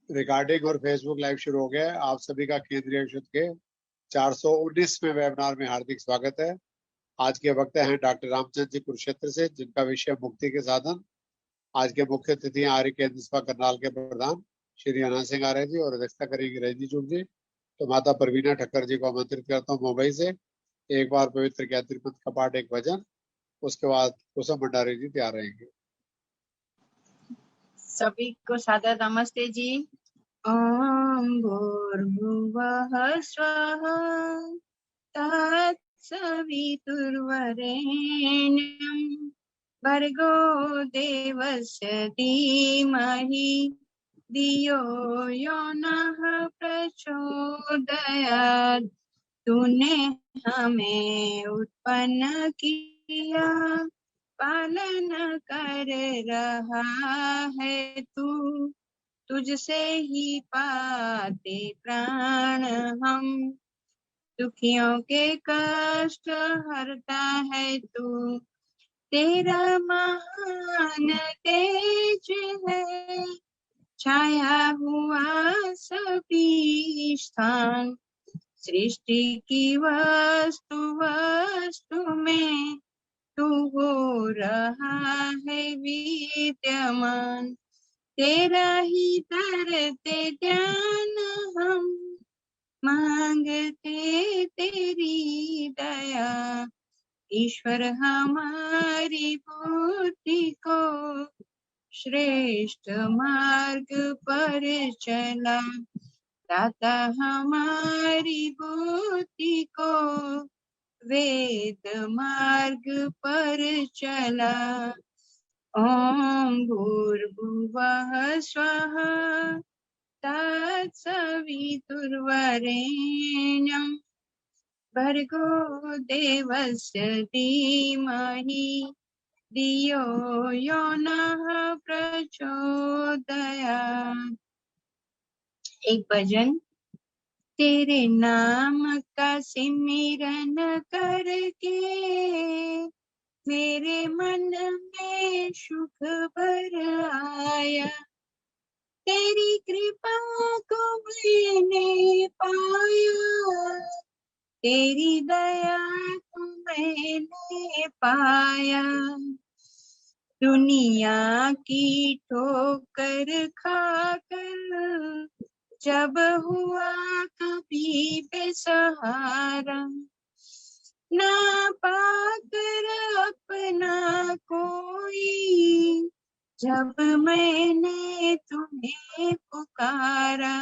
Recording और Facebook live शुरू हो गया है। आप सभी का केंद्रीय शुद्ध के 419वें वेबिनार में हार्दिक स्वागत है। आज के वक्ता हैं डॉक्टर रामचंद्र जी कुरुक्षेत्र से, जिनका विषय मुक्ति के साधन। आज के मुख्य अतिथि आर्य केंद्र सभा करनाल के प्रधान श्री अनंत सिंह आर्य जी और अध्यक्षता करेंगे रजनी चुग जी। तो माता प्रवीणा ठक्कर जी को आमंत्रित करता हूँ मुंबई से। एक बार पवित्र गायत्री मंत्र का पाठ, एक भजन, उसके बाद कुसुम भंडारी जी तैयार रहेंगे। सभी को सादर नमस्ते जी। ओम भूर्भुवः स्वः तत्सवितुर्वरेण्यं भर्गो देवस्य धीमहि धियो यो नः प्रचोदयात्। तूने हमें उत्पन्न किया, पालन कर रहा है तू, तुझसे ही पाते प्राण हम। दुखियों के कष्ट हरता है तू, तेरा महान तेज है छाया हुआ सभी स्थान। सृष्टि की वस्तु वस्तु में तू हो रहा है विद्यमान। तेरा ही करते ध्यान हम, मांगते तेरी दया। ईश्वर हमारी बुद्धि को श्रेष्ठ मार्ग पर चला, दाता हमारी बुद्धि को वेद मार्ग पर चला। ओम भूर्भुवः स्वः तत्सवितुर्वरेण्यं भर्गो देवस्य धीमहि धियो यो नः प्रचोदयात्। एक भजन। तेरे नाम का सिमरन करके मेरे मन में सुख भर आया। तेरी कृपा को मैंने पाया, तेरी दया को मैंने पाया। दुनिया की ठोकर खाकर जब हुआ कभी बेसहारा, ना पाकर अपना कोई जब मैंने तुम्हें पुकारा।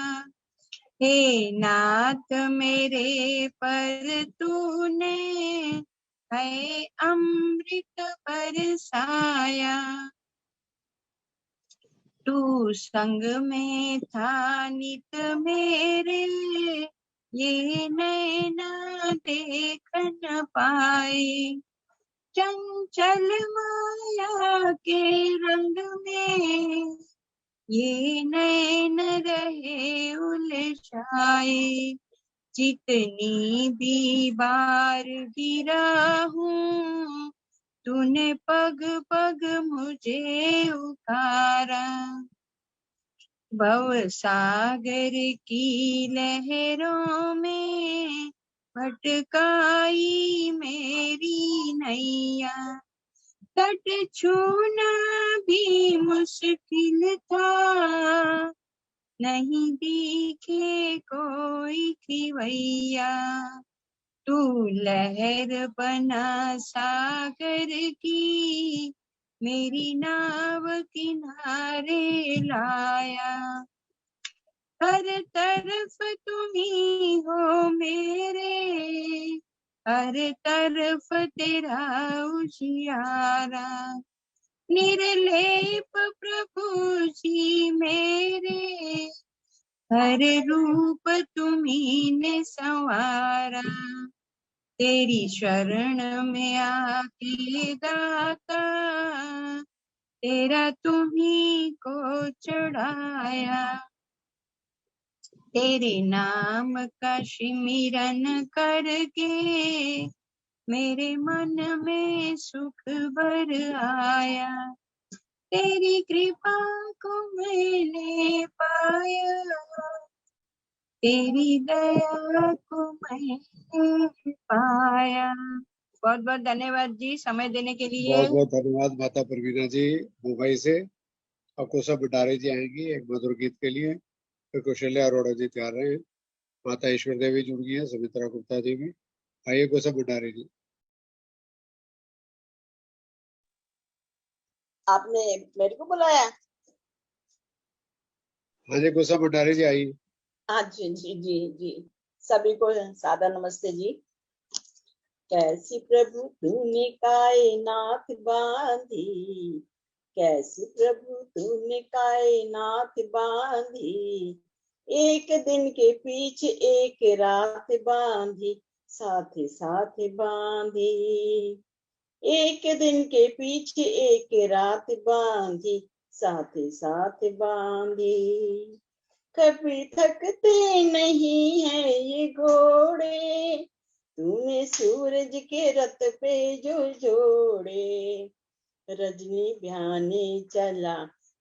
हे नाथ मेरे पर तूने है अमृत बरसाया। तू संग में था नित मेरे, ये नैना देख न पाए। चंचल माया के रंग में ये नैन रहे उलझाए। जितनी भी बार गिरा हूँ, तूने पग पग मुझे उतारा। भव सागर की लहरों में भटकाई मेरी नैया। तट छूना भी मुश्किल था, नहीं दिखे कोई खिवैया। तू लहर बना सागर की, मेरी नाव किनारे लाया। हर तरफ तुम्ही हो मेरे, हर तरफ तेरा उजियारा। निर्लेप प्रभु जी मेरे, हर रूप तुम्ही ने संवारा। तेरी शरण में आके दाता, तेरा तुम्ही को चढ़ाया। तेरे नाम का सिमरन करके मेरे मन में सुख भर आया। तेरी कृपा को मैंने पाया, तेरी दया को मैंने पाया। बहुत बहुत धन्यवाद जी समय देने के लिए। बहुत बहुत धन्यवाद माता प्रवीणा जी मुंबई से। अब कुशल भंडारे जी आएंगी एक मधुर गीत के लिए, फिर कौशल्या अरोड़ा जी तैयार रहे हैं, माता ईश्वर देवी जुड़ गई है, सुमित्रा गुप्ता जी भी। आइए कुशल भंडारे जी। आपने मेरे को बुलाया? हाँ जी कुशल भंडारे जी आइए। हाँ जी जी जी जी, सभी को सादर नमस्ते जी। कैसी प्रभु तूने कायनात बांधी, कैसी प्रभु तूने कायनात बांधी, एक दिन के पीछे एक रात बांधी, साथ साथ बांधी, एक दिन के पीछे एक रात बांधी, साथ साथ बांधी। कभी थकते नहीं है ये घोड़े, तूने सूरज के रथ पे जो जोड़े, रजनी बयाने चला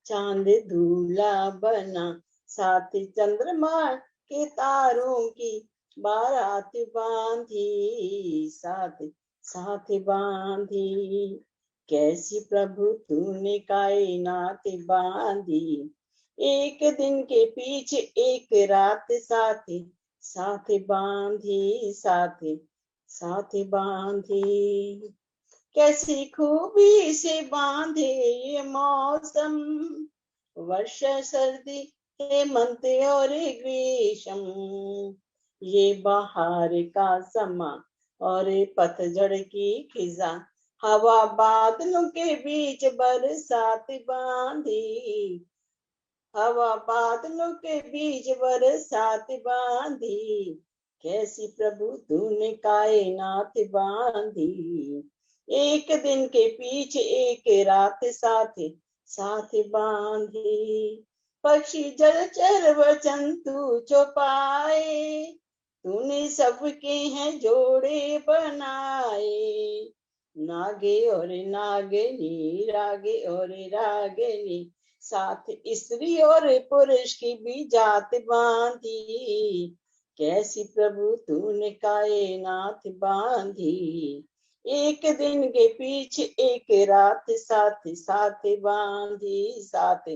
चांद दूल्हा बना, साथ चंद्रमा के तारों की बारात बांधी, साथ साथ बांधी। कैसी प्रभु तूने कायनात बांधी, एक दिन के पीछे एक रात, साथ साथ बांधी, साथ साथ बांधी। कैसी खूबी से बांधे ये मौसम, वर्षा सर्दी हेमंत और ग्रीष्म, ये बाहर का समा और पतझड़ की खिजा, हवा बादलों के बीच बरसात बांधी, हवा बादलों के बीच बरसात बांधी। कैसी प्रभु तूने कायनात बांधी, एक दिन के पीछे एक रात, साथ साथ बांधी। पक्षी जलचर व जंतु चौपाए, तूने सबके हैं जोड़े बनाए, नागे और नागिनी, रागे और रागिनी, साथ स्त्री और पुरुष की भी जात बांधी। कैसी प्रभु तूने कायनात बांधी, एक दिन के पीछे एक रात, साथ साथ बांधी, साथ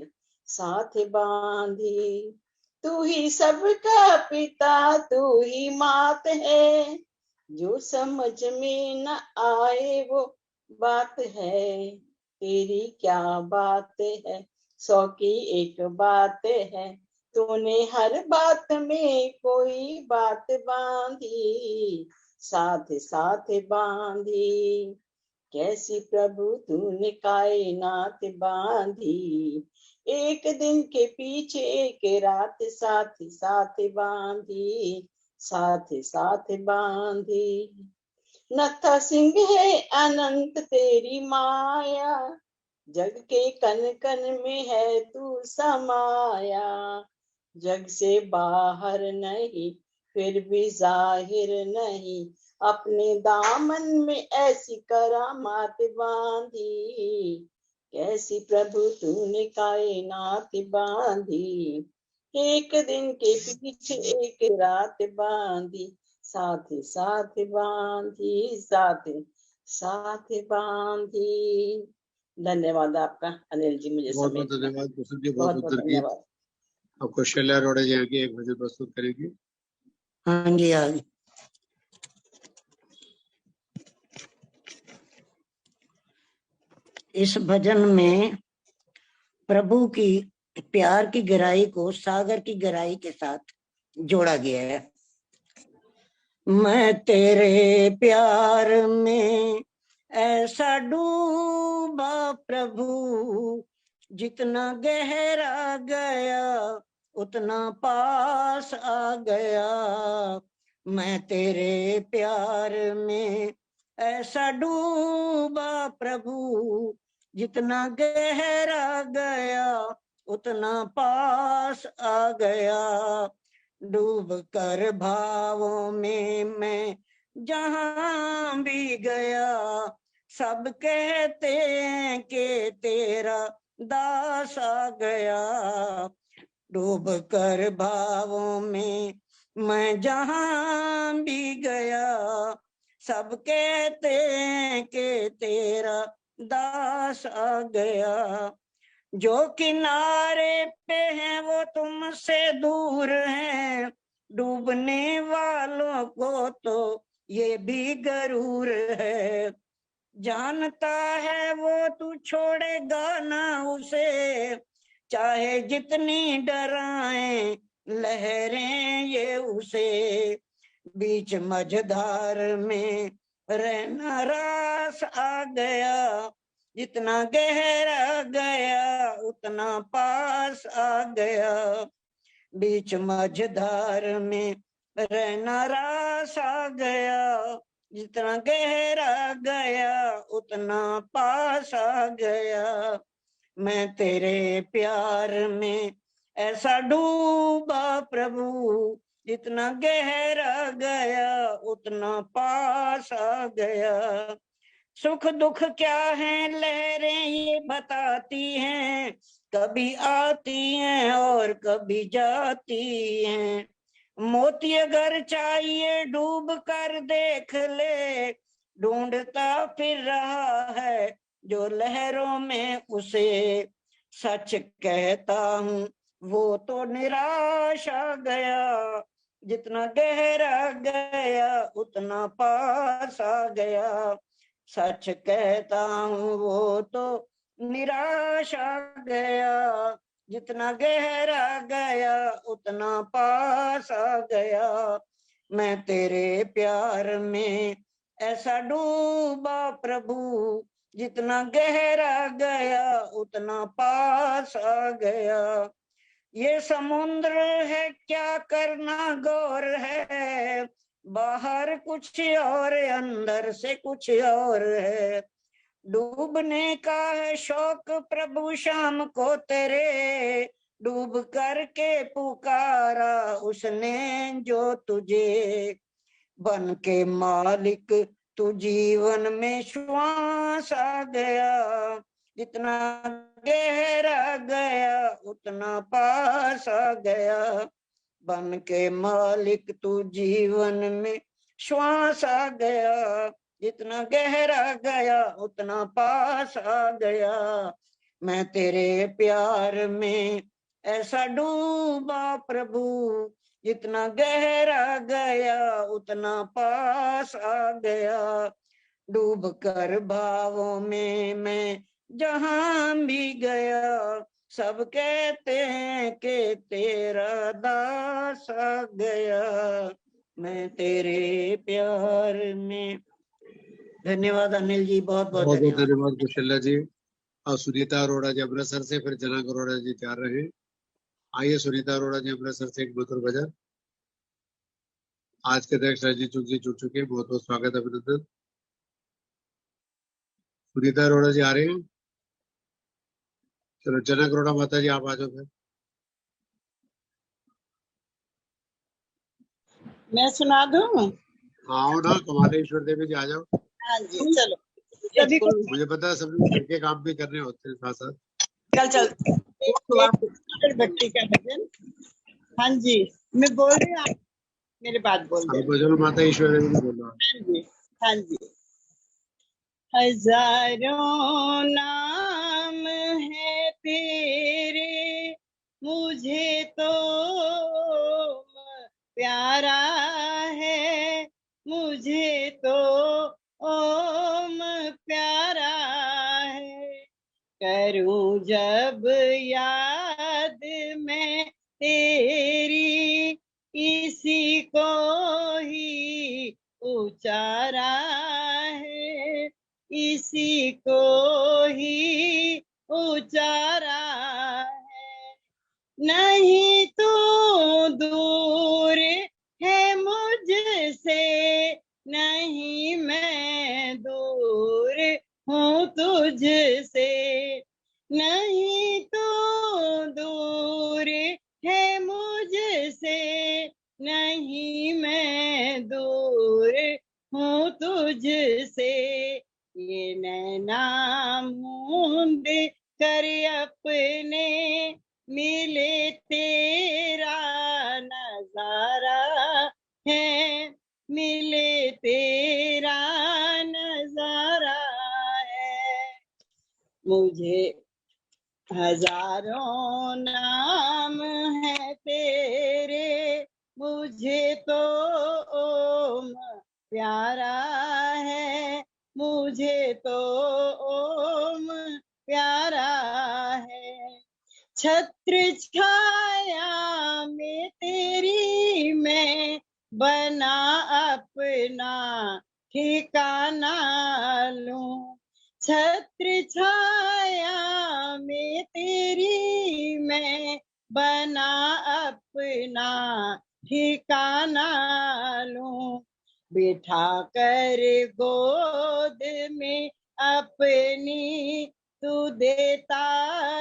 साथ बांधी। तू ही सबका पिता, तू ही मात है, जो समझ में न आए वो बात है, तेरी क्या बात है, 100 की एक बात है, तूने हर बात में कोई बात बांधी, साथ साथ बांधी। कैसी प्रभु तूने कायनात बांधी, एक दिन के पीछे एक रात, साथ साथ बांधी, साथ साथ बांधी। नथा सिंह है अनंत तेरी माया, जग के कन कन में है तू समाया, जग से बाहर नहीं फिर भी जाहिर नहीं, अपने दामन में ऐसी करामात बांधी। कैसी प्रभु तूने कायनात बांधी, एक दिन के पीछे एक रात बांधी, साथ साथ बांधी, साथ साथ बांधी। धन्यवाद आपका अनिल जी, मुझे बहुत समय बहुत धन्यवाद कुशल जी, बहुत बहुत बहुत सुंदर गीत। धन्यवाद। अब कौशल्या अरोड़ा जी आएंगी एक भजन प्रस्तुत करेंगी। हाँ जी आगे। इस भजन में प्रभु की प्यार की गहराई को सागर की गहराई के साथ जोड़ा गया है। मैं तेरे प्यार में ऐसा डूबा प्रभु, जितना गहरा गया उतना पास आ गया। मैं तेरे प्यार में ऐसा डूबा प्रभु, जितना गहरा गया उतना पास आ गया। डूब कर भावों में मैं जहां भी गया, सब कहते हैं कि तेरा दास आ गया। डूब कर भावों में मैं जहां भी गया, सब कहते हैं कि तेरा दास आ गया। जो किनारे पे हैं वो तुमसे दूर हैं, डूबने वालों को तो ये भी गरूर है। जानता है वो तू छोड़ेगा ना उसे, चाहे जितनी डराएं लहरें ये उसे। बीच मझधार में रहना रास आ गया, जितना गहरा गया उतना पास आ गया। बीच मझधार में रहना रास आ गया, जितना गहरा गया उतना पास आ गया। मैं तेरे प्यार में ऐसा डूबा प्रभु, जितना गहरा गया उतना पास आ गया। सुख दुख क्या है लहरें ये बताती हैं, कभी आती हैं और कभी जाती हैं। मोती अगर चाहिए डूब कर देख ले, ढूंढता फिर रहा है जो लहरों में उसे। सच कहता हूँ वो तो निराश आ गया, जितना गहरा गया उतना पास आ गया। सच कहता हूँ वो तो निराश आ गया, जितना गहरा गया उतना पास आ गया। मैं तेरे प्यार में ऐसा डूबा प्रभु, जितना गहरा गया उतना पास आ गया। ये समुद्र है क्या करना गौर है, बाहर कुछ और अंदर से कुछ और है। डूबने का है शौक प्रभु शाम को तेरे, डूब करके पुकारा उसने जो तुझे। बन के मालिक तू जीवन में श्वास आ गया, जितना गहरा गया उतना पास आ गया। बन के मालिक तू जीवन में श्वास आ गया, जितना गहरा गया उतना पास आ गया। मैं तेरे प्यार में ऐसा डूबा प्रभु, जितना गहरा गया उतना पास आ गया। डूब कर भावों में मैं जहां भी गया, सब कहते हैं कि तेरा दास आ गया। मैं तेरे प्यार में। धन्यवाद अनिल जी, बहुत बहुत बहुत बहुत धन्यवाद। धन्यवाद कुशल्या जी। और सुनीता अरोड़ा जी अमृतसर से, फिर जनक अरोड़ा जी तैयार रहे। आइए सुनीता अरोड़ा जी अमृतसर से एक मधुर भजन। आज के अध्यक्ष रंजीत जी जुड़ चुके हैं, बहुत बहुत स्वागत अभिनंदन। सुनीता अरोड़ा जी आ रहे हैं? चलो जनक अरोड़ा माता जी आप आ जाओ फिर। मैं सुना दूं? आओ ना, कमालेश्वर देवी जी आ जाओ। हाँ जी, चलो सभी को मुझे पता है सभी घर के काम भी करने होते हैं साथ साथ। कल चल भक्ति का भजन। हाँ जी, मैं बोल रही हूँ, आप मेरे बात बोल अब देना। भजन माता ईश्वर देवी जी बोल रहा हूँ। हाँ जी, हाँ जी। हजारों नाम है तेरे, मुझे तो प्यारा है, मुझे तो ओम प्यारा है। करूं जब याद मैं तेरी, इसी को ही उचारा है, इसी को ही उचारा है। नहीं तू दूर है मुझसे, नहीं मैं दूर हूँ तुझसे। नहीं तू दूर है मुझसे, नहीं मैं दूर हूँ तुझसे। ये नैना मूंद कर अपने मिले तेरा नजारा है, मिले तेरा नजारा है। मुझे हजारों नाम है तेरे, मुझे तो ओम प्यारा है, मुझे तो ओम प्यारा है। छत्र छाया में तेरी मैं बना अपना ठिकाना लूं, छत्र छाया में तेरी मैं बना अपना ठिकाना लूं। बिठा कर गोद में अपनी तू देता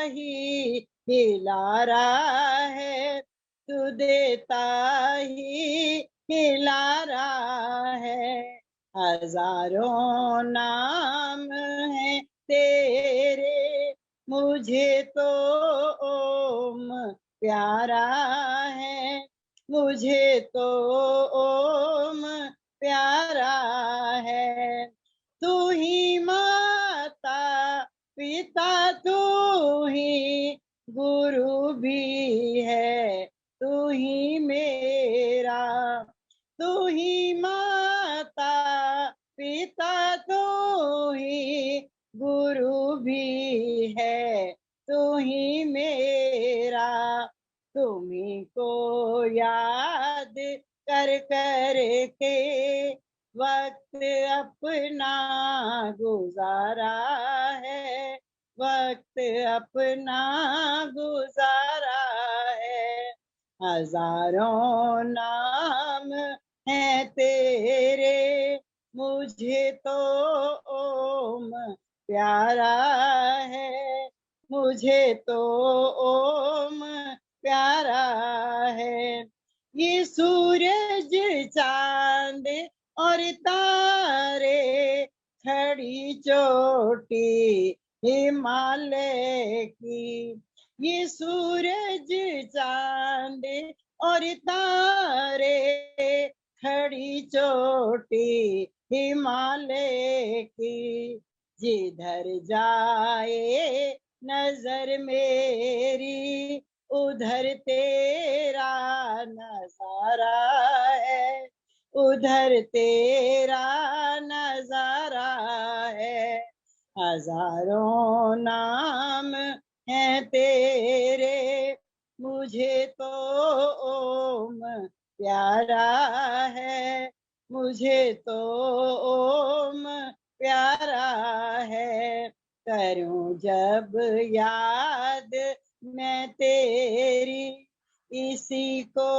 ही हिला रहा है, तू देता ही हिला रहा है। हजारों नाम है तेरे, मुझे तो ओम प्यारा है, मुझे तो ओम प्यारा है। तू ही माता पिता, तू ही गुरु भी है, तू ही मेरा, तू ही माता पिता, तू ही गुरु भी है, तू ही मेरा। तुम्ही को याद कर कर के वक्त अपना गुजारा है, वक्त अपना गुजारा है। हजारों नाम है तेरे, मुझे तो ओम प्यारा है, मुझे तो ओम प्यारा है। ये सूरज चांद और तारे, खड़ी चोटी हिमालय की, ये सूरज चांद और तारे, खड़ी चोटी हिमालय की। जिधर जाए नजर मेरी, उधर तेरा नजारा है, उधर तेरा नजारा है। हजारों नाम है तेरे, मुझे तो ओम प्यारा है, मुझे तो ओम प्यारा है। करूं जब याद मैं तेरी, इसी को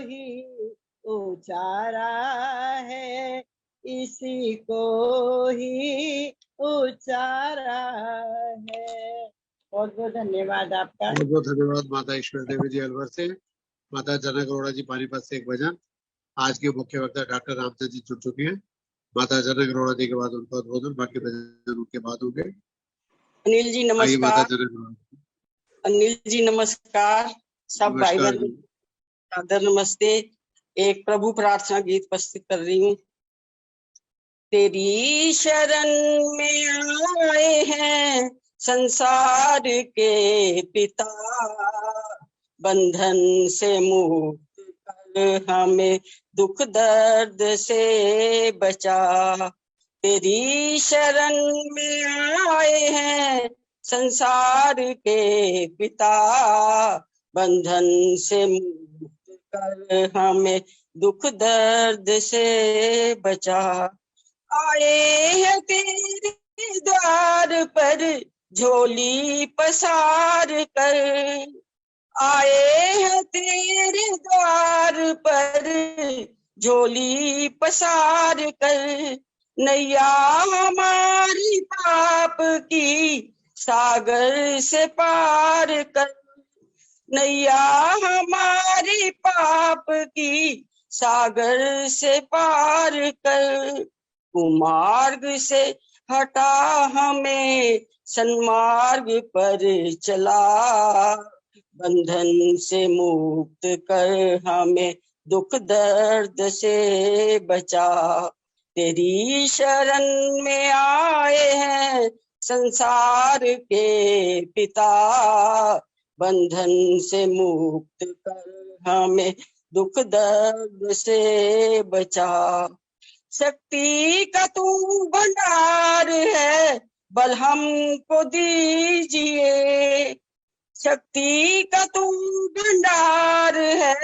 ही उचारा है, इसी को ही उचारा है। बहुत बहुत धन्यवाद आपका। बहुत बहुत धन्यवाद माता ईश्वर देवी जी अलवर से। माता जनक अरोड़ा जी पानीपत से एक भजन। आज के मुख्य वक्ता डॉक्टर रामचंद्र जी जुड़ चुके हैं। माता जनक अरोड़ा जी के बाद उनका उद्बोधन, बाकी भजन उनके बाद होंगे। अनिल जी आइए माता नमस्कार। जनक अरोड़ा। अनिल जी नमस्कार। सब भाई नमस्कार बहन जी। आदर नमस्ते। एक प्रभु प्रार्थना गीत प्रस्तुत कर रही हूँ। तेरी शरण में आए हैं संसार के पिता, बंधन से मुक्त कर हमें दुख दर्द से बचा। तेरी शरण में आए हैं संसार के पिता, बंधन से मुक्त कर हमें दुख दर्द से बचा। आए हैं तेरे द्वार पर झोली पसार कर, आए हैं तेरे द्वार पर झोली पसार कर। नैया हमारी पाप की सागर से पार कर, नैया हमारी पाप की सागर से पार कर। कुमार्ग से हटा हमें सन्मार्ग पर चला, बंधन से मुक्त कर हमें दुख दर्द से बचा। तेरी शरण में आए हैं संसार के पिता, बंधन से मुक्त कर हमें दुख दर्द से बचा। शक्ति का तू भंडार है, बल हमको दीजिए। शक्ति का तू भंडार है,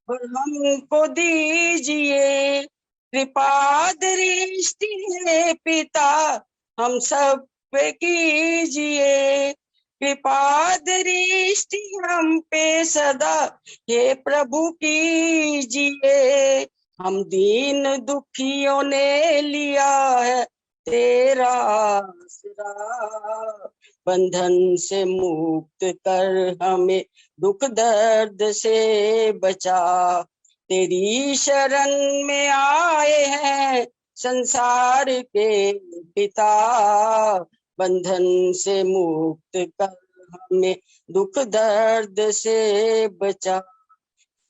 बल हमको दीजिए। कृपा दृष्टि है पिता, हम सब पे कीजिए। कृपा दृष्टि हम पे सदा हे प्रभु कीजिए। हम दीन दुखियों ने लिया है तेरा आसरा, बंधन से मुक्त कर हमें दुख दर्द से बचा। तेरी शरण में आए हैं संसार के पिता, बंधन से मुक्त कर हमें दुख दर्द से बचा।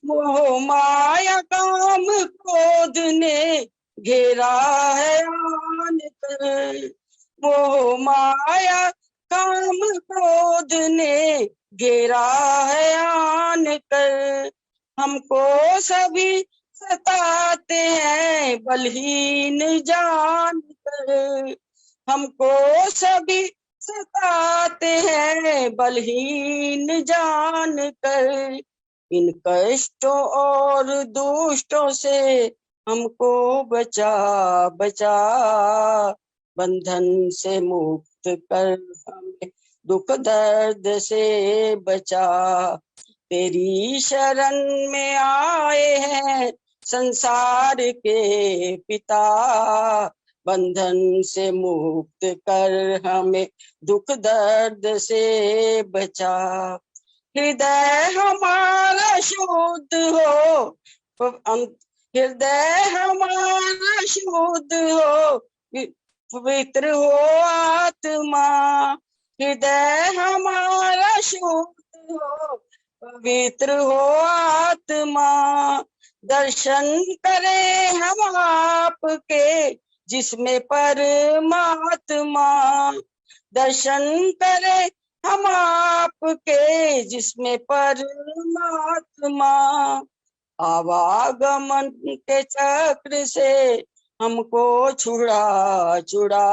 मोह माया काम क्रोध ने घेरा है आन कर, मोह माया काम क्रोध ने घेरा है आन कर। हमको सभी सताते हैं बलहीन जान कर, हमको सभी सताते हैं बलहीन जान कर। इन कष्टों और दुष्टों से हमको बचा बचा, बंधन से मुक्त कर हमें दुख दर्द से बचा। तेरी शरण में आए हैं संसार के पिता, बंधन से मुक्त कर हमें दुख दर्द से बचा। हृदय हमारा शुद्ध हो, हृदय हमारा शुद्ध हो, पवित्र हो आत्मा। हृदय हमारा शुद्ध हो, पवित्र हो आत्मा। दर्शन करें हम आपके जिसमें परमात्मा, दर्शन करें हम आपके जिसमें परमात्मा। आवागमन के चक्र से हमको छुड़ा छुड़ा,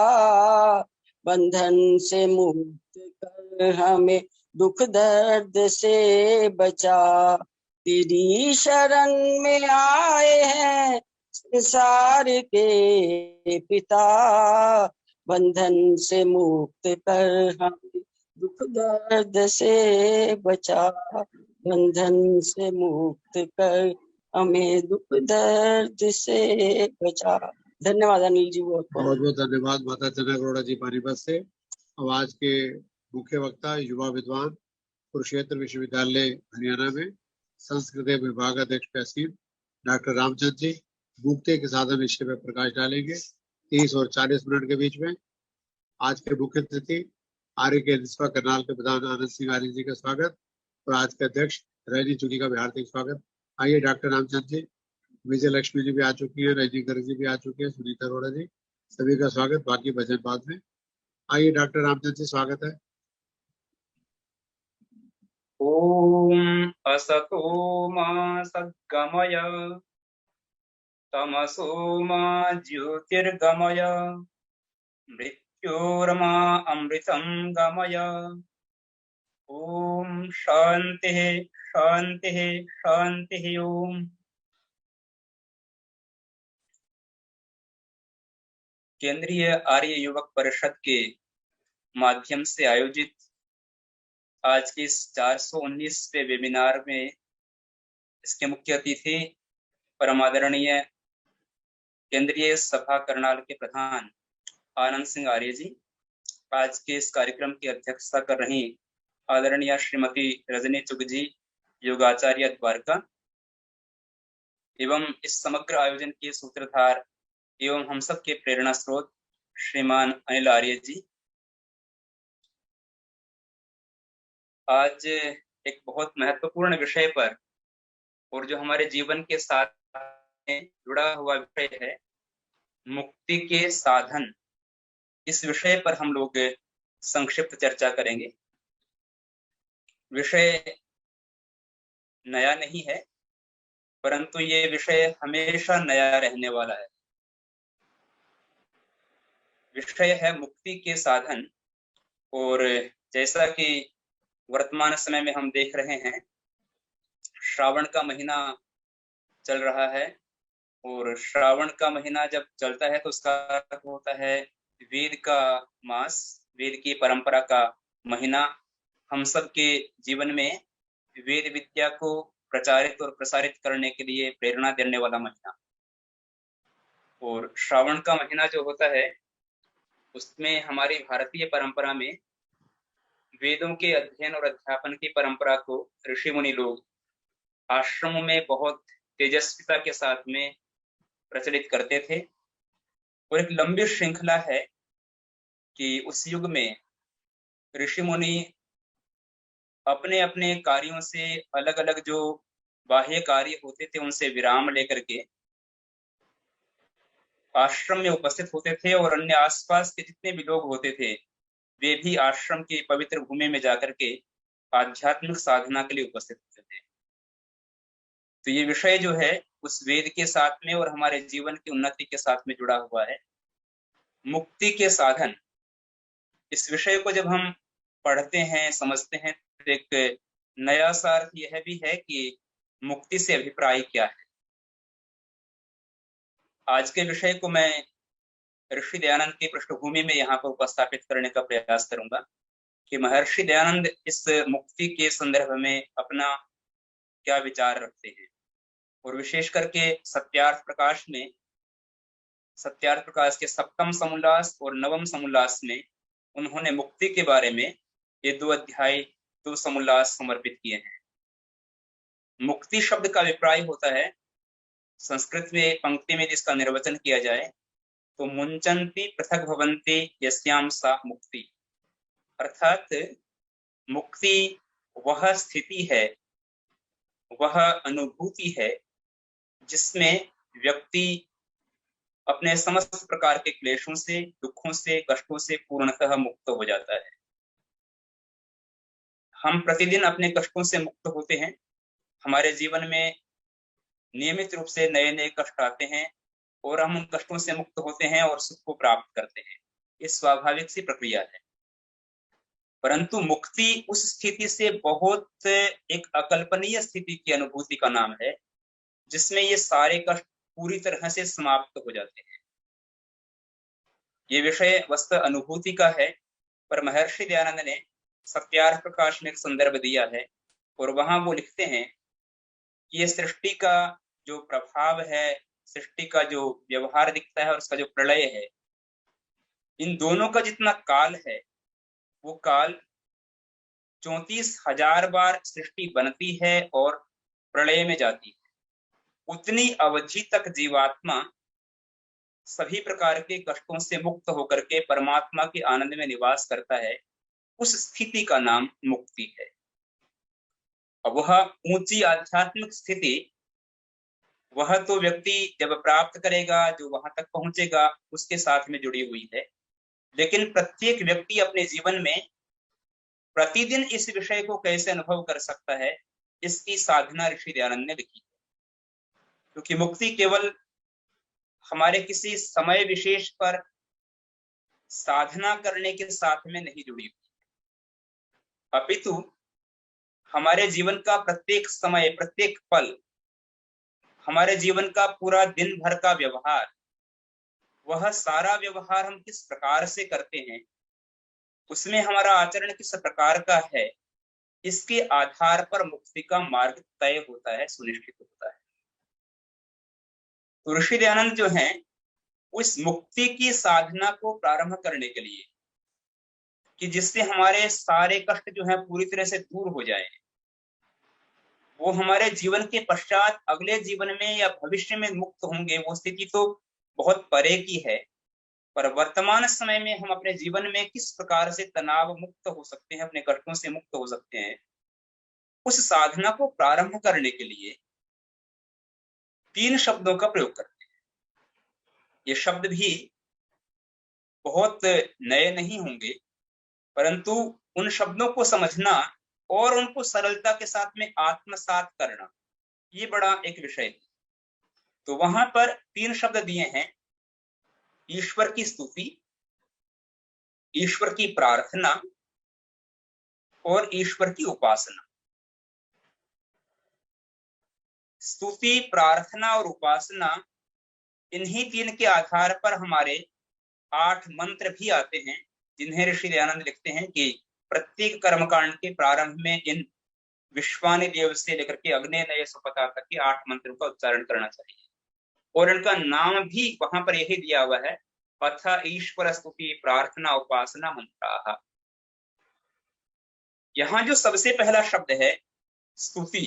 बंधन से मुक्त कर हमें दुख दर्द से बचा। तेरी शरण में आए हैं संसार के पिता, बंधन से मुक्त कर हमें दुख दर्द से बचा। बंधन से मुक्त कर हमें दुख दर्द से बचा। धन्यवाद अनिल जी। बहुत बहुत धन्यवाद माता जनक अरोड़ा जी पानीपत से। अब आज के मुख्य वक्ता युवा विद्वान कुरुक्षेत्र विश्वविद्यालय हरियाणा में संस्कृत विभाग अध्यक्ष तहसील डॉक्टर रामचंद्र जी मुक्ति के साधन विषय पर प्रकाश डालेंगे 30 और 40 मिनट के बीच में। आज के मुख्य अतिथि आर्य के रिश्वा करनाल के प्रधान आनंद सिंह आर्य जी का स्वागत और आज के अध्यक्ष रजनी चुकी का भी हार्दिक स्वागत। आइए डॉक्टर रामचंद्र जी, विजय लक्ष्मी जी भी आ चुकी है, रजनी गर्ग जी भी आ चुके हैं, सुनीता अरोड़ा जी, सभी का स्वागत। बाकी भजन बाद में। आइए डॉक्टर रामचंद्र जी, स्वागत है। ओम असतो मा सद्गमय तमसो मा ज्योतिर्गमय मृत्योर्मा अमृतं गमय। ओम शांति शांति शांति। ओम। केंद्रीय आर्य युवक परिषद के माध्यम से आयोजित आज के इस 419वें वेबिनार में इसके मुख्य अतिथि परमादरणीय केंद्रीय सभा करनाल के प्रधान आनंद सिंह आर्य जी, आज के इस कार्यक्रम की अध्यक्षता कर रही आदरणीय श्रीमती रजनी चुग जी, योगाचार्य द्वारका, एवं इस समग्र आयोजन के सूत्रधार एवं हम सब के प्रेरणा स्रोत श्रीमान अनिल आर्य जी। आज एक बहुत महत्वपूर्ण विषय पर और जो हमारे जीवन के साथ जुड़ा हुआ विषय है, मुक्ति के साधन। इस विषय पर हम लोग संक्षिप्त चर्चा करेंगे। विषय नया नहीं है, परंतु ये विषय हमेशा नया रहने वाला है। विषय है मुक्ति के साधन। और जैसा कि वर्तमान समय में हम देख रहे हैं, श्रावण का महीना चल रहा है और श्रावण का महीना जब चलता है तो उसका अर्थ होता है वेद का मास, वेद की परंपरा का महीना। हम सब के जीवन में वेद विद्या को प्रचारित और प्रसारित करने के लिए प्रेरणा देने वाला महीना। और श्रावण का महीना जो होता है उसमें हमारी भारतीय परंपरा में वेदों के अध्ययन और अध्यापन की परंपरा को ऋषि मुनि लोग आश्रमों में बहुत तेजस्विता के साथ में प्रचलित करते थे। और एक लंबी श्रृंखला है कि उस युग में ऋषि मुनि अपने अपने कार्यों से अलग अलग जो बाह्य कार्य होते थे उनसे विराम लेकर के आश्रम में उपस्थित होते थे और अन्य आसपास के जितने भी लोग होते थे वे भी आश्रम की पवित्र भूमि में जाकर के आध्यात्मिक साधना के लिए उपस्थित होते थे। तो ये विषय जो है उस वेद के साथ में और हमारे जीवन की उन्नति के साथ में जुड़ा हुआ है, मुक्ति के साधन। इस विषय को जब हम पढ़ते हैं, समझते हैं, तो एक नया सा अर्थ यह भी है कि मुक्ति से अभिप्राय क्या है। आज के विषय को मैं ऋषि दयानंद की पृष्ठभूमि में यहाँ पर उपस्थापित करने का प्रयास करूंगा कि महर्षि दयानंद इस मुक्ति के संदर्भ में अपना क्या विचार रखते हैं। और विशेष करके सत्यार्थ प्रकाश में, सत्यार्थ प्रकाश के सप्तम समोल्लास और नवम समोल्लास में उन्होंने मुक्ति के बारे में ये 2 अध्याय 2 समोल्लास समर्पित किए हैं। मुक्ति शब्द का अभिप्राय होता है, संस्कृत में पंक्ति में जिसका निर्वचन किया जाए तो मुंचन्ति पृथक भवन्ति यस्याम सा मुक्ति। अर्थात मुक्ति वह स्थिति है, वह अनुभूति है जिसमें व्यक्ति अपने समस्त प्रकार के क्लेशों से, दुखों से, कष्टों से पूर्णतः मुक्त हो जाता है। हम प्रतिदिन अपने कष्टों से मुक्त होते हैं। हमारे जीवन में नियमित रूप से नए नए कष्ट आते हैं और हम उन कष्टों से मुक्त होते हैं और सुख को प्राप्त करते हैं। ये स्वाभाविक सी प्रक्रिया है। परंतु मुक्ति उस स्थिति से बहुत एक अकल्पनीय स्थिति की अनुभूति का नाम है जिसमें ये सारे कष्ट पूरी तरह से समाप्त हो जाते हैं। ये विषय वस्तु अनुभूति का है, पर महर्षि दयानंद ने सत्यार्थ प्रकाश में एक संदर्भ दिया है और वहां वो लिखते हैं कि ये सृष्टि का जो प्रभाव है, सृष्टि का जो व्यवहार दिखता है और उसका जो प्रलय है, इन दोनों का जितना काल है वो काल 34,000 बार सृष्टि बनती है और प्रलय में जाती है। उतनी अवधि तक जीवात्मा सभी प्रकार के कष्टों से मुक्त होकर के परमात्मा के आनंद में निवास करता है। उस स्थिति का नाम मुक्ति है। अब वह ऊंची आध्यात्मिक स्थिति वह तो व्यक्ति जब प्राप्त करेगा, जो वहां तक पहुंचेगा, उसके साथ में जुड़ी हुई है। लेकिन प्रत्येक व्यक्ति अपने जीवन में प्रतिदिन इस विषय को कैसे अनुभव कर सकता है, इसकी साधना ऋषि दयानंद ने लिखी है। क्योंकि मुक्ति केवल हमारे किसी समय विशेष पर साधना करने के साथ में नहीं जुड़ी हुई, अपितु हमारे जीवन का प्रत्येक समय, प्रत्येक पल, हमारे जीवन का पूरा दिन भर का व्यवहार, वह सारा व्यवहार हम किस प्रकार से करते हैं, उसमें हमारा आचरण किस प्रकार का है, इसके आधार पर मुक्ति का मार्ग तय होता है, सुनिश्चित होता है। तो ऋषि दयानंद जो हैं, उस मुक्ति की साधना को प्रारंभ करने के लिए कि जिससे हमारे सारे कष्ट जो हैं पूरी तरह से दूर हो जाए, वो हमारे जीवन के पश्चात अगले जीवन में या भविष्य में मुक्त होंगे, वो स्थिति तो बहुत परे की है। पर वर्तमान समय में हम अपने जीवन में किस प्रकार से तनाव मुक्त हो सकते हैं, अपने कष्टों से मुक्त हो सकते हैं, उस साधना को प्रारंभ करने के लिए 3 शब्दों का प्रयोग करते हैं। ये शब्द भी बहुत नए नहीं होंगे, परंतु उन शब्दों को समझना और उनको सरलता के साथ में आत्मसात करना, ये बड़ा एक विषय है। तो वहां पर 3 शब्द दिए हैं, ईश्वर की स्तुति, ईश्वर की प्रार्थना और ईश्वर की उपासना। स्तुति, प्रार्थना और उपासना, इन्हीं 3 के आधार पर हमारे 8 मंत्र भी आते हैं, जिन्हें ऋषि दयानंद लिखते हैं कि प्रत्येक कर्मकांड के प्रारंभ में इन विश्वानि देव से लेकर के अग्ने नये सुपता तक के 8 मंत्रों का उच्चारण करना चाहिए। और इनका नाम भी वहां पर यही दिया हुआ है, अथ ईश्वर स्तुति प्रार्थना उपासना मंत्राः। यहां जो सबसे पहला शब्द है स्तुति,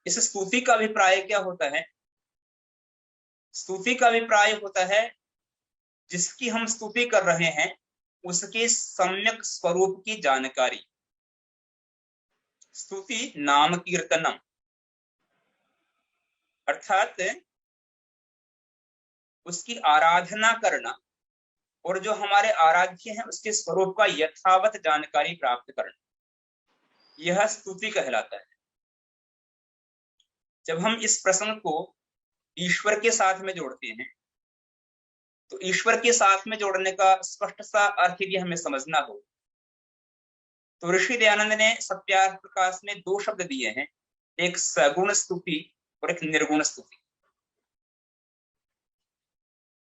इस स्तुति का अभिप्राय क्या होता है? स्तुति का अभिप्राय होता है जिसकी हम स्तुति कर रहे हैं उसके सम्यक स्वरूप की जानकारी। स्तुति नाम कीर्तनम, अर्थात उसकी आराधना करना और जो हमारे आराध्य हैं उसके स्वरूप का यथावत जानकारी प्राप्त करना, यह स्तुति कहलाता है। जब हम इस प्रसंग को ईश्वर के साथ में जोड़ते हैं तो ईश्वर के साथ में जोड़ने का स्पष्ट सा अर्थ यदि हमें समझना हो तो ऋषि दयानंद ने सत्यार्थ प्रकाश में 2 शब्द दिए हैं, एक सगुण स्तुति और एक निर्गुण स्तुति।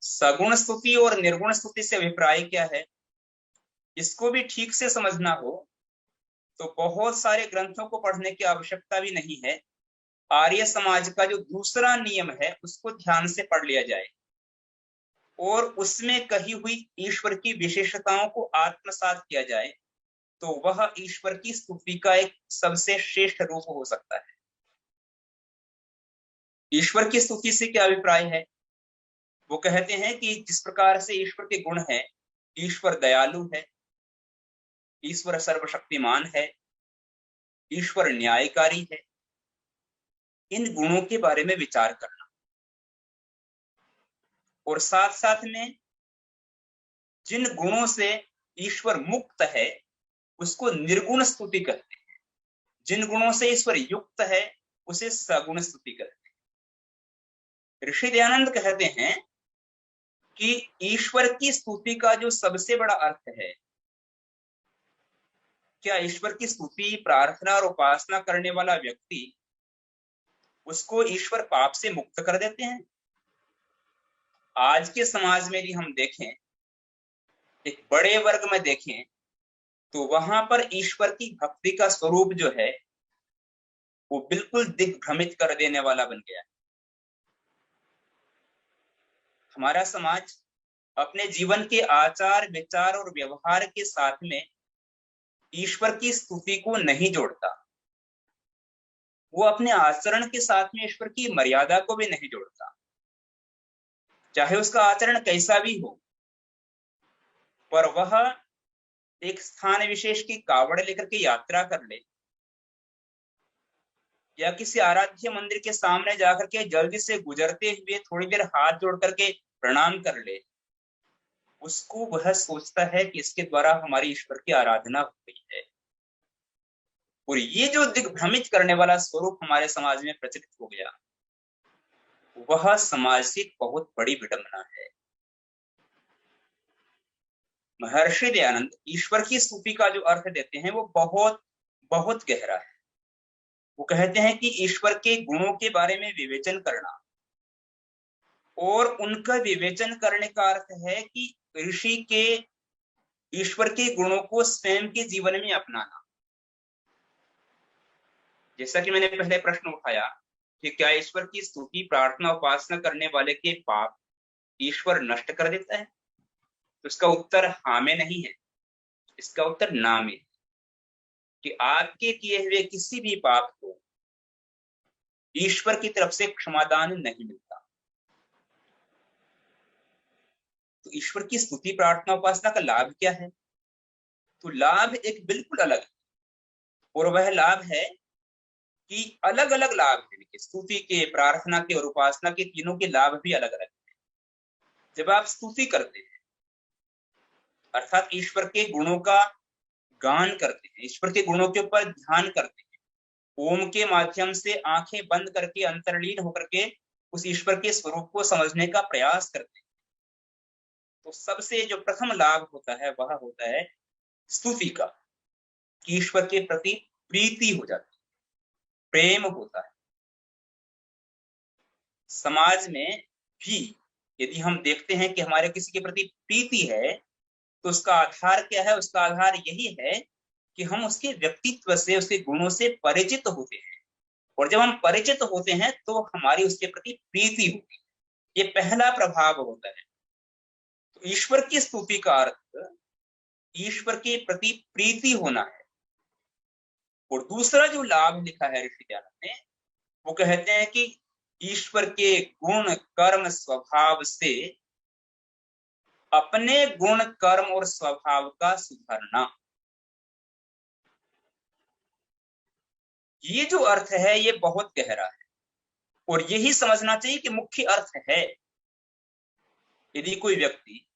सगुण स्तुति और निर्गुण स्तुति से अभिप्राय क्या है, इसको भी ठीक से समझना हो तो बहुत सारे ग्रंथों को पढ़ने की आवश्यकता भी नहीं है। आर्य समाज का जो दूसरा नियम है उसको ध्यान से पढ़ लिया जाए और उसमें कही हुई ईश्वर की विशेषताओं को आत्मसात किया जाए तो वह ईश्वर की स्तुति का एक सबसे श्रेष्ठ रूप हो सकता है। ईश्वर की स्तुति से क्या अभिप्राय है? वो कहते हैं कि जिस प्रकार से ईश्वर के गुण है, ईश्वर दयालु है, ईश्वर सर्वशक्तिमान है, ईश्वर न्यायकारी है, इन गुणों के बारे में विचार करना और साथ साथ में जिन गुणों से ईश्वर मुक्त है उसको निर्गुण स्तुति कहते हैं, जिन गुणों से ईश्वर युक्त है उसे सगुण स्तुति कहते हैं। ऋषि दयानंद कहते हैं कि ईश्वर की स्तुति का जो सबसे बड़ा अर्थ है, क्या ईश्वर की स्तुति प्रार्थना और उपासना करने वाला व्यक्ति उसको ईश्वर पाप से मुक्त कर देते हैं? आज के समाज में यदि हम देखें, एक बड़े वर्ग में देखें तो वहां पर ईश्वर की भक्ति का स्वरूप जो है वो बिल्कुल दिग्भ्रमित कर देने वाला बन गया है। हमारा समाज अपने जीवन के आचार विचार और व्यवहार के साथ में ईश्वर की स्तुति को नहीं जोड़ता, वो अपने आचरण के साथ में ईश्वर की मर्यादा को भी नहीं जोड़ता, चाहे उसका आचरण कैसा भी हो, पर वह एक स्थान विशेष की कावड़ लेकर के यात्रा कर ले या किसी आराध्य मंदिर के सामने जाकर के जल्दी से गुजरते हुए थोड़ी देर हाथ जोड़ करके प्रणाम कर ले, उसको वह सोचता है कि इसके द्वारा हमारी ईश्वर की आराधना हो गई है। और ये जो दिग्भ्रमित करने वाला स्वरूप हमारे समाज में प्रचलित हो गया, वह समाज से बहुत बड़ी विडंबना है। महर्षि दयानंद ईश्वर की स्तुति का जो अर्थ देते हैं वो बहुत बहुत गहरा है। वो कहते हैं कि ईश्वर के गुणों के बारे में विवेचन करना और उनका विवेचन करने का अर्थ है कि ऋषि के ईश्वर के गुणों को स्वयं के जीवन में अपनाना। जैसा कि मैंने पहले प्रश्न उठाया कि क्या ईश्वर की स्तुति प्रार्थना उपासना करने वाले के पाप ईश्वर नष्ट कर देता है, तो इसका उत्तर हाँ में नहीं है, इसका उत्तर ना में है कि आपके किए हुए किसी भी पाप को ईश्वर की तरफ से क्षमादान नहीं मिलता। तो ईश्वर की स्तुति प्रार्थना उपासना का लाभ क्या है? तो लाभ एक बिल्कुल अलग है, और वह लाभ है कि अलग अलग लाभ है। स्तुति के, प्रार्थना के और उपासना के तीनों के लाभ भी अलग अलग है। जब आप स्तुति करते हैं अर्थात ईश्वर के गुणों का गान करते हैं, ईश्वर के गुणों के ऊपर ध्यान करते हैं, ओम के माध्यम से आंखें बंद करके अंतर्लीन होकर के उस ईश्वर के स्वरूप को समझने का प्रयास करते हैं, तो सबसे जो प्रथम लाभ होता है वह होता है स्तुति का, कि ईश्वर के प्रति प्रीति हो जाती है, प्रेम होता है। समाज में भी यदि हम देखते हैं कि हमारे किसी के प्रति प्रीति है तो उसका आधार क्या है? उसका आधार यही है कि हम उसके व्यक्तित्व से, उसके गुणों से परिचित होते हैं, और जब हम परिचित होते हैं तो हमारी उसके प्रति प्रीति होती है। ये पहला प्रभाव होता है। तो ईश्वर की स्तुति का अर्थ ईश्वर के प्रति प्रीति होना है। और दूसरा जो लाभ लिखा है ऋषि दयानंद ने, वो कहते हैं कि ईश्वर के गुण कर्म स्वभाव से अपने गुण कर्म और स्वभाव का सुधारना। ये जो अर्थ है ये बहुत गहरा है, और यही समझना चाहिए कि मुख्य अर्थ है। यदि कोई व्यक्ति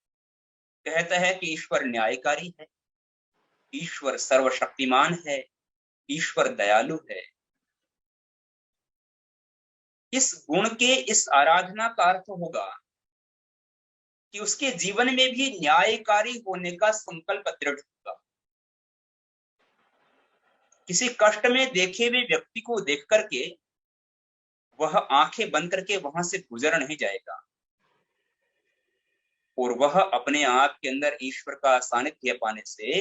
कहता है कि ईश्वर न्यायकारी है, ईश्वर सर्वशक्तिमान है, ईश्वर दयालु है, इस गुण के, इस आराधना का अर्थ होगा कि उसके जीवन में भी न्यायकारी होने का संकल्प दृढ़ होगा। किसी कष्ट में देखे हुए व्यक्ति को देख करके वह आंखें बंद करके वहां से गुजर नहीं जाएगा, और वह अपने आप के अंदर ईश्वर का सानिध्य पाने से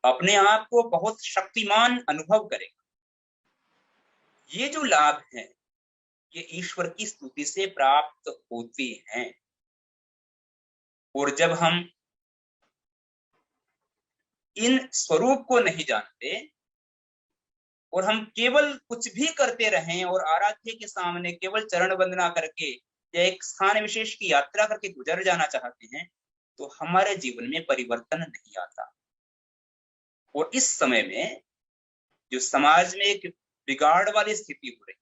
अपने आप को बहुत शक्तिमान अनुभव करेगा। ये जो लाभ है ये ईश्वर की स्तुति से प्राप्त होते हैं। और जब हम इन स्वरूप को नहीं जानते और हम केवल कुछ भी करते रहें और आराध्य के सामने केवल चरण वंदना करके या एक स्थान विशेष की यात्रा करके गुजर जाना चाहते हैं, तो हमारे जीवन में परिवर्तन नहीं आता। और इस समय में जो समाज में एक बिगाड़ वाली स्थिति हो रही,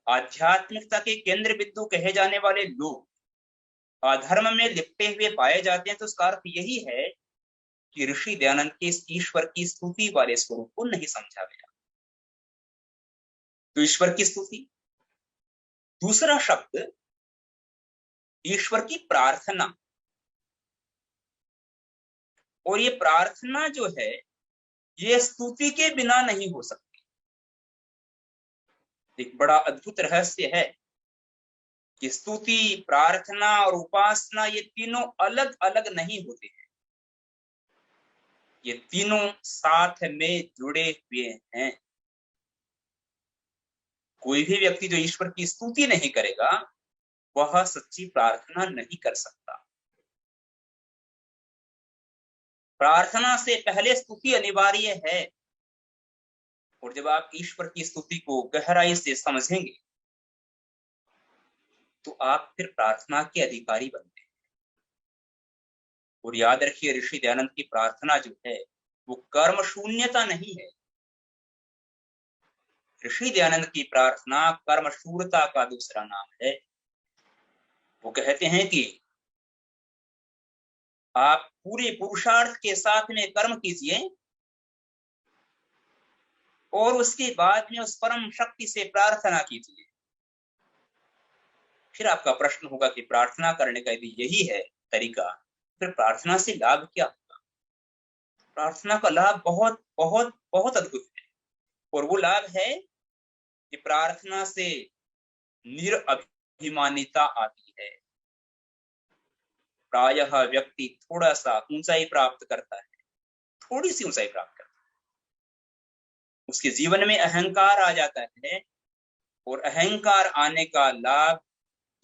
आध्यात्मिकता के केंद्र बिंदु कहे जाने वाले लोग अधर्म में लिपटे हुए पाए जाते हैं, तो उसका अर्थ यही है कि ऋषि दयानंद के इस ईश्वर की स्तुति वाले स्वरूप को नहीं समझा गया। तो ईश्वर की स्तुति। दूसरा शब्द ईश्वर की प्रार्थना। और ये प्रार्थना जो है ये स्तुति के बिना नहीं हो सकती। एक बड़ा अद्भुत रहस्य है कि स्तुति, प्रार्थना और उपासना ये तीनों अलग अलग नहीं होते हैं, ये तीनों साथ में जुड़े हुए हैं। कोई भी व्यक्ति जो ईश्वर की स्तुति नहीं करेगा वह सच्ची प्रार्थना नहीं कर सकता। प्रार्थना से पहले स्तुति अनिवार्य है, और जब आप ईश्वर की स्तुति को गहराई से समझेंगे तो आप फिर प्रार्थना के अधिकारी बनते हैं। और याद रखिए ऋषि दयानंद की प्रार्थना जो है वो कर्म शून्यता नहीं है। ऋषि दयानंद की प्रार्थना कर्म शूरता का दूसरा नाम है। वो कहते हैं कि आप पूरे पुरुषार्थ के साथ में कर्म कीजिए और उसके बाद में उस परम शक्ति से प्रार्थना कीजिए। फिर आपका प्रश्न होगा कि प्रार्थना करने का यदि यही है तरीका, फिर प्रार्थना से लाभ क्या होगा? प्रार्थना का लाभ बहुत बहुत बहुत अद्भुत है, और वो लाभ है कि प्रार्थना से निरअभिमानिता आती है। प्रायः व्यक्ति थोड़ा सा ऊंचाई प्राप्त करता है, थोड़ी सी ऊंचाई प्राप्त करता है, उसके जीवन में अहंकार आ जाता है, और अहंकार आने का लाभ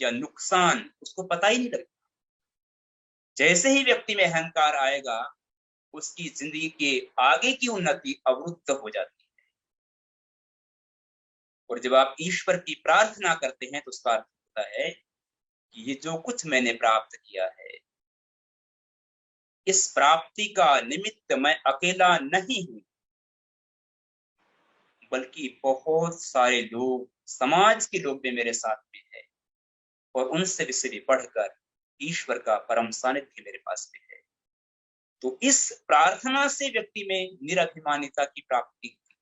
या नुकसान उसको पता ही नहीं लगता। जैसे ही व्यक्ति में अहंकार आएगा उसकी जिंदगी के आगे की उन्नति अवरुद्ध हो जाती है। और जब आप ईश्वर की प्रार्थना करते हैं तो उसका अर्थ होता है कि ये जो कुछ मैंने प्राप्त किया है, इस प्राप्ति का निमित्त मैं अकेला नहीं हूं, बल्कि बहुत सारे लोग, समाज के लोग भी मेरे साथ में है, और उनसे भी बढ़कर ईश्वर का परम सानिध्य मेरे पास में है। तो इस प्रार्थना से व्यक्ति में निराभिमानिता की प्राप्ति होती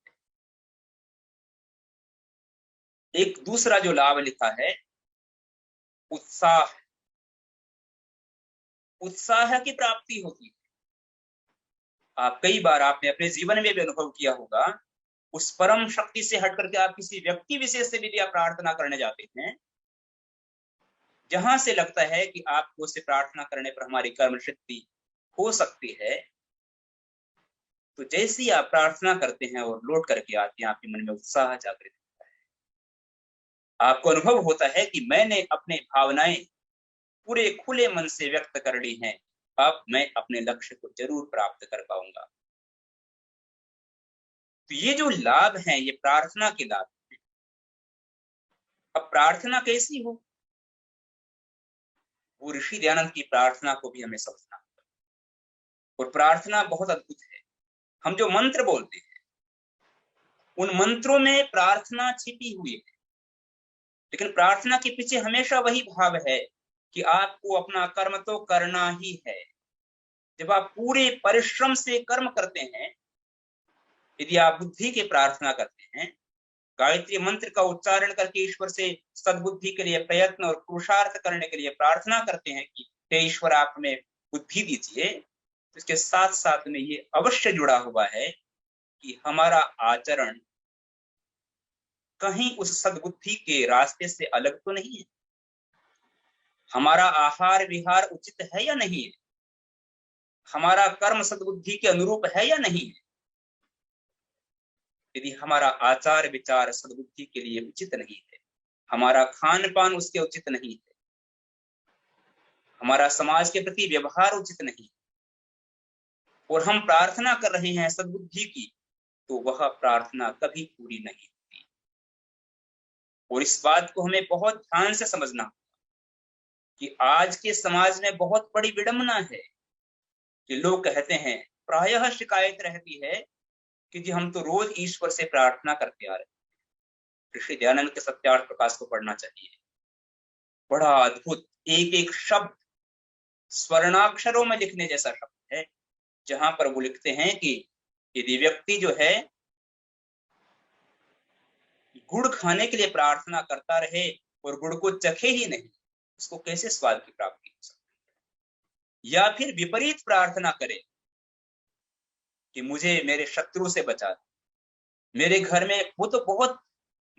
है। एक दूसरा जो लाभ लिखा है, उत्साह, उत्साह की प्राप्ति होती है। आप कई बार आपने अपने जीवन में भी अनुभव किया होगा, उस परम शक्ति से हट करके आप किसी व्यक्ति विशेष से भी आप प्रार्थना करने जाते हैं, जहां से लगता है कि आपको उससे प्रार्थना करने पर हमारी कर्म सिद्धि हो सकती है, तो जैसे ही आप प्रार्थना करते हैं और लौट करके आते हैं, आपके मन में उत्साह जागृत होता है। आपको अनुभव होता है कि मैंने अपने भावनाएं पूरे खुले मन से व्यक्त कर ली हैं, अब मैं अपने लक्ष्य को जरूर प्राप्त कर पाऊंगा। तो ये जो लाभ हैं, ये प्रार्थना के लाभ हैं। अब प्रार्थना कैसी हो, वो ऋषि दयानंद की प्रार्थना को भी हमें समझना होगा। और प्रार्थना बहुत अद्भुत है। हम जो मंत्र बोलते हैं, उन मंत्रों में प्रार्थना छिपी हुई है, लेकिन प्रार्थना के पीछे हमेशा वही भाव है कि आपको अपना कर्म तो करना ही है। जब आप पूरे परिश्रम से कर्म करते हैं, यदि आप बुद्धि की प्रार्थना करते हैं, गायत्री मंत्र का उच्चारण करके ईश्वर से सद्बुद्धि के लिए प्रयत्न और पुरुषार्थ करने के लिए प्रार्थना करते हैं कि हे ईश्वर आप हमें बुद्धि दीजिए, तो इसके साथ साथ में ये अवश्य जुड़ा हुआ है कि हमारा आचरण कहीं उस सद्बुद्धि के रास्ते से अलग तो नहीं है, हमारा आहार विहार उचित है या नहीं है, हमारा कर्म सद्बुद्धि के अनुरूप है या नहीं है। यदि हमारा आचार विचार सद्बुद्धि के लिए उचित नहीं है, हमारा खान पान उसके उचित नहीं है, हमारा समाज के प्रति व्यवहार उचित नहीं है, और हम प्रार्थना कर रहे हैं सद्बुद्धि की, तो वह प्रार्थना कभी पूरी नहीं होती। और इस बात को हमें बहुत ध्यान से समझना होगा कि आज के समाज में बहुत बड़ी विडंबना है कि लोग कहते हैं, प्रायः शिकायत रहती है कि जी हम तो रोज ईश्वर से प्रार्थना करते आ रहे हैं। ऋषि दयानंद के सत्यार्थ प्रकाश को पढ़ना चाहिए। बड़ा अद्भुत एक एक शब्द स्वर्णाक्षरों में लिखने जैसा शब्द है, जहां पर वो लिखते हैं कि यदि व्यक्ति जो है गुड़ खाने के लिए प्रार्थना करता रहे और गुड़ को चखे ही नहीं, उसको कैसे स्वाद की प्राप्ति हो सकती है। या फिर विपरीत प्रार्थना करे कि मुझे मेरे शत्रु से बचा दे, मेरे घर में, वो तो बहुत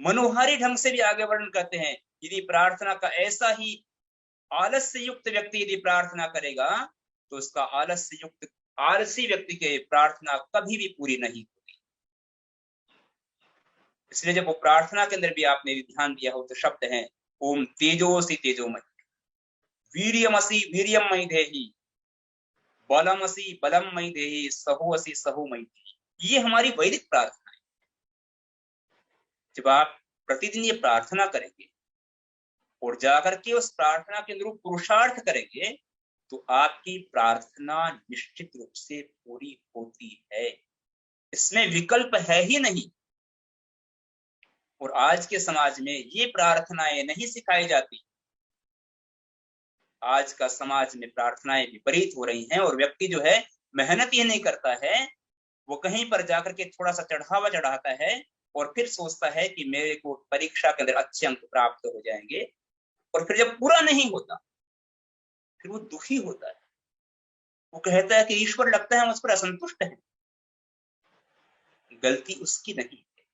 मनोहारी ढंग से भी आगे वर्णन करते हैं, यदि प्रार्थना का ऐसा ही आलस्य युक्त व्यक्ति यदि प्रार्थना करेगा, तो उसका आलस्य युक्त आलसी व्यक्ति के प्रार्थना कभी भी पूरी नहीं होगी। इसलिए जब वो प्रार्थना के अंदर भी आपने ध्यान दिया हो, तो शब्द हैं ओम तेजोसी तेजोमयी, वीर्यमसि वीर्यमयी देहि, बलमसि बलमयी देहि, सहोअसि सहोमयी देहि। ये हमारी वैदिक प्रार्थना है। जब आप प्रतिदिन ये प्रार्थना करेंगे और जाकर के उस प्रार्थना के अनुरूप पुरुषार्थ करेंगे, तो आपकी प्रार्थना निश्चित रूप से पूरी होती है, इसमें विकल्प है ही नहीं। और आज के समाज में ये प्रार्थनाएं नहीं सिखाई जाती। आज का समाज में प्रार्थनाएं विपरीत हो रही हैं, और व्यक्ति जो है मेहनत ये नहीं करता है, वो कहीं पर जाकर के थोड़ा सा चढ़ावा चढ़ाता है और फिर सोचता है कि मेरे को परीक्षा के अंदर अच्छे अंक प्राप्त हो जाएंगे, और फिर जब पूरा नहीं होता फिर वो दुखी होता है। वो कहता है कि ईश्वर लगता है मुझ पर असंतुष्ट है। गलती उसकी नहीं है,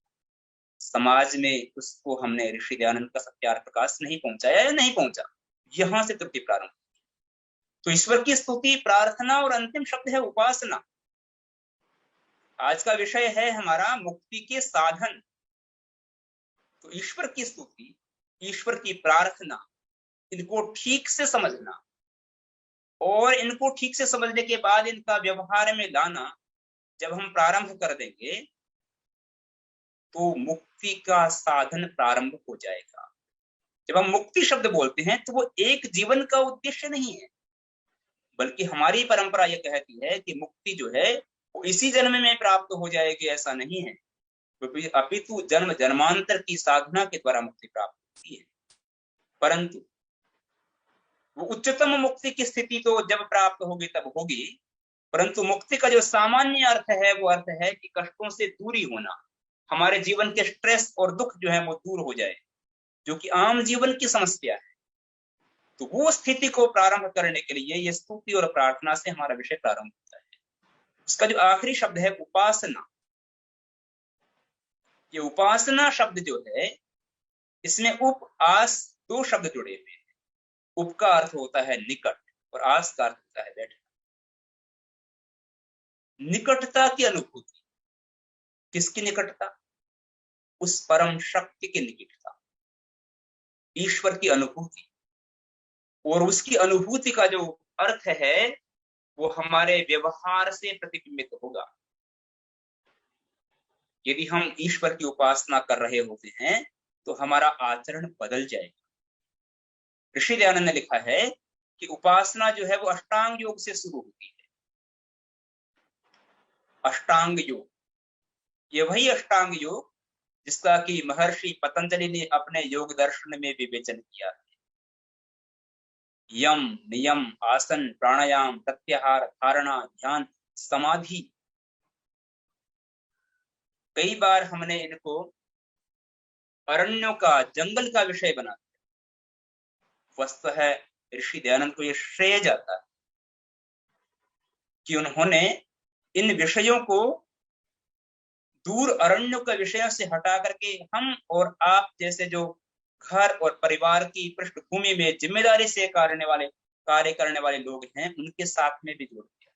समाज में उसको हमने ऋषि दयानंद का सत्यार्थ प्रकाश नहीं पहुंचाया या नहीं पहुंचा, यहां से त्रुटि प्रारंभ। तो ईश्वर की स्तुति, प्रार्थना और अंतिम शब्द है उपासना। आज का विषय है हमारा मुक्ति के साधन। तो ईश्वर की स्तुति, ईश्वर की प्रार्थना, इनको ठीक से समझना और इनको ठीक से समझने के बाद इनका व्यवहार में लाना जब हम प्रारंभ कर देंगे, तो मुक्ति का साधन प्रारंभ हो जाएगा। जब हम मुक्ति शब्द बोलते हैं तो वो एक जीवन का उद्देश्य नहीं है, बल्कि हमारी परंपरा ये कहती है कि मुक्ति जो है वो इसी जन्म में प्राप्त हो जाएगी, ऐसा नहीं है, क्योंकि अपितु जन्म जन्मांतर की साधना के द्वारा मुक्ति प्राप्त होती है। परंतु वो उच्चतम मुक्ति की स्थिति तो जब प्राप्त होगी तब होगी, परंतु मुक्ति का जो सामान्य अर्थ है वो अर्थ है कि कष्टों से दूरी होना, हमारे जीवन के स्ट्रेस और दुख जो है वो दूर हो जाए, जो कि आम जीवन की समस्या है। तो वो स्थिति को प्रारंभ करने के लिए ये स्तुति और प्रार्थना से हमारा विषय प्रारंभ होता है। उसका जो आखिरी शब्द है उपासना, ये उपासना शब्द जो है इसमें उप आस दो शब्द जुड़े हुए हैं। उप का अर्थ होता है निकट और आस का अर्थ होता है बैठना। निकटता की अनुभूति, किसकी निकटता? उस परम शक्ति की निकटता, ईश्वर की अनुभूति। और उसकी अनुभूति का जो अर्थ है वो हमारे व्यवहार से प्रतिबिंबित होगा। यदि हम ईश्वर की उपासना कर रहे होते हैं तो हमारा आचरण बदल जाएगा। ऋषि दयानंद ने लिखा है कि उपासना जो है वो अष्टांग योग से शुरू होती है। अष्टांग योग, ये वही अष्टांग योग जिसका कि महर्षि पतंजलि ने अपने योग दर्शन में विवेचन किया है। यम, नियम, आसन, प्राणायाम, प्रत्याहार, धारणा, ध्यान, समाधि। कई बार हमने इनको अरण्यों का, जंगल का विषय बना दिया। वस्तुतः है ऋषि दयानंद को यह श्रेय जाता है कि उन्होंने इन विषयों को दूर अरण्यों के विषयों से हटा करके हम और आप जैसे जो घर और परिवार की पृष्ठभूमि में जिम्मेदारी से कार्य करने वाले लोग हैं उनके साथ में भी जोड़ दिया।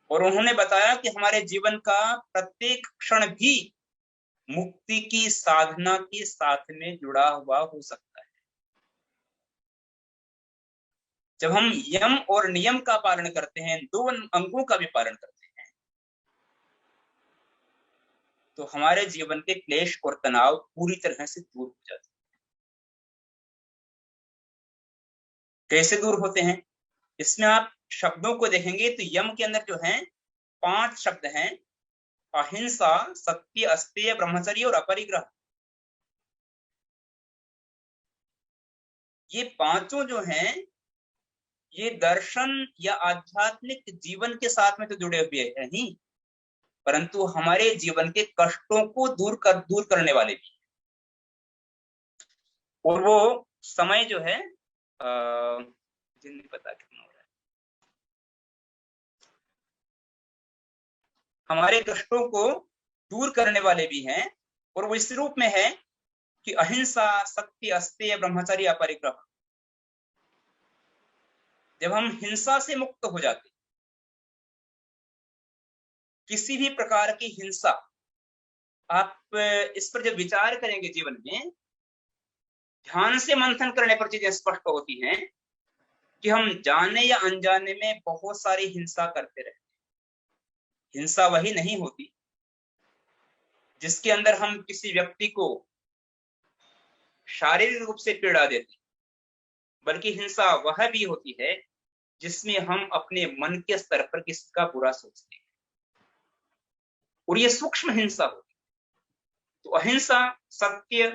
और उन्होंने बताया कि हमारे जीवन का प्रत्येक क्षण भी मुक्ति की साधना के साथ में जुड़ा हुआ हो सकता है। जब हम यम और नियम का पालन करते हैं, दो अंगों का भी पालन करते हैं, तो हमारे जीवन के क्लेश और तनाव पूरी तरह से दूर हो जाते हैं। कैसे दूर होते हैं? इसमें आप शब्दों को देखेंगे तो यम के अंदर जो है 5 शब्द हैं, अहिंसा, सत्य, अस्तेय, ब्रह्मचर्य और अपरिग्रह। ये पांचों जो हैं ये दर्शन या आध्यात्मिक जीवन के साथ में तो जुड़े हुए हैं ही, परंतु हमारे जीवन के कष्टों को दूर करने वाले भी। और वो समय जो है मुझे नहीं पता कितना हो रहा है, हमारे कष्टों को दूर करने वाले भी हैं। और वो इस रूप में है कि अहिंसा, सत्य, अस्तेय, ब्रह्मचर्य, अपरिग्रह। जब हम हिंसा से मुक्त हो जाते, किसी भी प्रकार की हिंसा, आप इस पर जब विचार करेंगे जीवन में, ध्यान से मंथन करने पर चीजें स्पष्ट होती हैं कि हम जाने या अनजाने में बहुत सारी हिंसा करते रहते हैं। हिंसा वही नहीं होती जिसके अंदर हम किसी व्यक्ति को शारीरिक रूप से पीड़ा देते, बल्कि हिंसा वह भी होती है जिसमें हम अपने मन के स्तर पर किसी का बुरा सोचते हैं, और ये सूक्ष्म हिंसा होती। तो अहिंसा, सत्य,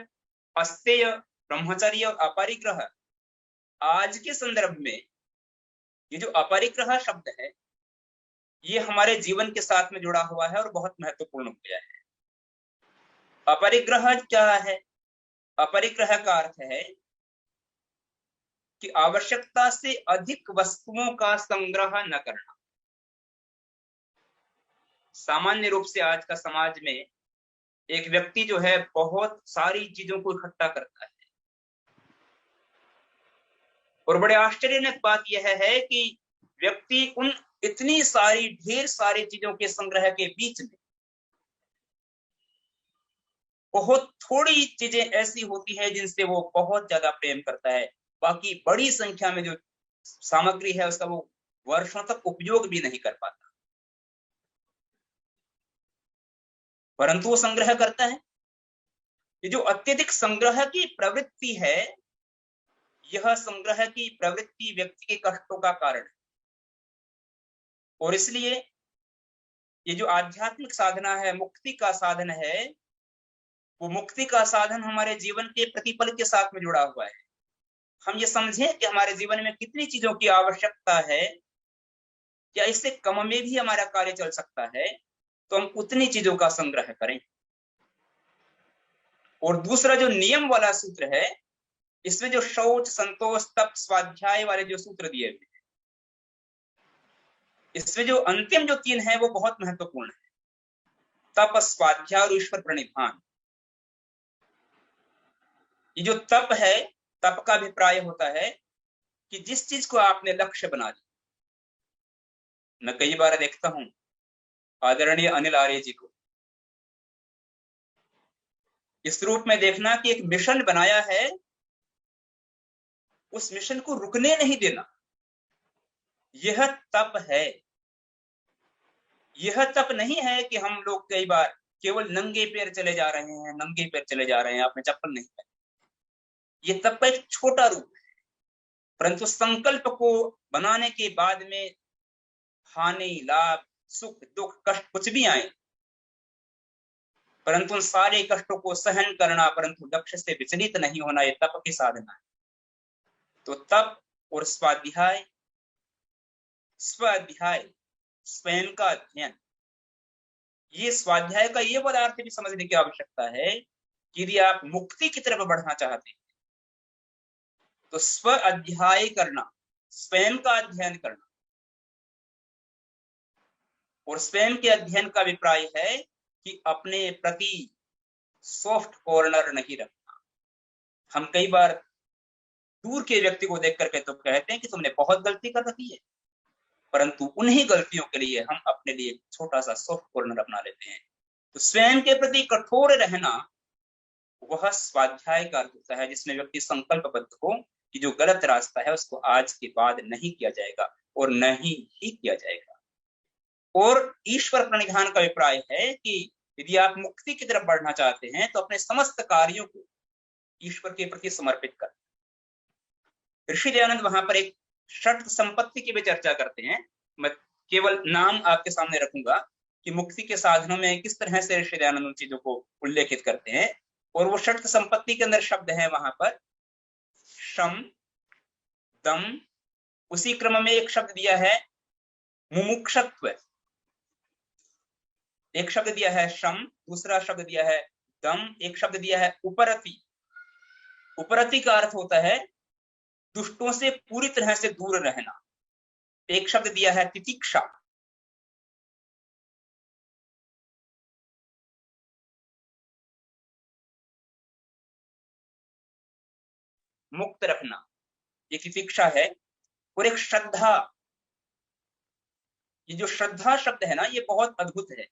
अस्तेय, ब्रह्मचर्य और अपरिग्रह, आज के संदर्भ में ये जो अपरिग्रह शब्द है ये हमारे जीवन के साथ में जुड़ा हुआ है और बहुत महत्वपूर्ण हो गया है। अपरिग्रह क्या है? अपरिग्रह का अर्थ है कि आवश्यकता से अधिक वस्तुओं का संग्रह न करना। सामान्य रूप से आज का समाज में एक व्यक्ति जो है बहुत सारी चीजों को इकट्ठा करता है, और बड़े आश्चर्यजनक बात यह है कि व्यक्ति उन इतनी सारी ढेर सारी चीजों के संग्रह के बीच में बहुत थोड़ी चीजें ऐसी होती है जिनसे वो बहुत ज्यादा प्रेम करता है। बाकी बड़ी संख्या में जो सामग्री है उसका वो वर्षों तक उपयोग भी नहीं कर पाता, परंतु वो संग्रह करता है। ये जो अत्यधिक संग्रह की प्रवृत्ति है, यह संग्रह की प्रवृत्ति व्यक्ति के कष्टों का कारण है। और इसलिए ये जो आध्यात्मिक साधना है, मुक्ति का साधन है, वो मुक्ति का साधन हमारे जीवन के प्रतिपल के साथ में जुड़ा हुआ है। हम ये समझें कि हमारे जीवन में कितनी चीजों की आवश्यकता है, या इससे कम में भी हमारा कार्य चल सकता है, तो हम उतनी चीजों का संग्रह करें। और दूसरा जो नियम वाला सूत्र है, इसमें जो शौच, संतोष, तप, स्वाध्याय वाले जो सूत्र दिए हुए हैं, इसमें जो अंतिम जो 3 है वो बहुत महत्वपूर्ण है। तप, स्वाध्याय और ईश्वर प्रणिधान। ये जो तप है, तप का अभिप्राय होता है कि जिस चीज को आपने लक्ष्य बना लिया। मैं कई बार देखता हूं आदरणीय अनिल आर्य जी को इस रूप में देखना कि एक मिशन बनाया है, उस मिशन को रुकने नहीं देना। यह तप है। यह तप नहीं है कि हम लोग कई बार केवल नंगे पैर चले जा रहे हैं, नंगे पैर चले जा रहे हैं, आपने चप्पल नहीं पहनी। ये तप का एक छोटा रूप है, परंतु संकल्प को बनाने के बाद में हानि, लाभ, सुख, दुख, कष्ट कुछ भी आए, परंतु उन सारे कष्टों को सहन करना, परंतु लक्ष्य से विचलित नहीं होना, ये तप की साधना है। तो तप और स्वाध्याय, स्वाध्याय स्वयं का अध्ययन, ये स्वाध्याय का ये पदार्थ भी समझने की आवश्यकता है कि यदि आप मुक्ति की तरफ बढ़ना चाहते हैं तो स्व अध्याय करना, स्वयं का अध्ययन करना। और स्वयं के अध्ययन का अभिप्राय है कि अपने प्रति सॉफ्ट कॉर्नर नहीं रखना। हम कई बार दूर के व्यक्ति को देख करके तो कहते हैं कि तुमने बहुत गलती कर रखी है, परंतु उन्हीं गलतियों के लिए हम अपने लिए छोटा सा सॉफ्ट कॉर्नर अपना लेते हैं। तो स्वयं के प्रति कठोर रहना वह स्वाध्याय का अर्थ होता है, जिसमें व्यक्ति संकल्पबद्ध हो कि जो गलत रास्ता है उसको आज के बाद नहीं किया जाएगा और नहीं ही किया जाएगा। और ईश्वर प्रणिधान का अभिप्राय है कि यदि आप मुक्ति की तरफ बढ़ना चाहते हैं तो अपने समस्त कार्यों को ईश्वर के प्रति समर्पित करें। ऋषि दयानंद वहां पर एक षट संपत्ति की भी चर्चा करते हैं। मैं केवल नाम आपके सामने रखूंगा कि मुक्ति के साधनों में किस तरह से ऋषि दयानंद उन चीजों को उल्लेखित करते हैं। और वो षट संपत्ति के अंदर शब्द है वहां पर शम, दम, उसी क्रम में एक शब्द दिया है मुमुक्षत्व, एक शब्द दिया है शम, दूसरा शब्द दिया है दम, एक शब्द दिया है उपरति। उपरति का अर्थ होता है दुष्टों से पूरी तरह से दूर रहना। एक शब्द दिया है तितिक्षा। मुक्त रखना, ये तितिक्षा है। और एक श्रद्धा। ये जो श्रद्धा शब्द है ना, ये बहुत अद्भुत है।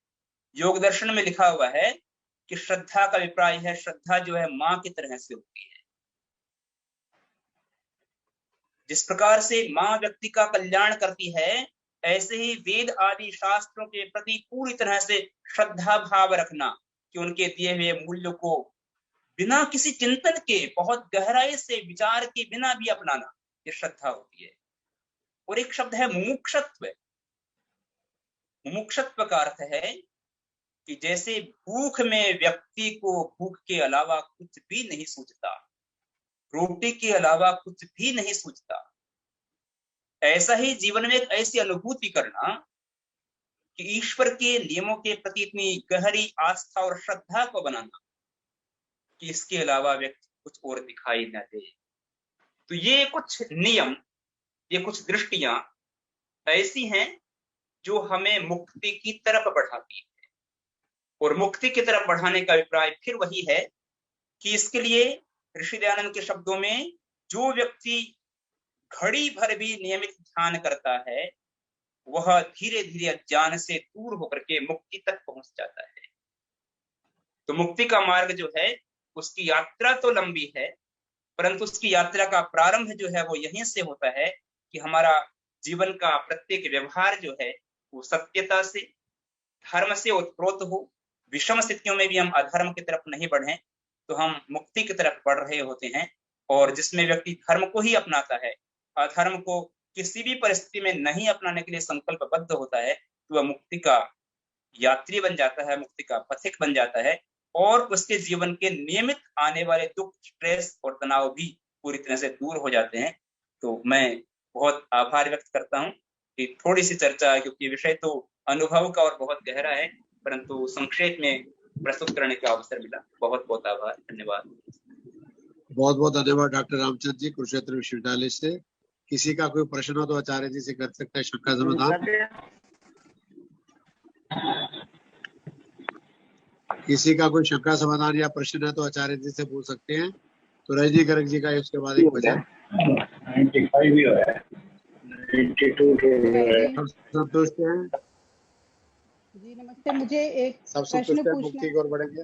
योग दर्शन में लिखा हुआ है कि श्रद्धा का अभिप्राय है, श्रद्धा जो है मां की तरह से होती है। जिस प्रकार से मां व्यक्ति का कल्याण करती है, ऐसे ही वेद आदि शास्त्रों के प्रति पूरी तरह से श्रद्धा भाव रखना कि उनके दिए हुए मूल्यों को बिना किसी चिंतन के, बहुत गहराई से विचार के बिना भी अपनाना, ये श्रद्धा होती है। और एक शब्द है मुमुक्षत्व। मुमुक्षत्व का अर्थ है कि जैसे भूख में व्यक्ति को भूख के अलावा कुछ भी नहीं सूझता, रोटी के अलावा कुछ भी नहीं सूझता, ऐसा ही जीवन में एक ऐसी अनुभूति करना कि ईश्वर के नियमों के प्रति इतनी गहरी आस्था और श्रद्धा को बनाना कि इसके अलावा व्यक्ति कुछ और दिखाई न दे। तो ये कुछ नियम, ये कुछ दृष्टियां ऐसी हैं जो हमें मुक्ति की तरफ बढ़ाती है। और मुक्ति की तरफ बढ़ाने का अभिप्राय फिर वही है कि इसके लिए ऋषि दयानंद के शब्दों में जो व्यक्ति घड़ी भर भी नियमित ध्यान करता है वह धीरे धीरे अज्ञान से दूर होकर के मुक्ति तक पहुंच जाता है। तो मुक्ति का मार्ग जो है उसकी यात्रा तो लंबी है, परंतु उसकी यात्रा का प्रारंभ जो है वो यहीं से होता है कि हमारा जीवन का प्रत्येक व्यवहार जो है वो सत्यता से, धर्म से ओतप्रोत हो। विषम स्थितियों में भी हम अधर्म की तरफ नहीं बढ़े, तो हम मुक्ति की तरफ बढ़ रहे होते हैं। और जिसमें व्यक्ति धर्म को ही अपनाता है, अधर्म को किसी भी परिस्थिति में नहीं अपनाने के लिए संकल्पबद्ध होता है, तो वह मुक्ति का यात्री बन जाता है, मुक्ति का पथिक बन जाता है, और उसके जीवन के नियमित आने वाले दुख, स्ट्रेस और तनाव भी पूरी तरह से दूर हो जाते हैं। तो मैं बहुत आभार व्यक्त करता हूँ कि थोड़ी सी चर्चा है, क्योंकि विषय तो अनुभव का और बहुत गहरा है, परंतु संक्षेप में प्रस्तुत करने का अवसर मिला। बहुत बहुत आभार, धन्यवाद। बहुत बहुत धन्यवाद डॉक्टर रामचंद्र जी, कुरुक्षेत्र विश्वविद्यालय से। किसी का कोई प्रश्न हो तो आचार्य जी से कर सकते हैं शंका समाधान। किसी का कोई शंका समाधान या प्रश्न है तो आचार्य जी से पूछ सकते हैं। तो रजनी गर्ग जी का उसके बाद एक भजन। 95 भी हो है, 92 सब संतुष्ट हैं? जी नमस्ते, मुझे एक सब प्रश्न संतुष्ट है? पूछना मुक्ति की ओर बढ़ेंगे।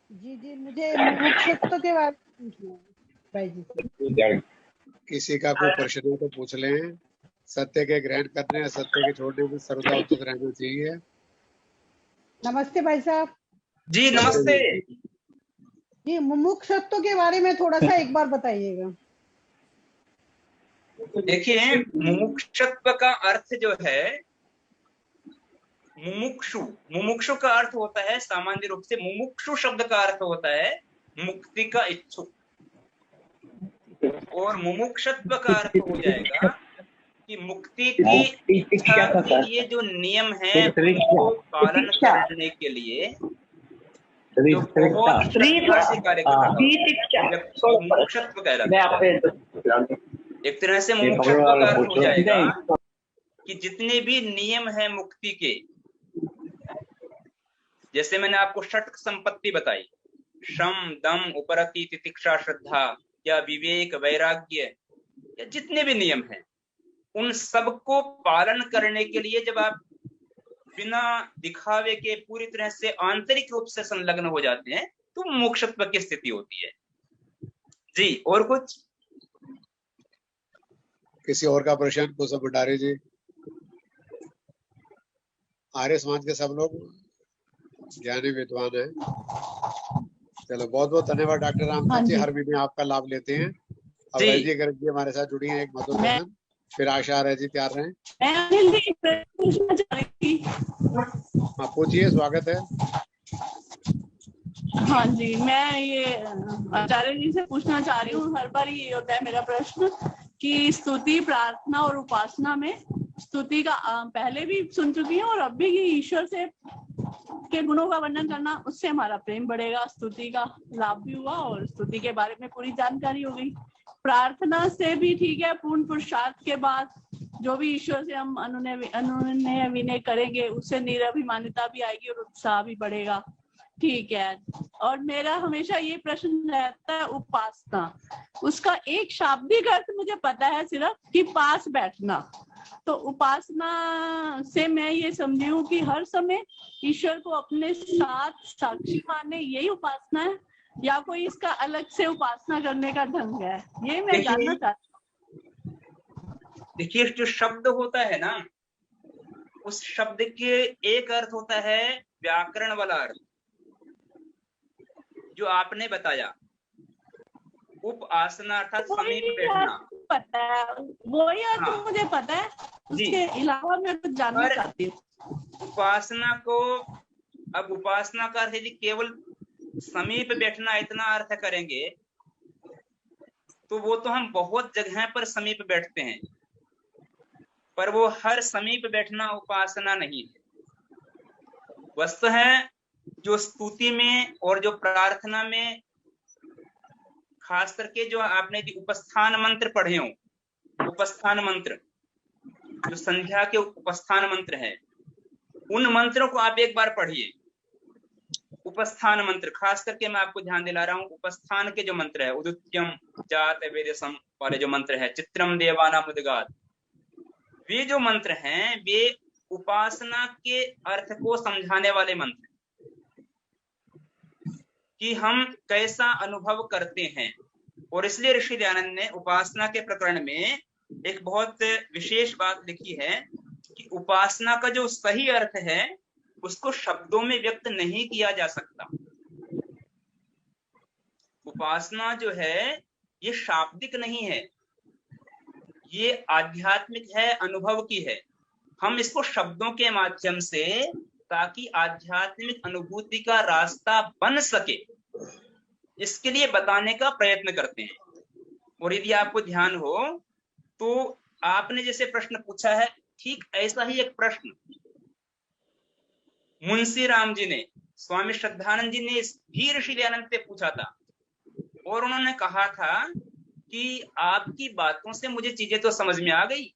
जी मुझे मुमुक्षुत्व के बारे में पूछना है भाई जी से। किसी का कोई प्रश्न हो तो पूछ लें। सत्य के ग्रहण करने, सत्य के छोड़ने में सर्वदा उत्सुक रहना चाहिए। नमस्ते भाई साहब। जी नमस्ते। जी मुमुक्षुत्व के बारे में थोड़ा सा एक बार बताइएगा। देखिए, मुमुक्षुत्व का अर्थ जो है, मुमुक्षु का अर्थ होता है, सामान्य रूप से मुमुक्षु शब्द का अर्थ होता है मुक्ति का इच्छुक, और मुमुक्षुत्व का अर्थ हो जाएगा कि मुक्ति की इच्छा के लिए जो नियम है उनको पालन करने के लिए जो बहुत श्रद्धा से कार्य करना मुमुक्षुत्व कहलाता है। एक तरह से मुमुक्षुत्व का अर्थ हो जाएगा कि जितने भी नियम है मुक्ति के, जैसे मैंने आपको षट संपत्ति बताई, श्रम, दम, उपरति, तितिक्षा, श्रद्धा या विवेक, वैराग्य, या जितने भी नियम हैं, उन सबको पालन करने के लिए जब आप बिना दिखावे के पूरी तरह से आंतरिक रूप से संलग्न हो जाते हैं तो मुमुक्षुत्व की स्थिति होती है। जी, और कुछ? किसी और का प्रश्न? कुसुम भंडारी जी। आर्य समाज के सब लोग ज्ञानी विद्वान है। चलो, बहुत बहुत धन्यवाद डॉक्टर रामचंद्र जी। हर महीने आपका लाभ लेते हैं। अब रजनी गर्ग जी हमारे साथ जुड़ी हैं, एक मधुर भजन। फिर आशा है जी तैयार रहें। हाँ पूछिए, स्वागत है। हाँ जी, मैं ये आचार्य जी से पूछना चाह रही हूँ। हर बार ये होता है मेरा प्रश्न कि स्तुति, प्रार्थना और उपासना में, स्तुति का पहले भी सुन चुकी हूँ और अब भी ईश्वर से के गुणों का वर्णन करना, उससे हमारा प्रेम बढ़ेगा। स्तुति का लाभ भी हुआ और स्तुति के बारे में पूरी जानकारी हो गई। प्रार्थना से भी ठीक है, पूर्ण पुरुषार्थ के बाद जो भी ईश्वर से हम अनुनय विनय करेंगे उससे निरभिमानिता भी आएगी और उत्साह भी बढ़ेगा। ठीक है। और मेरा हमेशा ये प्रश्न रहता है उपासना, उसका एक शाब्दिक अर्थ मुझे पता है सिर्फ कि पास बैठना। तो उपासना से मैं ये समझी हूँ कि हर समय ईश्वर को अपने साथ साक्षी मानने, यही उपासना है, या कोई इसका अलग से उपासना करने का ढंग है? ये मैं जानना चाहती हूँ। देखिए, जो शब्द होता है ना, उस शब्द के एक अर्थ होता है व्याकरण वाला अर्थ जो आपने बताया, उपासना अर्थात समीप बैठना। पता है, वही अर्थ मुझे पता है, उसके अलावा मैं कुछ जानना चाहती हूँ। उपासना को, अब उपासना का अर्थ यदि केवल समीप बैठना इतना अर्थ करेंगे तो वो तो हम बहुत जगह पर समीप बैठते हैं, पर वो हर समीप बैठना उपासना नहीं है। वस्तु है जो स्तुति में और जो प्रार्थना में, खास करके जो आपने उपस्थान मंत्र पढ़े हो, उपस्थान मंत्र जो संध्या के उपस्थान मंत्र है, उन मंत्रों को आप एक बार पढ़िए। उपस्थान मंत्र, खास करके मैं आपको ध्यान दिला रहा हूँ, उपस्थान के जो मंत्र है, उदित्यम जात वेदसम वाले जो मंत्र है, चित्रम देवानाम उदगात, वे जो मंत्र हैं वे उपासना के अर्थ को समझाने वाले मंत्र कि हम कैसा अनुभव करते हैं। और इसलिए ऋषि दयानंद ने उपासना के प्रकरण में एक बहुत विशेष बात लिखी है कि उपासना का जो सही अर्थ है उसको शब्दों में व्यक्त नहीं किया जा सकता। उपासना जो है ये शाब्दिक नहीं है, ये आध्यात्मिक है, अनुभव की है। हम इसको शब्दों के माध्यम से, ताकि आध्यात्मिक अनुभूति का रास्ता बन सके, इसके लिए बताने का प्रयत्न करते हैं। और यदि आपको ध्यान हो तो आपने जैसे प्रश्न पूछा है, ठीक ऐसा ही एक प्रश्न मुंशी राम जी ने स्वामी श्रद्धानंद जी ने भी ऋषि दयानंद से पूछा था, और उन्होंने कहा था कि आपकी बातों से मुझे चीजें तो समझ में आ गई,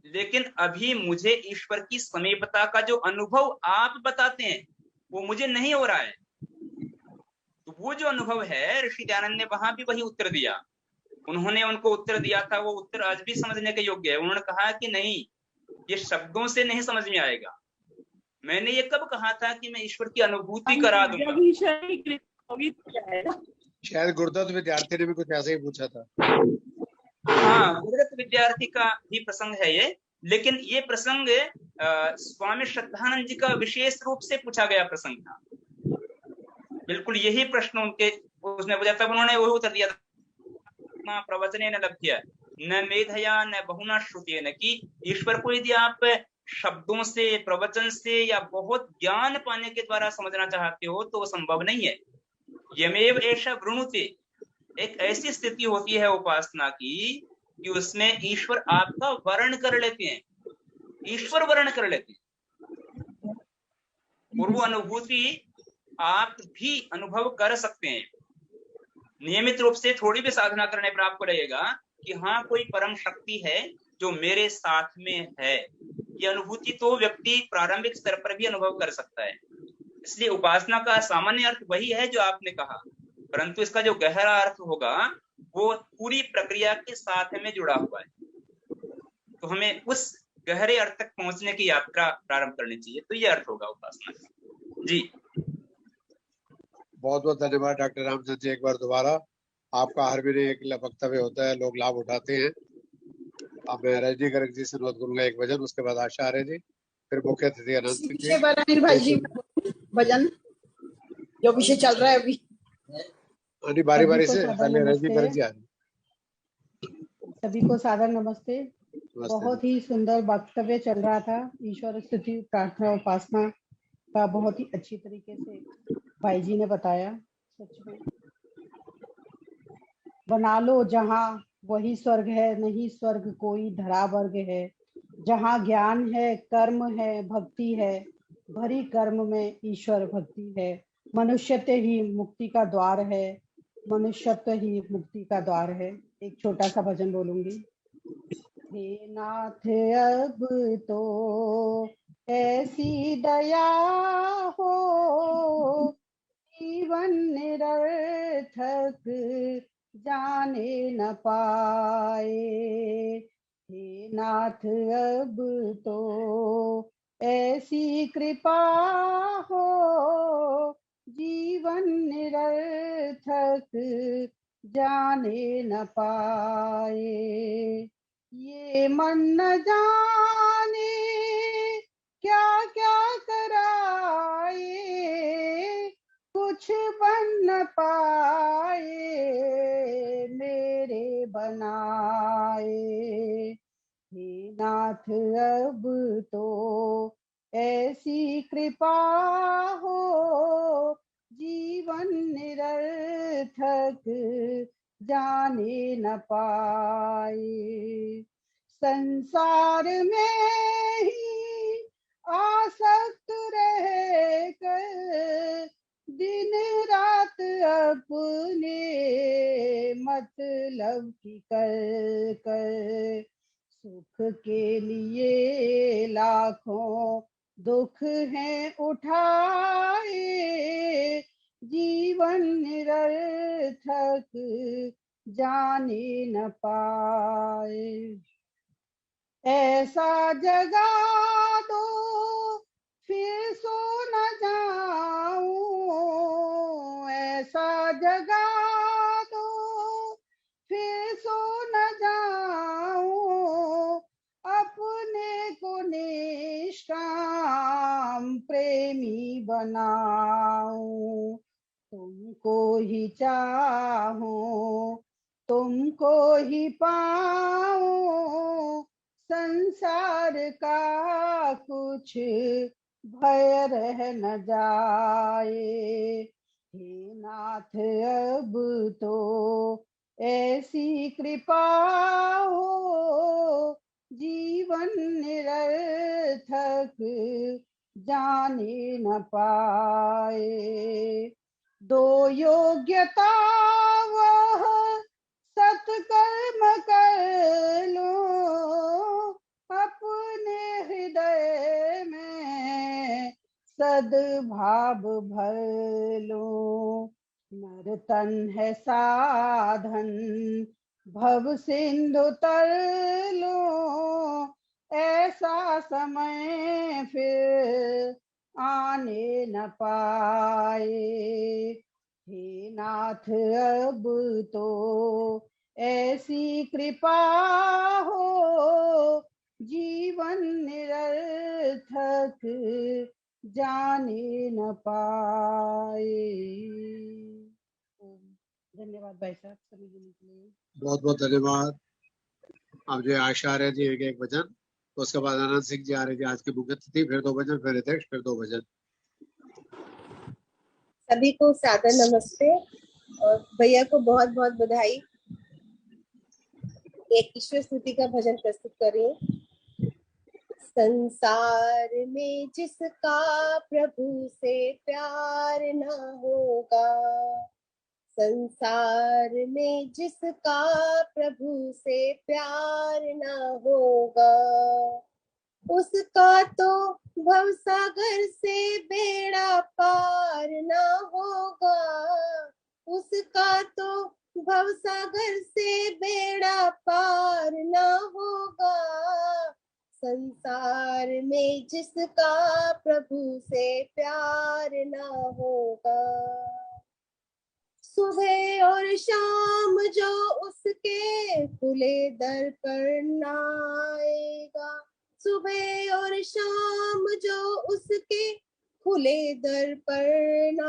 लेकिन अभी मुझे ईश्वर की समीपता का जो अनुभव आप बताते हैं वो मुझे नहीं हो रहा है। तो वो जो अनुभव है, ऋषि दयानंद ने वहां भी वही उत्तर दिया। उन्होंने उनको उत्तर दिया था, वो उत्तर आज भी समझने के योग्य है। उन्होंने कहा कि नहीं, ये शब्दों से नहीं समझ में आएगा। मैंने ये कब कहा था कि मैं ईश्वर की अनुभूति करा दूंगा? जब ईश्वर की कृपा होगी तो जाएगा। शायद गुरुदत्त विद्यार्थी ने भी कुछ ऐसे ही पूछा था। हाँ, गुरुदत्त विद्यार्थी का भी प्रसंग है ये, लेकिन ये प्रसंग स्वामी श्रद्धानंद जी का विशेष रूप से पूछा गया प्रसंग था। बिल्कुल यही प्रश्न उसने पूछा, तब उन्होंने वही उत्तर दिया था, प्रवचने न लभ्य न मेधया न बहुना श्रुतेन, कि ईश्वर को यदि आप शब्दों से, प्रवचन से या बहुत ज्ञान पाने के द्वारा समझना चाहते हो तो संभव नहीं है। यमेव एष वृणुते, एक ऐसी स्थिति होती है उपासना की कि उसमें ईश्वर आपका वर्ण कर लेते हैं, ईश्वर वर्ण कर लेते हैं, और वो अनुभूति आप भी अनुभव कर सकते हैं। नियमित रूप से थोड़ी भी साधना करने पर आपको लगेगा कि हाँ, कोई परम शक्ति है जो मेरे साथ में है। ये अनुभूति तो व्यक्ति प्रारंभिक स्तर पर भी अनुभव कर सकता है। इसलिए उपासना का सामान्य अर्थ वही है जो आपने कहा, परंतु इसका जो गहरा अर्थ होगा वो पूरी प्रक्रिया के साथ में जुड़ा हुआ है। तो हमें उस गहरे अर्थ तक पहुंचने की यात्रा प्रारंभ करनी चाहिए। तो ये अर्थ होगा उपासना का। जी, बहुत बहुत धन्यवाद डॉक्टर रामचंद्र जी। एक बार दोबारा आपका हर महीने एक वक्तव्य होता है, लोग लाभ उठाते हैं। अब मैं रजनी गर्ग जी से अनुरोध करूंगा एक भजन, उसके बाद आचार्य जी, फिर मुख्य अतिथि अनंत जी, भाई जी भजन जो विषय चल रहा है अभी। बारी बारी से सादर पहले रजनी गर्ग जी आ रही। सभी को सादर नमस्ते। बहुत ही सुंदर वक्तव्य चल रहा था। ईश्वर स्तुति, प्रार्थना, उपासना का बहुत ही अच्छी तरीके से भाई जी ने बताया। सच में बना लो जहाँ वही स्वर्ग है, नहीं स्वर्ग कोई धरा वर्ग है। जहाँ ज्ञान है, कर्म है, भक्ति है, भरी कर्म में ईश्वर भक्ति है। मनुष्यत्व ही मुक्ति का द्वार है, मनुष्यत्व ही मुक्ति का द्वार है। एक छोटा सा भजन बोलूंगी। हे नाथ अब तो ऐसी दया हो, जीवन निरर्थक जाने न पाए। हे नाथ अब तो ऐसी कृपा हो, जीवन निरर्थक जाने न पाए। ये मन न जाने क्या क्या कराए, कुछ बन न पाए मेरे बनाए। हे नाथ अब तो ऐसी कृपा हो, जीवन निरर्थक जाने न पाए। संसार में ही आसक्त रह कर दिन रात अपने मतलब की कर कर, सुख के लिए लाखों दुख हैं उठाए, जीवन निरर्थक जाने न पाए। ऐसा जगा दो फिर सो न जाऊं, ऐसा जगा दो फिर सो न जाऊं, अपने को निष्काम प्रेमी बनाऊं। तुमको ही चाहूं, तुमको ही पाऊं, संसार का कुछ भय रह न जाए। हे नाथ अब तो ऐसी कृपा हो, जीवन निरर्थक जाने न पाए। दो योग्यता वह सत्कर्म कर लो, अपने हृदय में सद्भाव भर लो। नर तन है साधन, भव सिंधु तर लो, ऐसा समय फिर आने न पाए। हे नाथ अब तो ऐसी कृपा हो, जीवन निरर्थक जाने न पाए। धन्यवाद भाई साहब सभी देने के लिए। बहुत बहुत धन्यवाद। अब जो आशा आ रहे थे एक भजन, तो उसके बाद आनंद सिंह जी आ रहे थे, आज की मुख्य अतिथि, फिर 2 भजन, फिर अध्यक्ष, फिर 2 भजन। सभी को सादर नमस्ते और भैया को बहुत बहुत बधाई। एक ईश्वर स्तुति का भजन प्रस्तुत करें। संसार में जिसका प्रभु से प्यार न होगा, संसार में जिसका प्रभु से प्यार न होगा, उसका तो भवसागर से बेड़ा पार न होगा, उसका तो भवसागर से बेड़ा पार न होगा। संसार में जिसका प्रभु से प्यार न होगा, सुबह और शाम जो उसके खुले दर पर न आएगा, सुबह और शाम जो उसके खुले दर पर न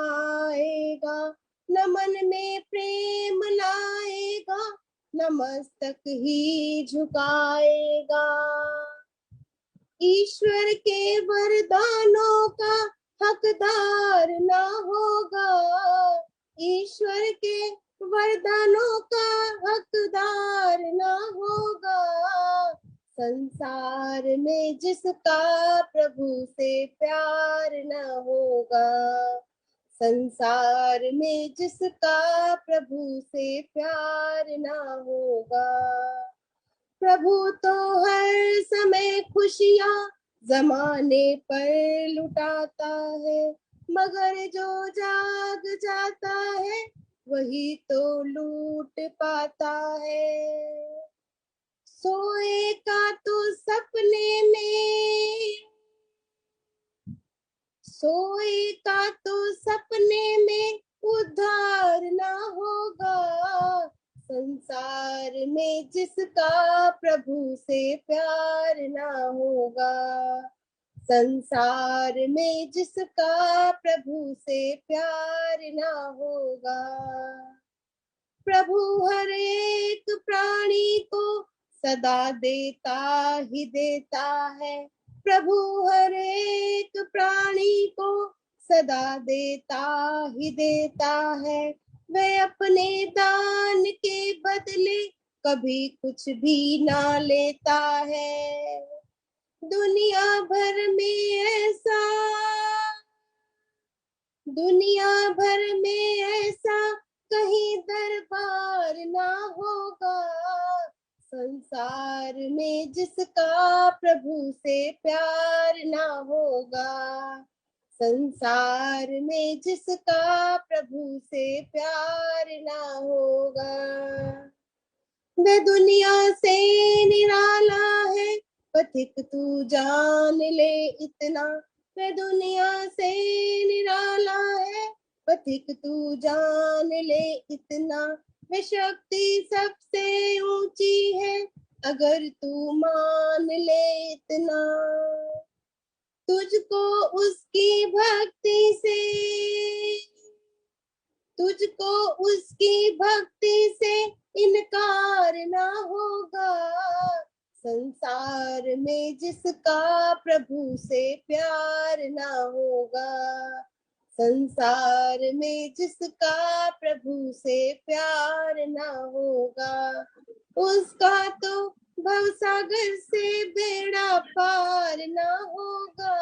आएगा, न मन में प्रेम लाएगा, न मस्तक ही झुकाएगा। ईश्वर के वरदानों का हकदार न होगा, ईश्वर के वरदानों का हकदार न होगा। संसार में जिसका प्रभु से प्यार न होगा, संसार में जिसका प्रभु से प्यार न होगा। प्रभु तो हर समय खुशियाँ जमाने पर लुटाता है, मगर जो जाग जाता है वही तो लूट पाता है। सोए का तो सपने में, सोए का तो सपने में उद्धार ना होगा। संसार में जिसका प्रभु से प्यार ना होगा, संसार में जिसका प्रभु से प्यार ना होगा। प्रभु हर एक प्राणी को सदा देता ही देता है, प्रभु हर एक प्राणी को सदा देता ही देता है। वह अपने दान के बदले कभी कुछ भी ना लेता है। दुनिया भर में ऐसा, दुनिया भर में ऐसा कहीं दरबार ना होगा। संसार में जिसका प्रभु से प्यार ना होगा, संसार में जिसका प्रभु से प्यार ना होगा। वह दुनिया से निराला है, पथिक तू जान ले इतना। वह दुनिया से निराला है, पथिक तू जान ले इतना। वह शक्ति सबसे ऊंची है, अगर तू मान ले इतना। तुझको उसकी भक्ति से, तुझको उसकी भक्ति से इनकार ना होगा। संसार में जिसका प्रभु से प्यार ना होगा, संसार में जिसका प्रभु से प्यार ना होगा, उसका तो भवसागर से बेड़ा पार ना होगा,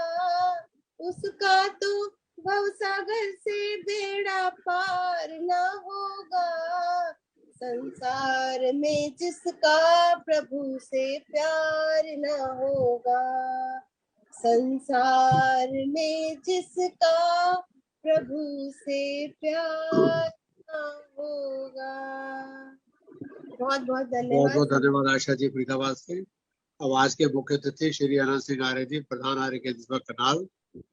उसका तो भवसागर से बेड़ा पार ना होगा। संसार में जिसका प्रभु से प्यार ना होगा, संसार में जिसका प्रभु से प्यार ना होगा। बहुत बहुत धन्यवाद आशा जी फरीदाबाद से। अब आज के मुख्य अतिथि श्री अनंत सिंह आर्य जी, प्रधान आर्य केंद्र करनाल,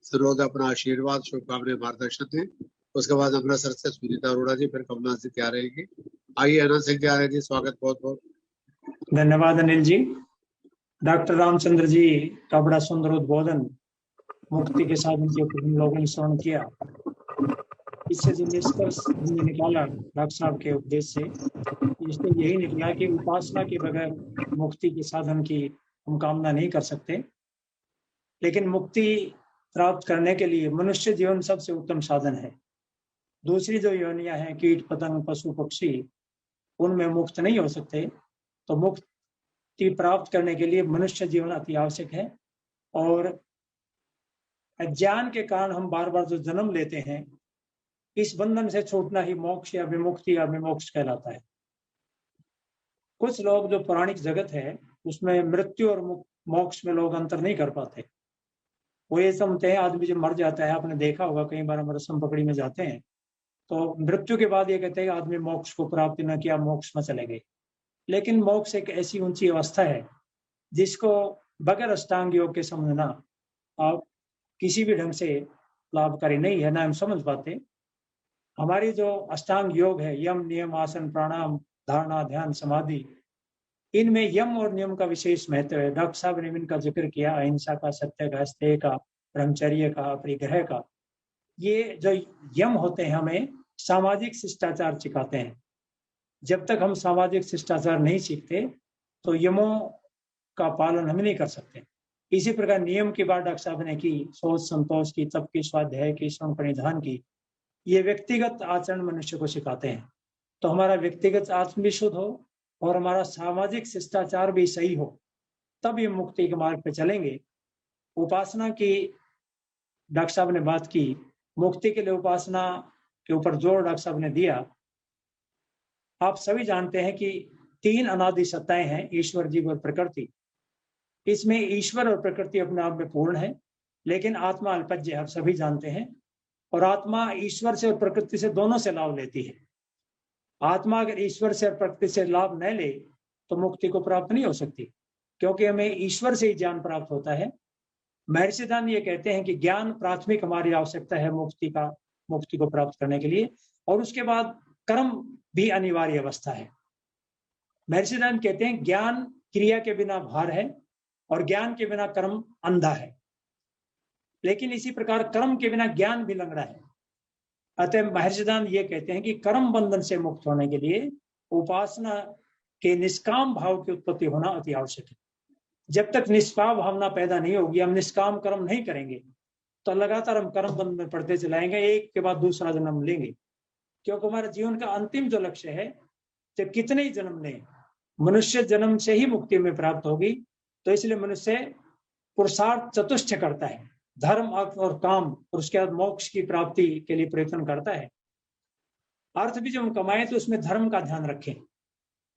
सर्वोदय अपना आशीर्वाद शुभकामनाएं मार्गदर्शन दें। उसके बाद अमृतसर से सुनीता अरोड़ा जी, फिर कमला जी तैयार रहेगी। आइए अनंत सिंह जी आर्य जी, स्वागत बहुत बहुत। धन्यवाद अनिल जी। डॉक्टर रामचंद्र जी का बड़ा सुंदर उद्बोधन मुक्ति के साधन के ऊपर हम लोगों ने श्रवण किया। इससे जो निष्कर्ष हमने निकाला डॉक्टर साहब के उपदेश से, इससे यही निकला कि उपासना के बगैर मुक्ति के साधन की हम कामना नहीं कर सकते। लेकिन मुक्ति प्राप्त करने के लिए मनुष्य जीवन सबसे उत्तम साधन है। दूसरी जो योनियां हैं, कीट पतंग पशु पक्षी, उनमें मुक्त नहीं हो सकते। तो मुक्ति प्राप्त करने के लिए मनुष्य जीवन अति आवश्यक है। और अज्ञान के कारण हम बार बार जो जन्म लेते हैं, इस बंधन से छूटना ही मोक्ष या विमुक्ति या विमोक्ष कहलाता है। कुछ लोग जो पौराणिक जगत है उसमें मृत्यु और मोक्ष में लोग अंतर नहीं कर पाते। वो ये समझते हैं आदमी जब मर जाता है, आपने देखा होगा कई बार हम रस्म पकड़ी में जाते हैं तो मृत्यु के बाद ये कहते हैं कि आदमी मोक्ष को प्राप्त न किया, मोक्ष में चले गए। लेकिन मोक्ष एक ऐसी ऊंची अवस्था है जिसको बगैर अष्टांग योग के समझना आप किसी भी ढंग से लाभकारी नहीं है, ना हम समझ पाते। हमारी जो अष्टांग योग है, यम नियम आसन प्राणायाम धारणा ध्यान समाधि, इनमें यम और नियम का विशेष महत्व है। डॉक्टर साहब ने इनका जिक्र किया, अहिंसा का, सत्य का, स्तेय का, ब्रह्मचर्य का, परिग्रह का। ये जो यम होते हैं हमें सामाजिक शिष्टाचार सिखाते हैं। जब तक हम सामाजिक शिष्टाचार नहीं सीखते तो यमों का पालन हम नहीं कर सकते। इसी प्रकार नियम की बात डॉक्टर साहब ने की, सोच संतोष की, तप की, स्वाध्याय की, श्रम परिधान की। ये व्यक्तिगत आचरण मनुष्य को सिखाते हैं। तो हमारा व्यक्तिगत आचरण भी शुद्ध हो और हमारा सामाजिक शिष्टाचार भी सही हो, तब ये मुक्ति के मार्ग पे चलेंगे। उपासना की डॉक्टर साहब ने बात की, मुक्ति के लिए उपासना के ऊपर जोर डॉक्टर साहब ने दिया। आप सभी जानते हैं कि 3 अनादि सत्ताएं हैं, ईश्वर, जीव और प्रकृति। इसमें ईश्वर और प्रकृति अपने आप में पूर्ण है, लेकिन आत्मा अल्पज्य, आप सभी जानते हैं। और आत्मा ईश्वर से और प्रकृति से दोनों से लाभ लेती है। आत्मा अगर ईश्वर से और प्रकृति से लाभ न ले तो मुक्ति को प्राप्त नहीं हो सकती, क्योंकि हमें ईश्वर से ही ज्ञान प्राप्त होता है। महर्षि दान ये कहते हैं कि ज्ञान प्राथमिक हमारी आवश्यकता है मुक्ति को प्राप्त करने के लिए, और उसके बाद कर्म भी अनिवार्य अवस्था है। महर्षि दान कहते हैं ज्ञान क्रिया के बिना भार है और ज्ञान के बिना कर्म अंधा है, लेकिन इसी प्रकार कर्म के बिना ज्ञान भी लंगड़ा है। अतः महर्षि दान ये कहते हैं कि कर्म बंधन से मुक्त होने के लिए उपासना के निष्काम भाव की उत्पत्ति होना अति आवश्यक है। जब तक निष्काम भावना पैदा नहीं होगी, हम निष्काम कर्म नहीं करेंगे, तो लगातार हम कर्म बंधन में पड़ते चलाएंगे, एक के बाद दूसरा जन्म लेंगे। क्योंकि हमारे जीवन का अंतिम जो लक्ष्य है, तो कितने ही जन्म लें, मनुष्य जन्म से ही मुक्ति में प्राप्त होगी। तो इसलिए मनुष्य पुरुषार्थ चतुष्ट करता है, धर्म अर्थ और काम, और उसके बाद मोक्ष की प्राप्ति के लिए प्रयत्न करता है। अर्थ भी जब हम कमाएं तो उसमें धर्म का ध्यान रखें।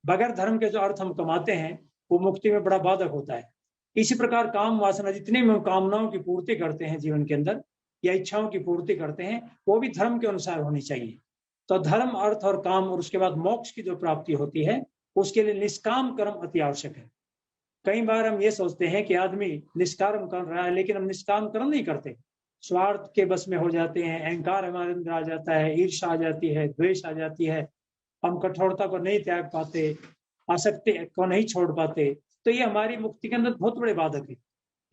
बगैर धर्म के जो अर्थ हम कमाते हैं वो मुक्ति में बड़ा बाधक होता है। इसी प्रकार काम वासना, जितनी भी हम कामनाओं की पूर्ति करते हैं जीवन के अंदर या इच्छाओं की पूर्ति करते हैं, वो भी धर्म के अनुसार होनी चाहिए। तो धर्म अर्थ और काम और उसके बाद मोक्ष की जो प्राप्ति होती है, उसके लिए निष्काम कर्म अति आवश्यक है। कई बार हम ये सोचते हैं कि आदमी निष्काम कर रहा है, लेकिन हम निष्काम कर्म नहीं करते, स्वार्थ के बस में हो जाते हैं, अहंकार हमारे अंदर आ जाता है, ईर्ष्या आ जाती है, द्वेष आ जाती है, हम कठोरता को नहीं त्याग पाते, आसक्ति को नहीं छोड़ पाते। तो ये हमारी मुक्ति के अंदर बहुत बड़े बाधक है।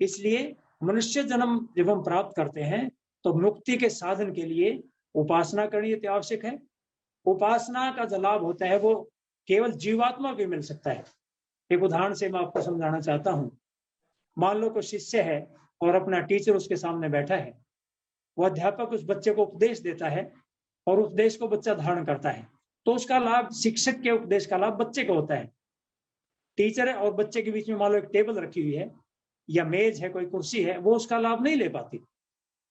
इसलिए मनुष्य जन्म जब हम प्राप्त करते हैं तो मुक्ति के साधन के लिए उपासना करनी अति आवश्यक है। उपासना का जो लाभ होता है वो केवल जीवात्मा को मिल सकता है। एक उदाहरण से मैं आपको समझाना चाहता हूं। मान लो कोई शिष्य है और अपना टीचर उसके सामने बैठा है, वो अध्यापक उस बच्चे को उपदेश देता है और उपदेश को बच्चा धारण करता है, तो उसका लाभ शिक्षक के उपदेश का लाभ बच्चे को होता है। टीचर और बच्चे के बीच में मान लो एक टेबल रखी हुई है या मेज है, कोई कुर्सी है, वो उसका लाभ नहीं ले पाती।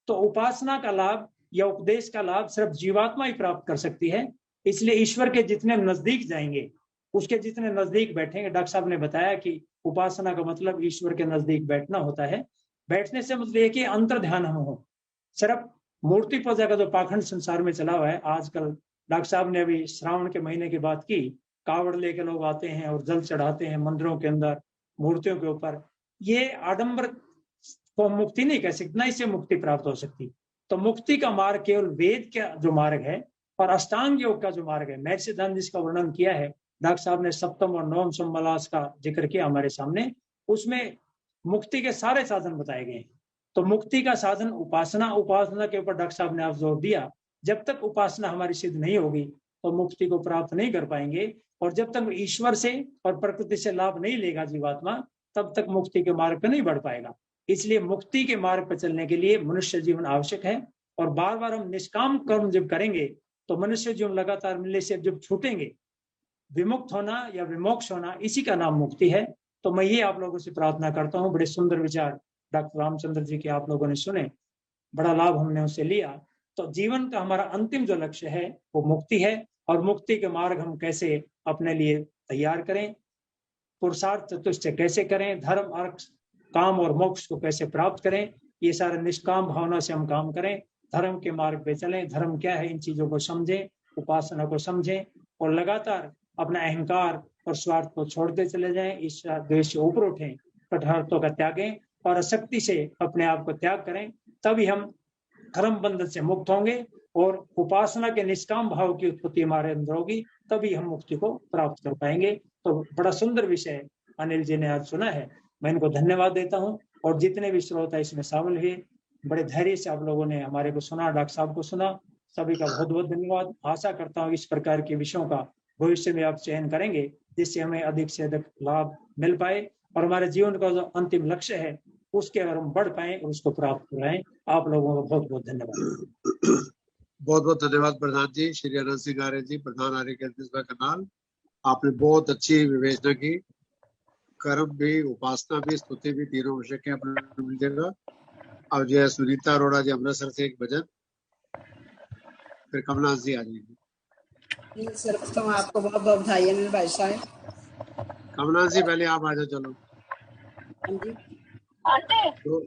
तो उपासना का लाभ या उपदेश का लाभ सिर्फ जीवात्मा ही प्राप्त कर सकती है। इसलिए ईश्वर के जितने नजदीक जाएंगे, उसके जितने नजदीक बैठेंगे, डॉक्टर साहब ने बताया कि उपासना का मतलब ईश्वर के नजदीक बैठना होता है। बैठने से मतलब ये कि अंतर ध्यान हम हो। सिर्फ मूर्ति पूजा का जो पाखंड संसार में चला हुआ है आजकल, डॉक्टर साहब ने अभी श्रावण के महीने की बात की, कावड़ लेके लोग आते हैं और जल चढ़ाते हैं मंदिरों के अंदर मूर्तियों के ऊपर। ये आडंबर को मुक्ति नहीं कह सकती, ना इससे मुक्ति प्राप्त हो सकती। तो मुक्ति का मार्ग केवल वेद का जो मार्ग है और अष्टांग योग का जो मार्ग है, महर्षि सिद्धांत जिसका वर्णन किया है डॉक्टर साहब ने, सप्तम और नवम सोमवास का जिक्र किया हमारे सामने, उसमें मुक्ति के सारे साधन बताए गए। तो मुक्ति का साधन उपासना, उपासना के ऊपर डॉक्टर साहब ने आप जोर दिया। जब तक उपासना हमारी सिद्ध नहीं होगी तो मुक्ति को प्राप्त नहीं कर पाएंगे, और जब तक ईश्वर से और प्रकृति से लाभ नहीं लेगा जीवात्मा, तब तक मुक्ति के मार्ग पर नहीं बढ़ पाएगा। इसलिए मुक्ति के मार्ग पर चलने के लिए मनुष्य जीवन आवश्यक है। और बार बार हम निष्काम कर्म जब करेंगे तो मनुष्य जीवन लगातार मिलने से जब छूटेंगे, विमुक्त होना या विमोक्ष होना, इसी का नाम मुक्ति है। तो मैं ये आप लोगों से प्रार्थना करता हूँ, बड़े सुंदर विचार डॉक्टर रामचंद्र जी के आप लोगों ने सुने, बड़ा लाभ हमने उससे लिया। तो जीवन का हमारा अंतिम जो लक्ष्य है वो मुक्ति है, और मुक्ति के मार्ग हम कैसे अपने लिए तैयार करें, पुरुषार्थ चतुष्टय कैसे करें, धर्म अर्थ काम और मोक्ष को कैसे प्राप्त करें, ये सारे निष्काम भावना से हम काम करें, धर्म के मार्ग पे चलें। धर्म क्या है, इन चीजों को समझें, उपासना को समझें, और लगातार अपना अहंकार और स्वार्थ को छोड़ते चले जाएं, ईर्ष्या द्वेष से ऊपर उठें, कठोरता का त्यागें और आसक्ति से अपने आप को त्याग करें। तभी हम कर्म बंधन से मुक्त होंगे और उपासना के निष्काम भाव की उत्पत्ति हमारे अंदर होगी, तभी हम मुक्ति को प्राप्त कर पाएंगे। तो बड़ा सुंदर विषय अनिल जी ने आज सुना है, मैं इनको धन्यवाद देता हूँ। और जितने भी श्रोता इसमें शामिल हुए, बड़े धैर्य से आप लोगों ने हमारे को सुना, डॉक्टर साहब को सुना, सभी का बहुत बहुत धन्यवाद। आशा करता हूँ इस प्रकार के विषयों का भविष्य में आप चयन करेंगे, जिससे हमें अधिक से अधिक लाभ मिल पाए और हमारे जीवन का जो अंतिम लक्ष्य है उसके अगर हम बढ़ पाए और उसको प्राप्त कराएं। आप लोगों का बहुत बहुत धन्यवाद। बहुत बहुत धन्यवाद प्रधान जी, श्री अनंत सिंह आर्य जी, प्रधान आर्य करनाल। आपने बहुत अच्छी विवेचना की। कर्म भी, उपासना भी, स्तुति भी, तीनों आवश्यक है अपने मिल जाएगा। अब जो है सुनीता अरोड़ा जी अमृतसर से एक भजन, फिर कमलनाथ जी आ जाएंगे। सर्वप्रथम आपको बहुत बहुत बधाई अनिल भाई साहब। कमलनाथ जी पहले आप आ जाओ। चलो तो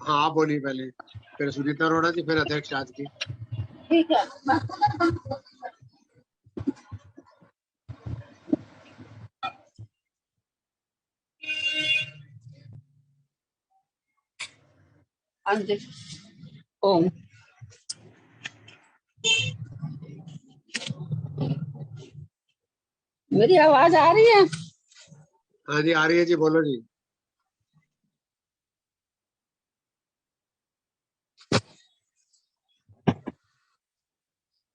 हाँ आप बोलिए पहले, फिर सुनीता अरोड़ा जी, फिर अध्यक्ष आज की। ठीक है। ओम। मेरी आवाज आ रही है? हाँ जी आ रही है जी, बोलो जी।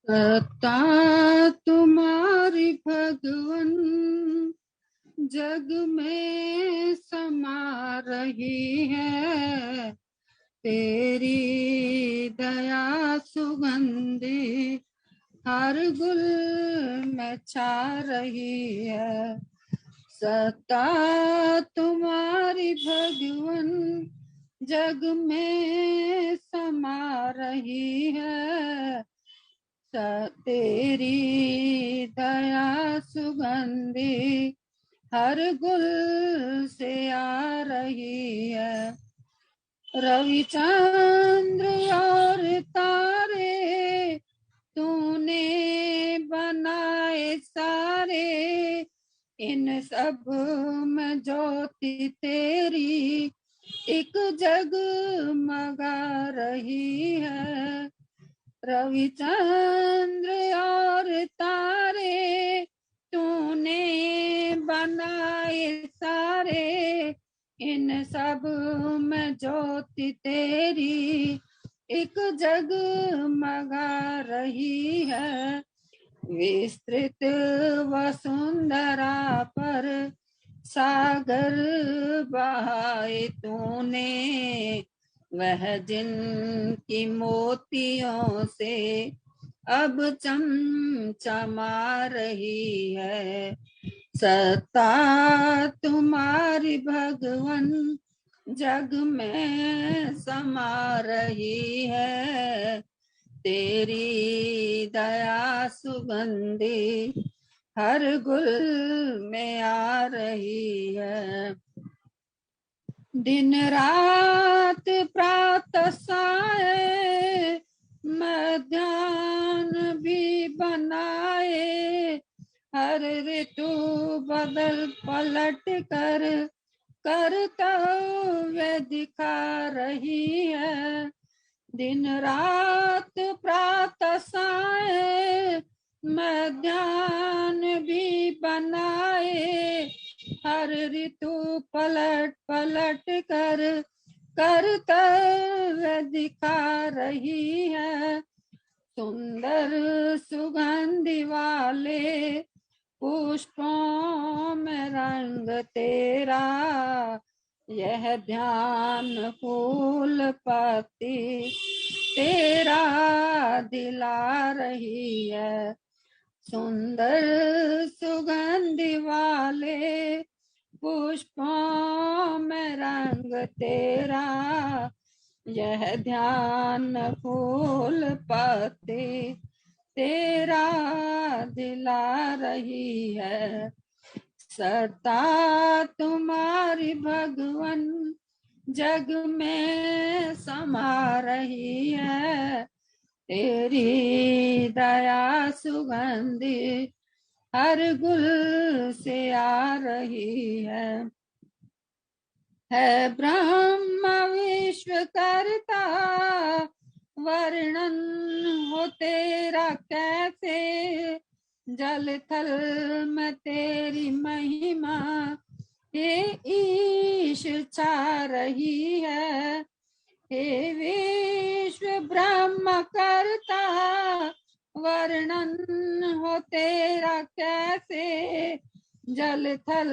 सत्ता तुम्हारी भगवन जग में समा रही है, तेरी दया सुगंधी हर गुल में छा रही है। सत्ता तुम्हारी भगवन जग में समा रही है, तेरी दया सुगंधी हर गुल से आ रही है। रविचंद्र और तारे तूने बनाए सारे, इन सब में ज्योति तेरी एक जगमगा रही है। रविचंद्र और तारे तूने बनाए सारे, इन सब में ज्योति तेरी एक जगमगा रही है। विस्तृत वसुंधरा पर सागर बहाए तूने, वह जिनकी मोतियों से अब चमचमा रही है। सत्ता तुम्हारी भगवन जग में समा रही है, तेरी दया सुगंधी हर गुल में आ रही है। दिन रात प्रातः साय मध्याह्न भी बनाए, हर ऋतु बदल पलट कर कर्तव्य दिखा रही है। दिन रात प्रातः साय मध्याह्न भी बनाए, हर ऋतु पलट पलट कर कर्तव्य दिखा रही है। सुंदर सुगंधि वाले पुष्पों में रंग तेरा, यह ध्यान फूल पत्ती तेरा दिला रही है। सुंदर सुगंधि वाले पुष्पों में रंग तेरा, यह ध्यान फूल पत्ती तेरा दिला रही है। सत्ता तुम्हारी भगवन जग में समा रही है, तेरी दया सुगंधी हर गुल से आ रही है। ब्रह्म विश्व करता वर्णन हो तेरा कैसे, जल थल में तेरी महिमा हे ईश छा रही है। हे विश्व ब्रह्म करता वर्णन हो तेरा कैसे, जल थल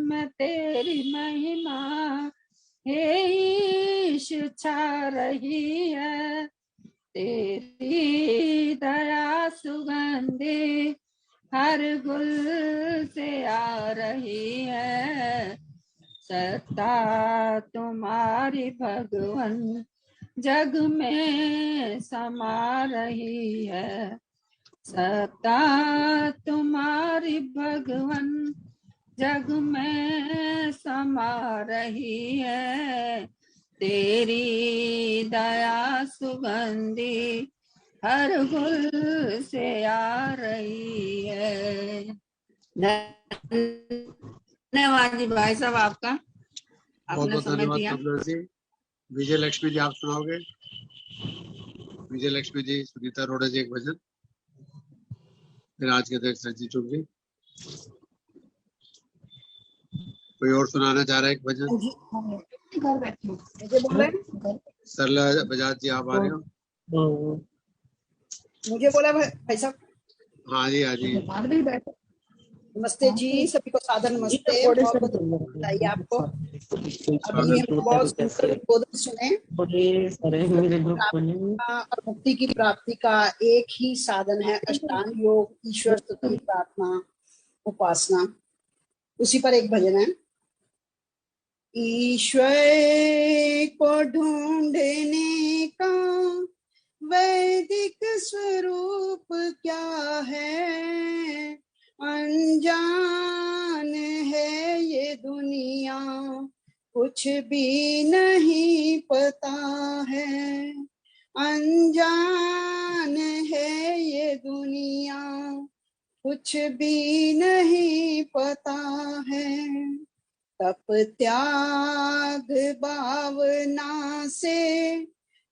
में तेरी महिमा हे ईश छा रही है। तेरी दया सुगंधी हर गुल से आ रही है। सत्ता तुम्हारी भगवन जग में समा रही है। सत्ता तुम्हारी भगवन जग में समा रही है, तेरी दया सुगंधी हर गुल से आ रही है। धन्यवाद जी भाई साहब आपका, बहुत आपने बहुत समय धन्यवाद दिया। कमला जी। विजय लक्ष्मी जी आप सुनाओगे? विजय लक्ष्मी जी, सुनीता अरोड़ा जी एक भजन, फिर आज के अध्यक्ष रंजीत चौक जी। कोई और सुनाना चाह रहा है एक भजन? घर बैठी हूँ, मुझे बोल रहे हैं? सरला बजाज जी आप आ रहे हो? मुझे बोला भाई साहब। हाँ जी, हाँ जी। नमस्ते जी, सभी को सादर नमस्ते। बहुत बहुत बधाई आपको। अभी हम बहुत सुंदर उद्बोधन सुने। और मुक्ति की प्राप्ति का एक ही साधन है अष्टांग योग, ईश्वर स्तुति, प्रार्थना, उपासना। उसी पर एक भजन है। ईश्वर को ढूंढने का वैदिक स्वरूप क्या है, अनजान है ये दुनिया, कुछ भी नहीं पता है। अनजान है ये दुनिया, कुछ भी नहीं पता है। तप त्याग भावना से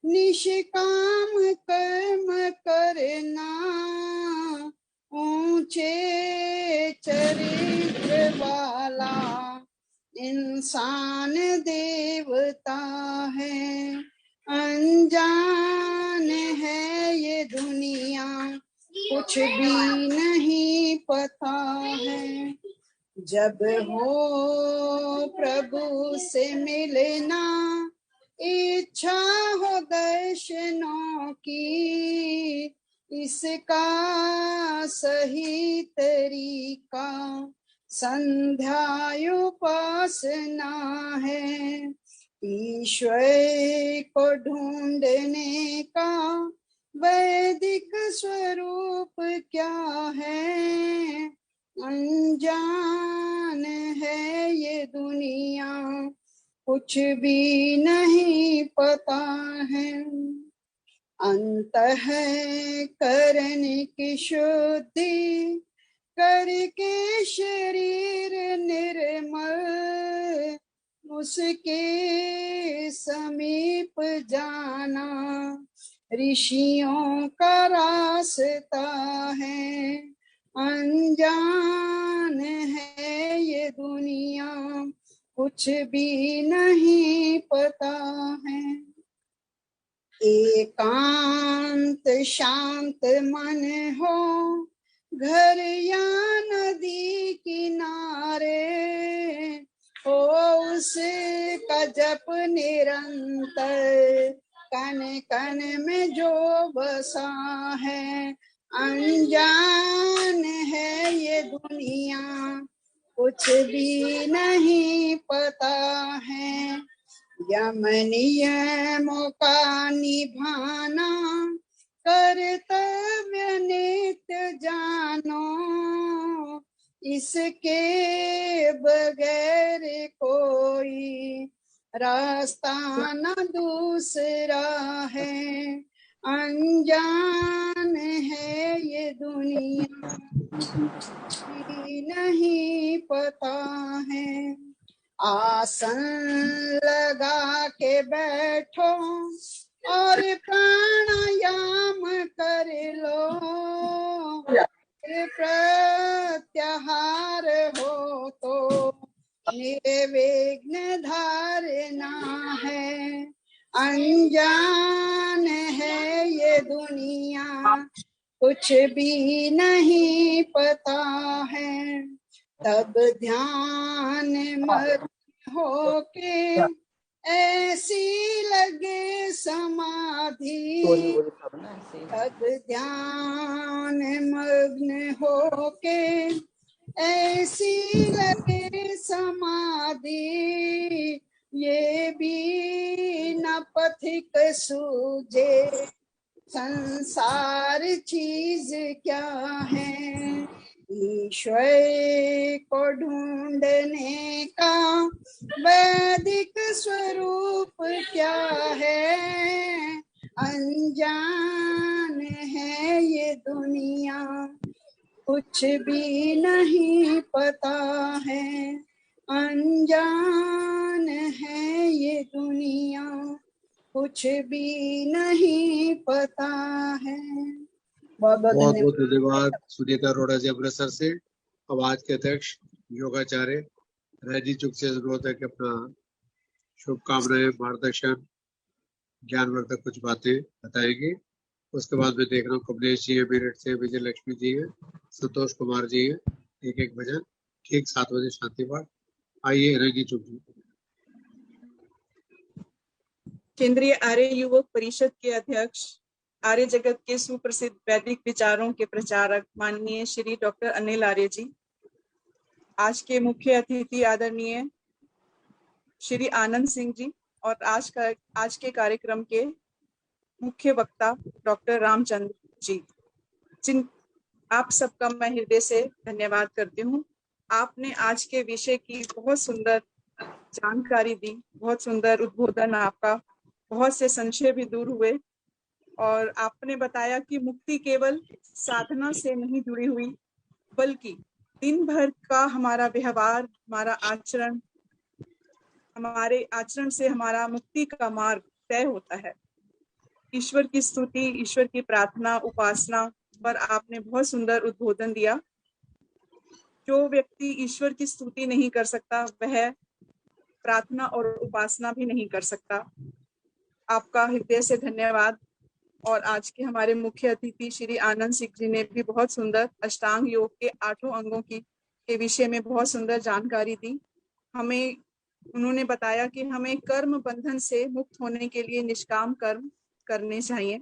निष्काम कर्म करना, ऊंचे चरित्र वाला इंसान देवता है। अनजान है ये दुनिया, कुछ कुछ भी नहीं पता है। जब हो प्रभु से मिलना, इच्छा हो दर्शनों की, इसका सही तरीका संध्या उपासना है। ईश्वर को ढूंढने का वैदिक स्वरूप क्या है? अनजान है ये दुनिया, कुछ भी नहीं पता है। अंतःकरण की शुद्धि करके शरीर निर्मल, उसके समीप जाना ऋषियों का रास्ता है। अनजान है ये दुनिया, कुछ भी नहीं पता है। एकांत शांत मन हो, घर या नदी किनारे हो, उसका जप निरंतर कण कण में जो बसा है। अनजान है ये दुनिया, कुछ भी नहीं पता है। यम नियमों का निभाना कर्तव्य नित्य जानो, इसके बगैर कोई रास्ता न दूसरा है। अनजान है ये दुनिया, नहीं पता है। आसन लगा के बैठो और प्राणायाम कर लो, प्रत्याहार हो तो निर्विघ्न धारणा है। अनजान है ये दुनिया, कुछ भी नहीं पता है। तब ध्यान मग्न होके ऐसी लगे समाधि, तब ध्यान मग्न होके ऐसी लगे समाधि, ये भी न पथिक सूझे संसार चीज क्या है। ईश्वर को ढूंढने का वैदिक स्वरूप क्या है? अनजान है ये दुनिया, कुछ भी नहीं पता है। अनजान है ये दुनिया, कुछ भी नहीं पता है। बहुत बहुत धन्यवाद सुनीता अरोड़ा जी अमृतसर से। अब आज के अध्यक्ष योगाचार्य रैजी चुक से जरूरत है कि अपना शुभकामनाएं, मार्गदर्शन, ज्ञानवर्धक कुछ बातें बताएंगे। उसके बाद मैं देख रहा हूँ कमलेश जी है मेरठ से, विजय लक्ष्मी जी है, संतोष कुमार जी है। एक भजन ठीक 7 बजे शांति पाठ। आइए रैजी चुक जी। केंद्रीय आर्य युवक परिषद के अध्यक्ष, आर्य जगत के सुप्रसिद्ध वैदिक विचारों के प्रचारक माननीय श्री डॉक्टर अनिल आर्य जी, आज के मुख्य अतिथि आदरणीय श्री आनंद सिंह जी, और आज के कार्यक्रम के मुख्य वक्ता डॉक्टर रामचंद्र जी, जिन आप सबका मैं हृदय से धन्यवाद करती हूँ। आपने आज के विषय की बहुत सुंदर जानकारी दी, बहुत सुंदर उद्बोधन आपका, बहुत से संशय भी दूर हुए, और आपने बताया कि मुक्ति केवल साधना से नहीं जुड़ी हुई, बल्कि दिन भर का हमारा व्यवहार, हमारा आचरण, हमारे आचरण से हमारा मुक्ति का मार्ग तय होता है। ईश्वर की स्तुति, ईश्वर की प्रार्थना, उपासना पर आपने बहुत सुंदर उद्बोधन दिया। जो व्यक्ति ईश्वर की स्तुति नहीं कर सकता, वह प्रार्थना और उपासना भी नहीं कर सकता। आपका हृदय से धन्यवाद। और आज के हमारे मुख्य अतिथि श्री आनंद सिंह जी ने भी बहुत सुंदर अष्टांग योग के 8 अंगों के विषय में बहुत सुंदर जानकारी दी। हमें उन्होंने बताया कि हमें कर्म बंधन से मुक्त होने के लिए निष्काम कर्म करने चाहिए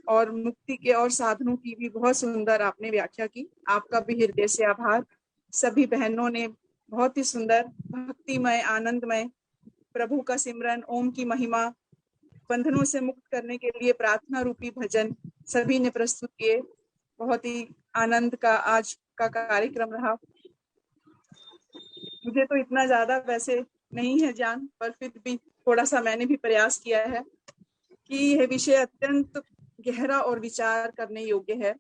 और मुक्ति के और साधनों की भी बहुत सुंदर आपने व्याख्या की। आपका भी हृदय से आभार। सभी बहनों ने बहुत ही सुंदर भक्तिमय आनंदमय प्रभु का सिमरन, ओम की महिमा, बंधनों से मुक्त करने के लिए प्रार्थना रूपी भजन सभी ने प्रस्तुत किए। बहुत ही आनंद का आज का कार्यक्रम रहा। मुझे तो इतना ज्यादा वैसे नहीं है ज्ञान, पर फिर भी थोड़ा सा मैंने भी प्रयास किया है कि यह विषय अत्यंत गहरा और विचार करने योग्य है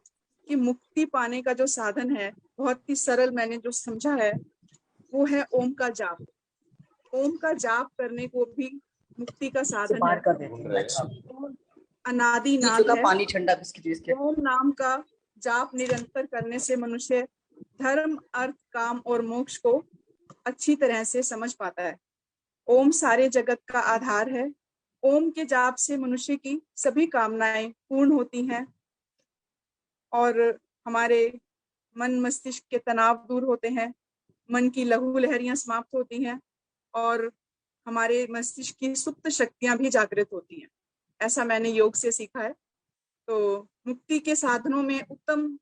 कि मुक्ति पाने का जो साधन है, बहुत ही सरल मैंने जो समझा है वो है ओम का जाप। ओम का जाप करने को भी मुक्ति का साधन है। अनादि नाद है। पानी ठंडा बिस्किट ओम नाम का जाप निरंतर करने से मनुष्य धर्म, अर्थ, काम और मोक्ष को अच्छी तरह से समझ पाता है। ओम सारे जगत का आधार है। ओम के जाप से मनुष्य की सभी कामनाएं पूर्ण होती हैं और हमारे मन मस्तिष्क के तनाव दूर होते हैं, मन की लहू लहरियां समाप्त होती हैं और हमारे मस्तिष्क की सुप्त शक्तियां भी जागृत होती हैं। ऐसा मैंने योग से सीखा है। तो मुक्ति के साधनों में उत्तम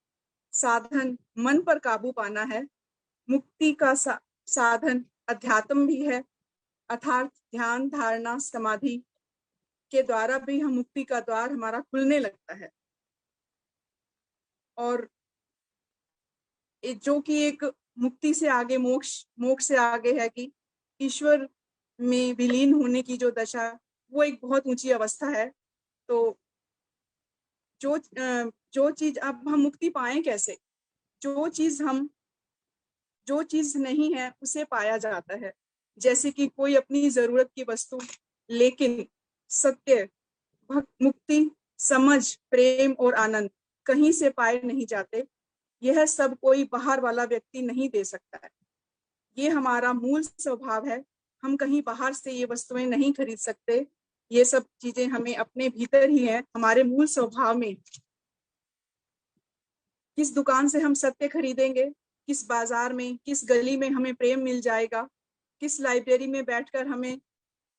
साधन मन पर काबू पाना है। मुक्ति का साधन अध्यात्म भी है, अर्थात ध्यान, धारणा, समाधि के द्वारा भी हम मुक्ति का द्वार हमारा खुलने लगता है। और जो कि एक मुक्ति से आगे मोक्ष से आगे है कि ईश्वर में विलीन होने की जो दशा, वो एक बहुत ऊंची अवस्था है। तो जो चीज अब हम मुक्ति पाएं कैसे? जो चीज नहीं है उसे पाया जाता है। जैसे कि कोई अपनी जरूरत की वस्तु, लेकिन सत्य, मुक्ति, समझ, प्रेम और आनंद कहीं से पाए नहीं जाते। यह सब कोई बाहर वाला व्यक्ति नहीं दे सकता है। ये हमारा मूल स्वभाव है। हम कहीं बाहर से ये वस्तुएं नहीं खरीद सकते। ये सब चीजें हमें अपने भीतर ही है, हमारे मूल स्वभाव में। किस दुकान से हम सत्य खरीदेंगे, किस बाजार में, किस गली में हमें प्रेम मिल जाएगा, किस लाइब्रेरी में बैठकर हमें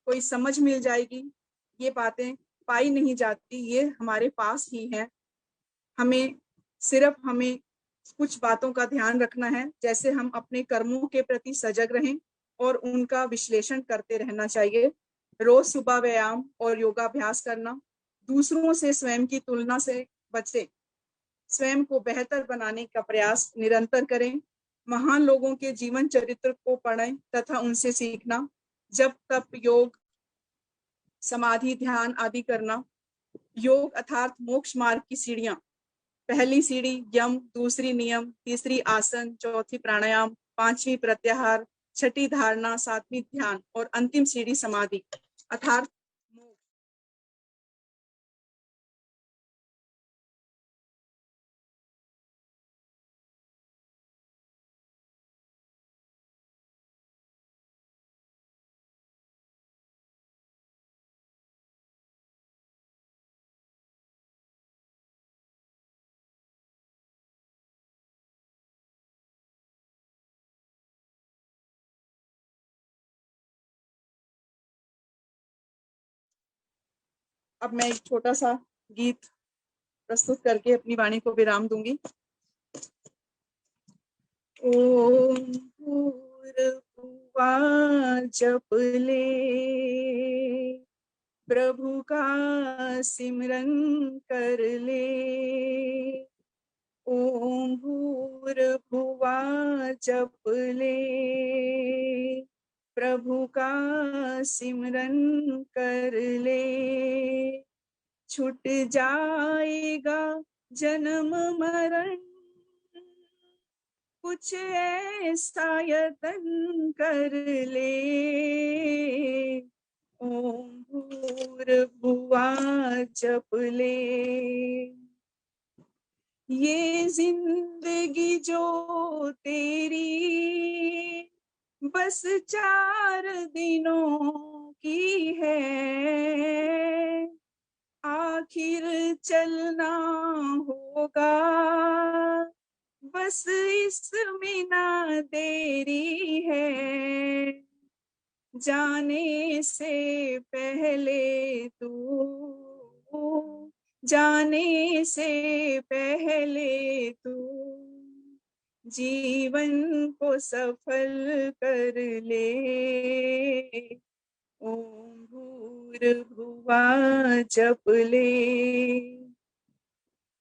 कोई समझ मिल जाएगी, ये बातें पाई नहीं जाती। ये हमारे पास ही है। हमें कुछ बातों का ध्यान रखना है। जैसे हम अपने कर्मों के प्रति सजग रहें और उनका विश्लेषण करते रहना चाहिए। रोज सुबह व्यायाम और योगाभ्यास करना, दूसरों से स्वयं की तुलना से बचें, स्वयं को बेहतर बनाने का प्रयास निरंतर करें। महान लोगों के जीवन चरित्र को पढ़ें तथा उनसे सीखना। जब तप, योग, समाधि, ध्यान आदि करना। योग अर्थात मोक्ष मार्ग की सीढ़ियां। पहली सीढ़ी यम, दूसरी नियम, तीसरी आसन, चौथी प्राणायाम, पांचवी प्रत्याहार, छठी धारणा, सातवीं ध्यान और अंतिम सीढ़ी समाधि अर्थात अब मैं एक छोटा सा गीत प्रस्तुत करके अपनी वाणी को विराम दूंगी। ओम भूर्भुवः जप ले, प्रभु का सिमरन कर ले। ओम भूर्भुवः जप ले, प्रभु का सिमरन कर ले। छूट जाएगा जन्म मरण, कुछ ऐसा यतन कर ले। ओम भूर्भुवः जप ले। ये जिंदगी जो तेरी बस 4 दिनों की है, आखिर चलना होगा, बस इसमें ना देरी है। जाने से पहले तू, जाने से पहले तू जीवन को सफल कर ले। ओम भूर्भुवा जप ले,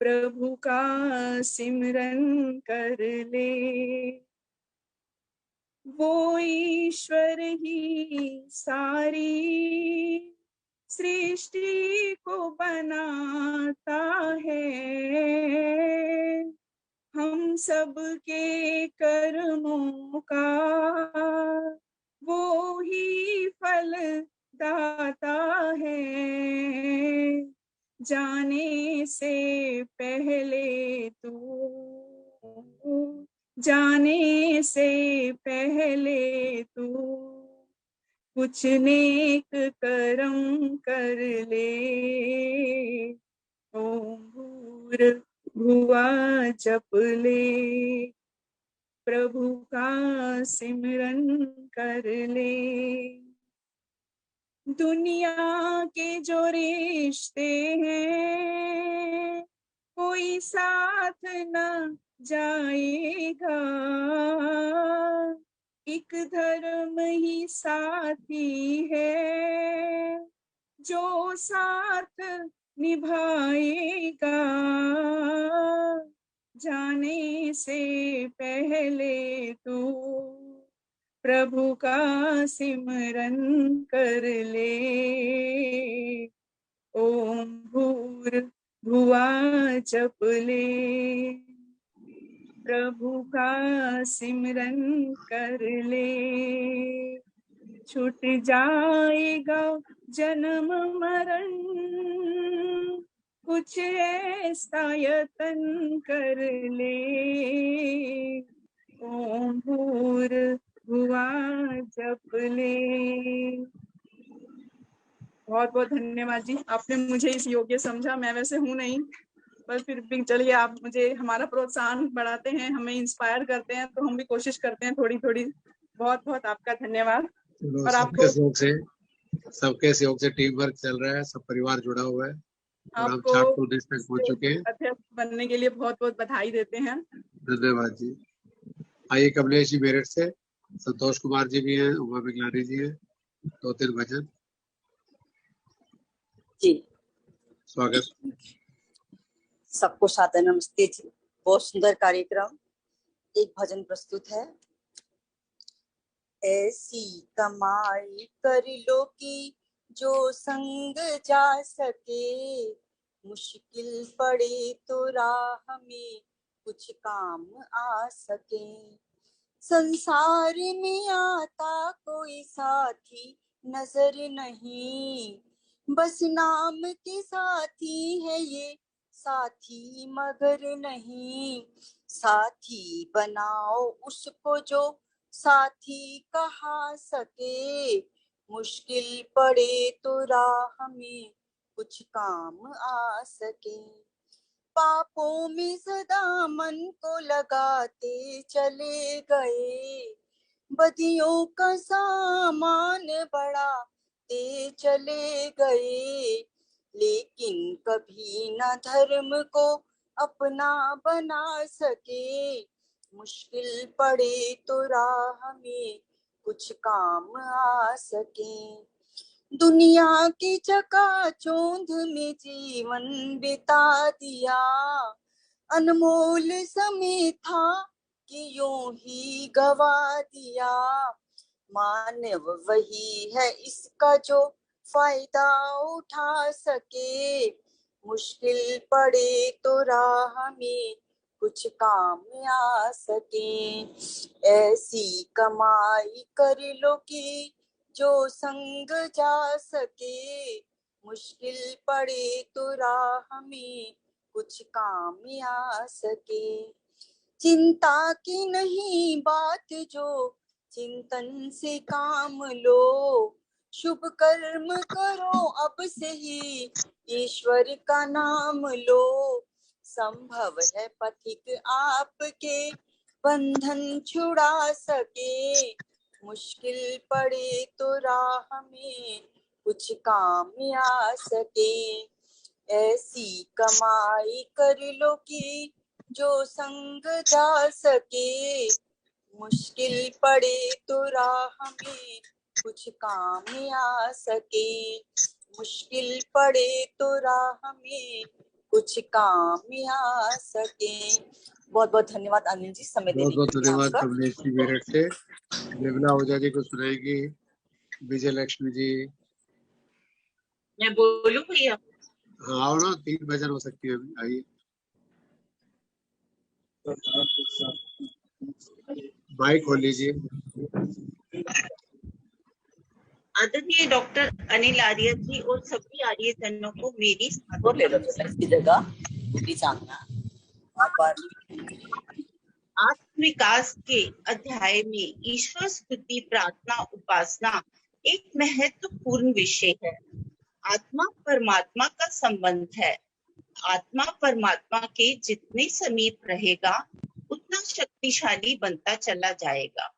प्रभु का सिमरन कर ले। वो ईश्वर ही सारी सृष्टि को बनाता है, हम सब के कर्मों का वो ही फल दाता है। जाने से पहले तू, जाने से पहले तू कुछ नेक कर्म कर ले। ओम भूर्भुवा जप ले, प्रभु का सिमरन कर ले। दुनिया के जो रिश्ते हैं कोई साथ न जाएगा, एक धर्म ही साथी है जो साथ निभाएगा। जाने से पहले तू प्रभु का सिमरन कर ले। ओम भूर्भुवा जप ले, प्रभु का सिमरन कर ले। छूट जाएगा जन्म मरण, कुछ ऐसा यतन कर ले। ओम भूर्भुवा जप ले। बहुत बहुत धन्यवाद जी, आपने मुझे इस योग्य समझा। मैं वैसे हूँ नहीं, पर फिर भी चलिए, आप मुझे हमारा प्रोत्साहन बढ़ाते हैं, हमें इंस्पायर करते हैं, तो हम भी कोशिश करते हैं थोड़ी थोड़ी। बहुत बहुत आपका धन्यवाद। और आपको सबके सहयोग से टीम वर्क चल रहा है, सब परिवार जुड़ा हुआ है और हम आपको 4 प्रदेश तक पहुंच चुके हैं। अध्यक्ष बनने के लिए बहुत बहुत बधाई देते हैं। धन्यवाद जी। आइए कमलेश जी मेरठ से, संतोष कुमार जी भी हैं, उमा बिगलानी जी हैं, 2-3 भजन। जी स्वागत। सबको सादर नमस्ते जी। बहुत सुंदर कार्यक्रम। एक भजन प्रस्तुत है। ऐसी कमाई कर लो कि जो संग जा सके, मुश्किल पड़े तो राह में कुछ काम आ सके। संसार में आता कोई साथी नजर नहीं, बस नाम के साथी है ये साथी मगर नहीं। साथी बनाओ उसको जो साथी कहा सके, मुश्किल पड़े तो राह में कुछ काम आ सके। पापों में सदा मन को लगाते चले गए, बदियों का सामान बढ़ाते चले गए, लेकिन कभी न धर्म को अपना बना सके। मुश्किल पड़े तो राह में कुछ काम आ सके। दुनिया की चकाचौंध में जीवन बिता दिया, अनमोल समय था कि यूं ही गवा दिया। मानव वही है इसका जो फायदा उठा सके, मुश्किल पड़े तो राह में कुछ काम आ सके। ऐसी कमाई कर लो कि जो संग जा सके, मुश्किल पड़े तो राह में कुछ काम आ सके। चिंता की नहीं बात जो चिंतन से काम लो, शुभ कर्म करो अब से ही ईश्वर का नाम लो। संभव है पथिक आपके बंधन छुड़ा सके। मुश्किल पड़े तो राह में कुछ काम आ सके। ऐसी कमाई कर लो कि जो संग जा सके। मुश्किल पड़े तो राह में कुछ काम आ सके। मुश्किल पड़े तो राह में कुछ काम आ सके। बहुत बहुत धन्यवाद अनिल जी समय देने बहुत के लिए धन्यवाद आपका। कमलेश जी मेरठ से। निर्मला ओझा जी को सुनाएंगी विजय लक्ष्मी जी। मैं बोलूं भैया? हाँ आओ ना, 3 भजन हो सकती है। आइए माइक खोल लीजिए। आदरणीय डॉक्टर अनिल आर्य जी और सभी आर्य जनों को मेरी और ले लो तो इसकी जगह प्लीज आना। आत्म विकास के अध्याय में ईश्वर स्तुति प्रार्थना उपासना एक महत्वपूर्ण विषय है। आत्मा परमात्मा का संबंध है। आत्मा परमात्मा के जितने समीप रहेगा उतना शक्तिशाली बनता चला जाएगा।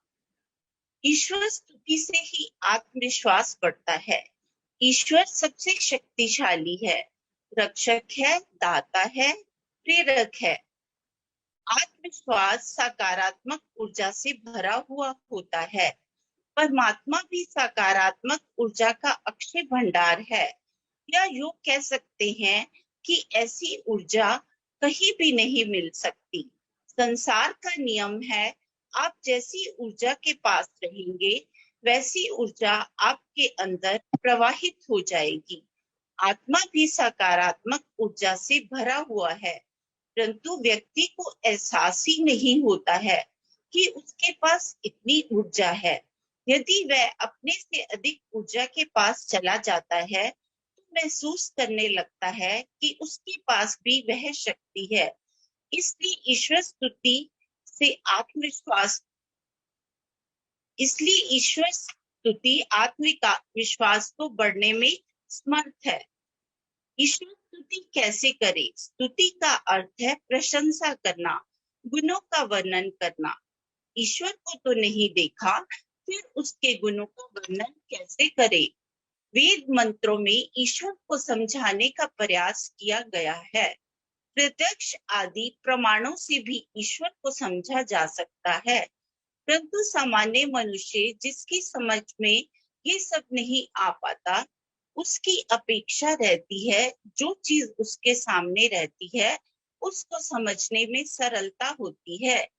ईश्वर स्तुति से ही आत्मविश्वास बढ़ता है। ईश्वर सबसे शक्तिशाली है, रक्षक है, दाता है, प्रेरक है। आत्मविश्वास सकारात्मक ऊर्जा से भरा हुआ होता है। परमात्मा भी सकारात्मक ऊर्जा का अक्षय भंडार है। या यूं कह सकते हैं कि ऐसी ऊर्जा कहीं भी नहीं मिल सकती। संसार का नियम है, आप जैसी ऊर्जा के पास रहेंगे वैसी ऊर्जा आपके अंदर प्रवाहित हो जाएगी। आत्मा भी सकारात्मक ऊर्जा से भरा हुआ है, परंतु व्यक्ति को एहसास ही नहीं होता है कि उसके पास इतनी ऊर्जा है। यदि वह अपने से अधिक ऊर्जा के पास चला जाता है तो महसूस करने लगता है कि उसके पास भी वह शक्ति है। इसलिए ईश्वर स्तुति आत्मविश्वास को बढ़ने में समर्थ है। ईश्वर स्तुति कैसे करें? स्तुति का अर्थ है प्रशंसा करना, गुणों का वर्णन करना। ईश्वर को तो नहीं देखा, फिर उसके गुणों का वर्णन कैसे करें? वेद मंत्रों में ईश्वर को समझाने का प्रयास किया गया है। प्रत्यक्ष आदि प्रमाणों से भी ईश्वर को समझा जा सकता है, परंतु सामान्य मनुष्य जिसकी समझ में ये सब नहीं आ पाता, उसकी अपेक्षा रहती है जो चीज उसके सामने रहती है उसको समझने में सरलता होती है।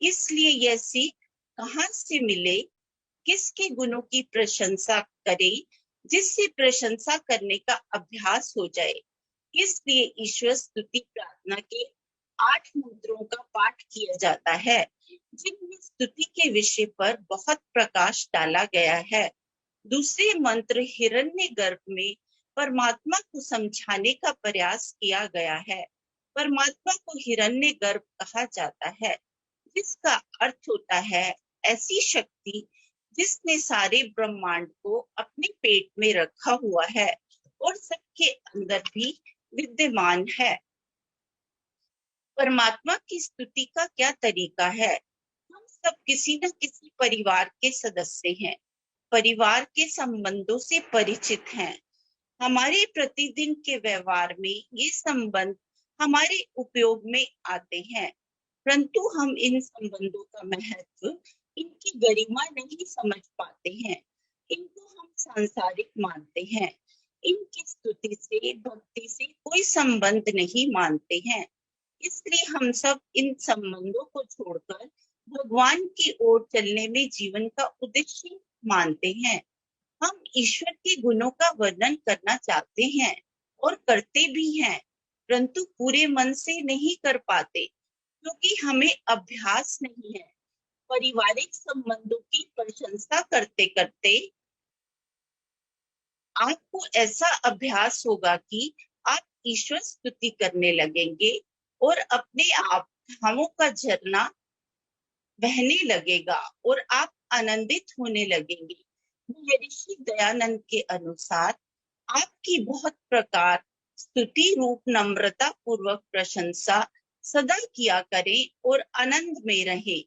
इसलिए यह सीख कहाँ से मिले, किसके गुणों की प्रशंसा करे, जिससे प्रशंसा करने का अभ्यास हो जाए। इसलिए ईश्वर स्तुति प्रार्थना के 8 मंत्रों का पाठ किया जाता है, जिनमें स्तुति के विषय पर बहुत प्रकाश डाला गया है। दूसरे मंत्र हिरण्यगर्भ में परमात्मा को समझाने का प्रयास किया गया है। परमात्मा को हिरण्यगर्भ कहा जाता है, जिसका अर्थ होता है ऐसी शक्ति जिसने सारे ब्रह्मांड को अपने पेट में रखा हुआ है और सबके अंदर भी विद्यमान है। परमात्मा की स्तुति का क्या तरीका है? हम सब किसी न किसी परिवार के सदस्य हैं, परिवार के संबंधों से परिचित हैं। हमारे प्रतिदिन के व्यवहार में ये संबंध हमारे उपयोग में आते हैं, परंतु हम इन संबंधों का महत्व, इनकी गरिमा नहीं समझ पाते हैं। इनको हम सांसारिक मानते हैं, इनकी स्तुति से, भक्ति से कोई संबंध नहीं मानते हैं। इसलिए हम सब इन संबंधों को छोड़कर भगवान की ओर चलने में जीवन का उद्देश्य मानते हैं। हम ईश्वर के गुणों का वर्णन करना चाहते हैं और करते भी हैं, परंतु पूरे मन से नहीं कर पाते, क्योंकि हमें अभ्यास नहीं है। पारिवारिक संबंधों की प्रशंसा करते करते आपको ऐसा अभ्यास होगा कि आप ईश्वर स्तुति करने लगेंगे और अपने आप भावों का झरना बहने लगेगा और आप आनंदित होने लगेंगे। महर्षि दयानंद के अनुसार आपकी बहुत प्रकार स्तुति रूप नम्रता पूर्वक प्रशंसा सदा किया करें और आनंद में रहे।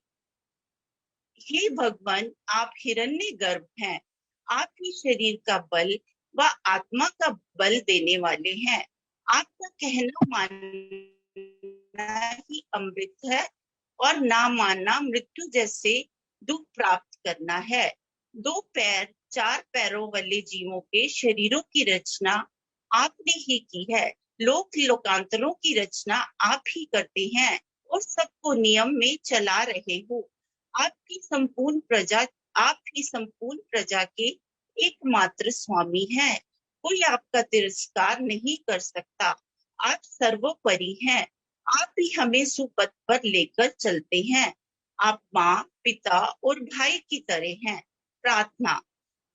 हे भगवान, आप हिरण्य गर्भ हैं, आप ही शरीर का बल व आत्मा का बल देने वाले हैं। आपका कहना मानना ही अमृत है और ना मानना मृत्यु जैसे दुख प्राप्त करना है। 2 पैर 4 पैरों वाले जीवों के शरीरों की रचना आपने ही की है। लोक लोकांतरों की रचना आप ही करते हैं और सबको नियम में चला रहे हो। आपकी संपूर्ण प्रजा, आप ही संपूर्ण प्रजा के एकमात्र स्वामी हैं। कोई आपका तिरस्कार नहीं कर सकता। आप सर्वोपरि हैं। आप ही हमें सुपथ पर लेकर चलते हैं। आप माँ, पिता और भाई की तरह हैं। प्रार्थना,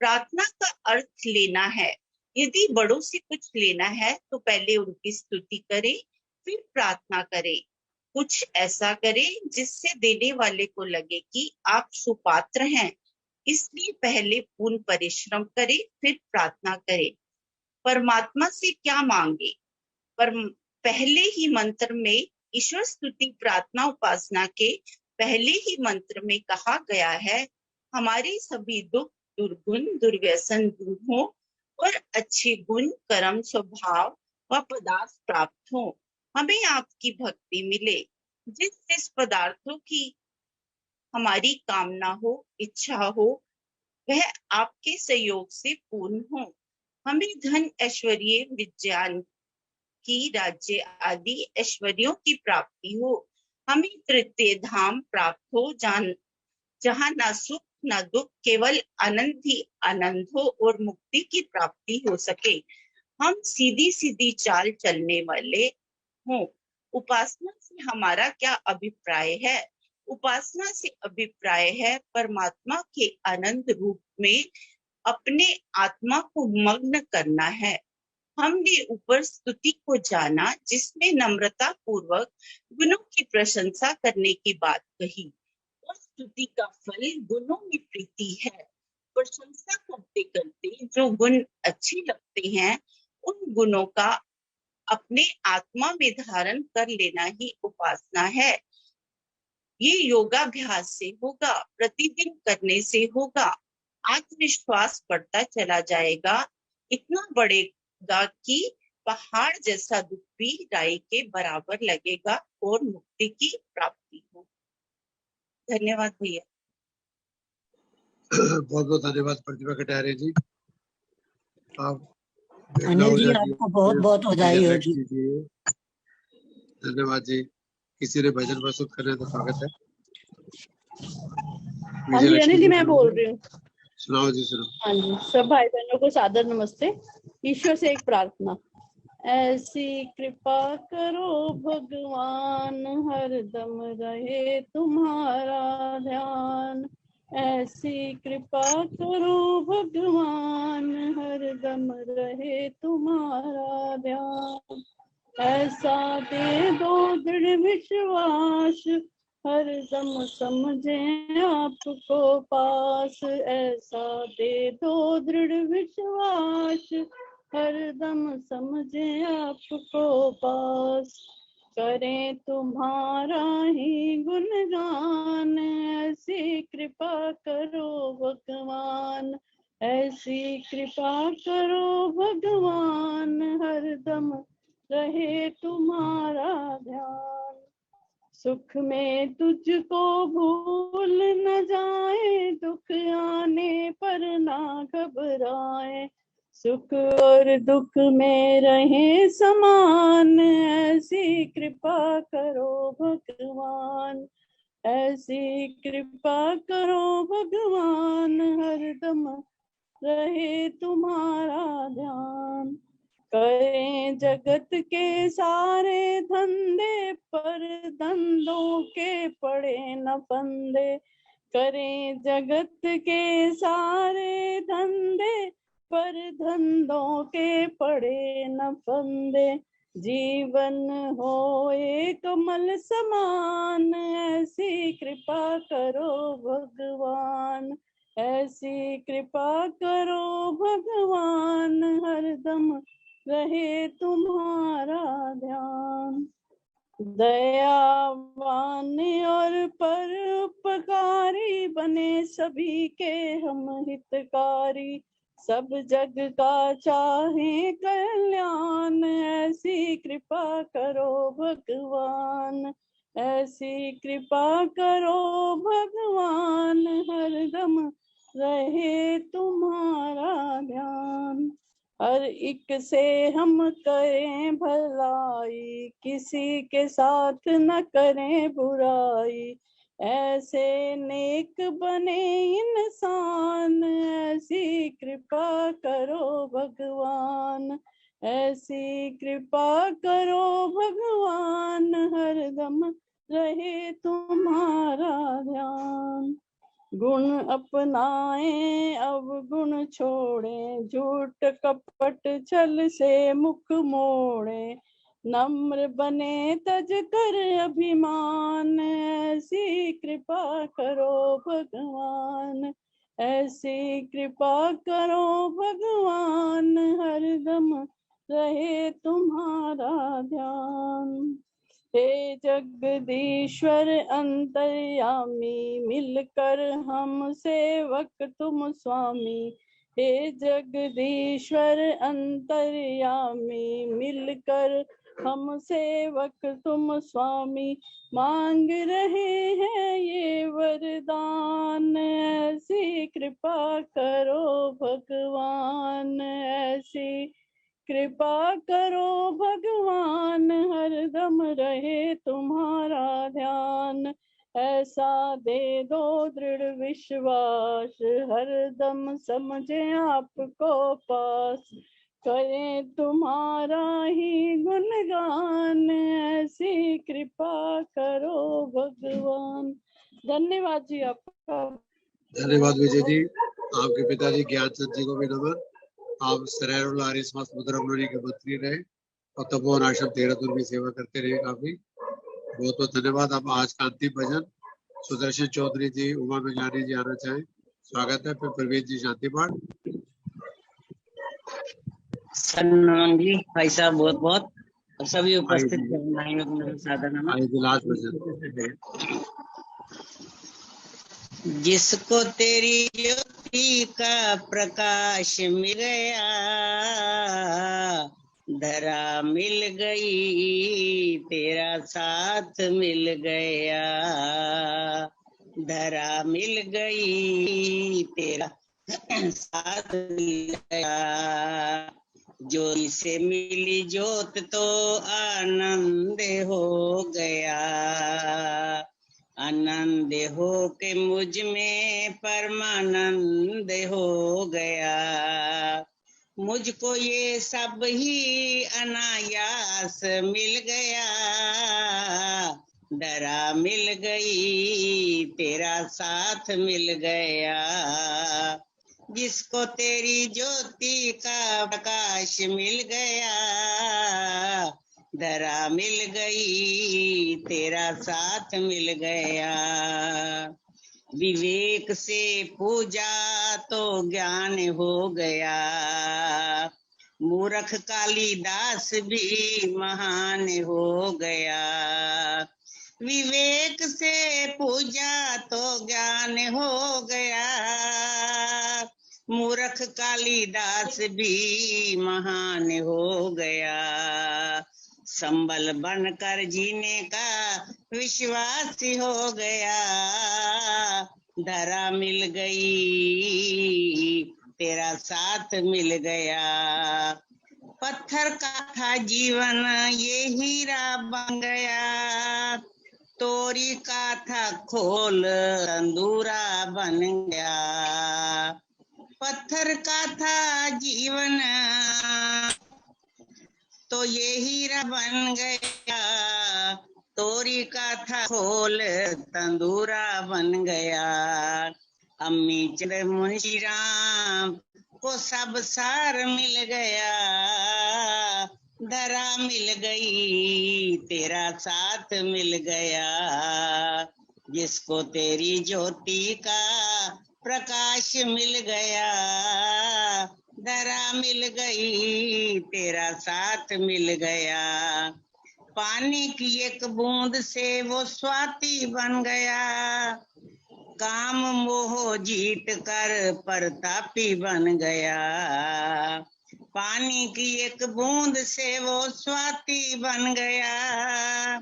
प्रार्थना का अर्थ लेना है। यदि बड़ों से कुछ लेना है तो पहले उनकी स्तुति करें, फिर प्रार्थना करें। कुछ ऐसा करें जिससे देने वाले को लगे कि आप सुपात्र हैं। इसलिए पहले पूर्ण परिश्रम करें, फिर प्रार्थना करें। परमात्मा से क्या मांगे? पर पहले ही मंत्र में ईश्वर स्तुति प्रार्थना उपासना के पहले ही मंत्र में कहा गया है, हमारे सभी दुख दुर्गुण दुर्व्यसन दूर हो और अच्छे गुण कर्म स्वभाव व पदार्थ प्राप्त हो। हमें आपकी भक्ति मिले। जिस जिस पदार्थों की हमारी कामना हो, इच्छा हो, वह आपके सहयोग से पूर्ण हो। हमें धन ऐश्वर्य विज्ञान की राज्य आदि ऐश्वर्यों की प्राप्ति हो। हमें तृतीय धाम प्राप्त हो, जहाँ ना सुख ना दुख, केवल आनंद ही आनंद हो और मुक्ति की प्राप्ति हो सके। हम सीधी सीधी चाल चलने वाले हों। उपासना से हमारा क्या अभिप्राय है? उपासना से अभिप्राय है परमात्मा के आनंद रूप में अपने आत्मा को मग्न करना है। हमने ऊपर स्तुति को जाना, जिसमें नम्रता पूर्वक गुणों की प्रशंसा करने की बात कही, और स्तुति का फल गुणों में प्रीति है। प्रशंसा करते करते जो गुण अच्छे लगते हैं, उन गुणों का अपने आत्मा में धारण कर लेना ही उपासना है। ये योगाभ्यास से होगा, प्रतिदिन करने से होगा। आत्मविश्वास बढ़ता चला जाएगा, इतना बढ़ेगा कि पहाड़ जैसा दुख भी राई के बराबर लगेगा और मुक्ति की प्राप्ति हो। धन्यवाद भैया। बहुत बहुत धन्यवाद प्रतिभा कटारे जी। आप अनिल जी, आपको बहुत बहुत बधाई होगी। धन्यवाद जी। किसी ने भजन प्रस्तुत करने तो स्वागत है। हाँ जी अनिल जी, मैं बोल रही हूँ। सुनाओ जी, सुनाओ। हाँ जी, सब भाई बहनों को सादर नमस्ते। ईश्वर से एक प्रार्थना। ऐसी कृपा करो भगवान, हरदम रहे तुम्हारा ध्यान। ऐसी कृपा करो भगवान, हरदम रहे तुम्हारा ध्यान। ऐसा दे दो दृढ़ विश्वास, हरदम समझे आपको पास। ऐसा दे दो दृढ़ विश्वास, हरदम समझे आपको पास। करें तुम्हारा ही गुणगान, ऐसी कृपा करो भगवान। ऐसी कृपा करो भगवान, हरदम रहे तुम्हारा ध्यान। सुख में तुझको भूल न जाए, दुख आने पर ना घबराए। सुख और दुख में रहे समान, ऐसी कृपा करो भगवान। ऐसी कृपा करो भगवान, हरदम रहे तुम्हारा ध्यान। करें जगत के सारे धंधे, पर धंधों के पड़े न फंदे। करें जगत के सारे धंधे, पर धंधों के पड़े न फंदे। जीवन हो एक कमल समान, ऐसी कृपा करो भगवान। ऐसी कृपा करो भगवान, हरदम रहे तुम्हारा ध्यान। दयावान और परोपकारी बने सभी के हम हितकारी, सब जग का चाहे कल्याण। ऐसी कृपा करो भगवान, ऐसी कृपा करो भगवान, हरदम रहे तुम्हारा ध्यान। हर एक से हम करें भलाई, किसी के साथ न करें बुराई। ऐसे नेक बने इंसान, ऐसी कृपा करो भगवान, ऐसी कृपा करो भगवान, हरदम रहे तुम्हारा ध्यान। गुण अपनाए अब गुण छोड़े, झूठ कपट छल से मुख मोड़े। नम्र बने तज कर अभिमान, ऐसी कृपा करो भगवान, ऐसी कृपा करो भगवान, हरदम रहे तुम्हारा ध्यान। हे जगदीश्वर अंतर्यामी, मिलकर हम सेवक तुम स्वामी। हे जगदीश्वर अंतर्यामी, मिलकर हम सेवक तुम स्वामी। मांग रहे हैं ये वरदान, ऐसी कृपा करो भगवान, ऐसी कृपा करो भगवान, हरदम रहे तुम्हारा ध्यान। ऐसा दे दो दृढ़ विश्वास, हरदम समझे आपको पास। करें तुम्हारा ही गुणगान, ऐसी कृपा करो भगवान। धन्यवाद जी आपका। धन्यवाद विजय जी। आपके पिताजी ज्ञानचंद जी को भी नमन। आप सरैरुल आर्य समाज मथुरा कॉलोनी के मंत्री रहे और तपोवन आश्रम देहरादून की सेवा करते रहे काफी। बहुत बहुत धन्यवाद। अब आज का अंतिम भजन सुदर्शन चौधरी जी, उमा मेघलानी जी आना चाहें, स्वागत है। फिर प्रवीण जी शांति पाठ। सन्मान जी भाई साहब बहुत बहुत, और सभी उपस्थित साधना। लास्ट भजन। जिसको तेरी ज्योति का प्रकाश मिल गया, धरा मिल गई तेरा साथ मिल गया, धरा मिल गई तेरा साथ मिल गया। ज्योति से मिली ज्योत तो आनंद हो गया, आनंद हो के मुझ में परमानंद हो गया। मुझको ये सब ही अनायास मिल गया, धरा मिल गई तेरा साथ मिल गया। जिसको तेरी ज्योति का प्रकाश मिल गया, धरा मिल गई तेरा साथ मिल गया। विवेक से पूजा तो ज्ञान हो गया, मूर्ख कालिदास भी महान हो गया। विवेक से पूजा तो ज्ञान हो गया, मूर्ख कालिदास भी महान हो गया। संबल बनकर जीने का विश्वास हो गया, धरा मिल गई तेरा साथ मिल गया। पत्थर का था जीवन ये हीरा बन गया, तोरी का था खोल तंदूरा बन गया। पत्थर का था जीवन तो ये हीरा बन गया, तोरी का था खोल तंदूरा बन गया। अम्मी चंद्र मुंशी राम को सब सार मिल गया, धरा मिल गई तेरा साथ मिल गया। जिसको तेरी ज्योति का प्रकाश मिल गया, धरा मिल गई, तेरा साथ मिल गया। पानी की एक बूंद से वो स्वाति बन गया, काम मोह जीत कर परतापी बन गया। पानी की एक बूंद से वो स्वाति बन गया,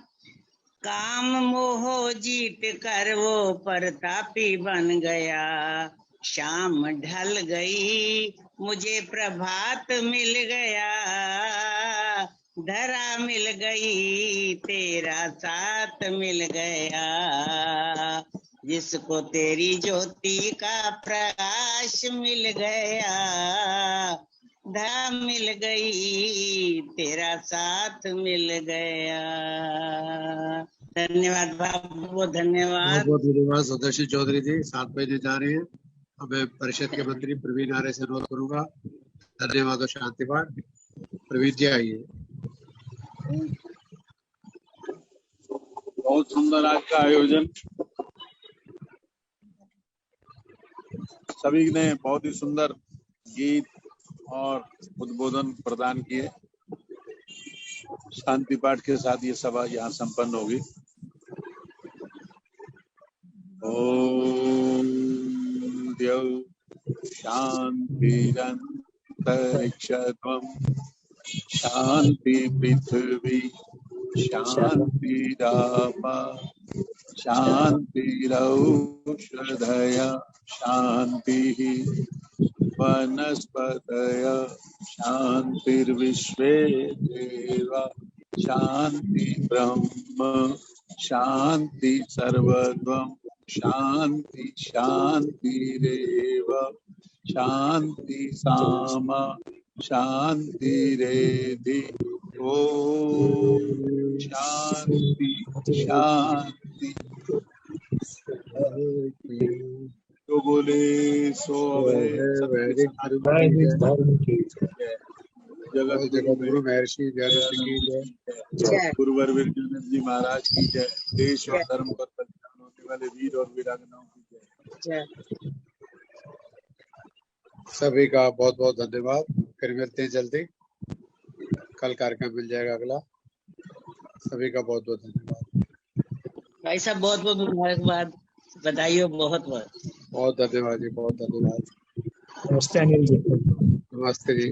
काम मोह जीत कर वो परतापी बन गया। शाम ढल गई, मुझे प्रभात मिल गया, धरा मिल गई, तेरा साथ मिल गया। जिसको तेरी ज्योति का प्रकाश मिल गया, धरा मिल गई, तेरा साथ मिल गया। धन्यवाद बाबू, धन्यवाद। बहुत धन्यवाद सुदर्शन चौधरी जी। 7 बजे जा रहे हैं। अब मैं परिषद के मंत्री प्रवीण आर्य से अनुरोध करूंगा। धन्यवाद और शांति पाठ। प्रवीण जी आइए। बहुत सुंदर आज का आयोजन, सभी ने बहुत ही सुंदर गीत और उद्बोधन प्रदान किए। शांति पाठ के साथ ये सभा यहाँ संपन्न होगी। ओम द्यौ शांतिरन्तरिक्षध्वं शांति पृथ्वी शांतिरापः शांतिरौषधयः शांतिः वनस्पतयः शांतिर्विश्वे देवा शांति ब्रह्म शांति सर्वद्वं शांति शांतिरेव शांति सामा शांतिरेधि। ओम शांति शांति। जो बोले सो जगत गुरु महर्षि जयदत्त की जय, गुरुवर वीरजनक जी महाराज की जय, देश और धर्म पर कल्याण होने वाले वीर और वीरांगनाओं की जय। सभी का बहुत बहुत धन्यवाद। फिर मिलते हैं जल्दी, कल कार्यक्रम मिल जाएगा अगला। सभी का बहुत बहुत धन्यवाद। भाई साहब बहुत बहुत मुबारकबाद, बधाई हो बहुत बहुत। बहुत धन्यवाद जी, बहुत धन्यवाद। नमस्ते अनिल जी। नमस्ते जी।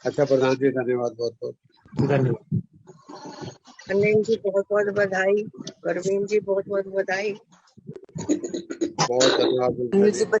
अच्छा प्रधान जी धन्यवाद, बहुत बहुत धन्यवाद। अनिल जी बहुत बहुत बधाई, परवीन जी बहुत बहुत बधाई। बहुत धन्यवाद।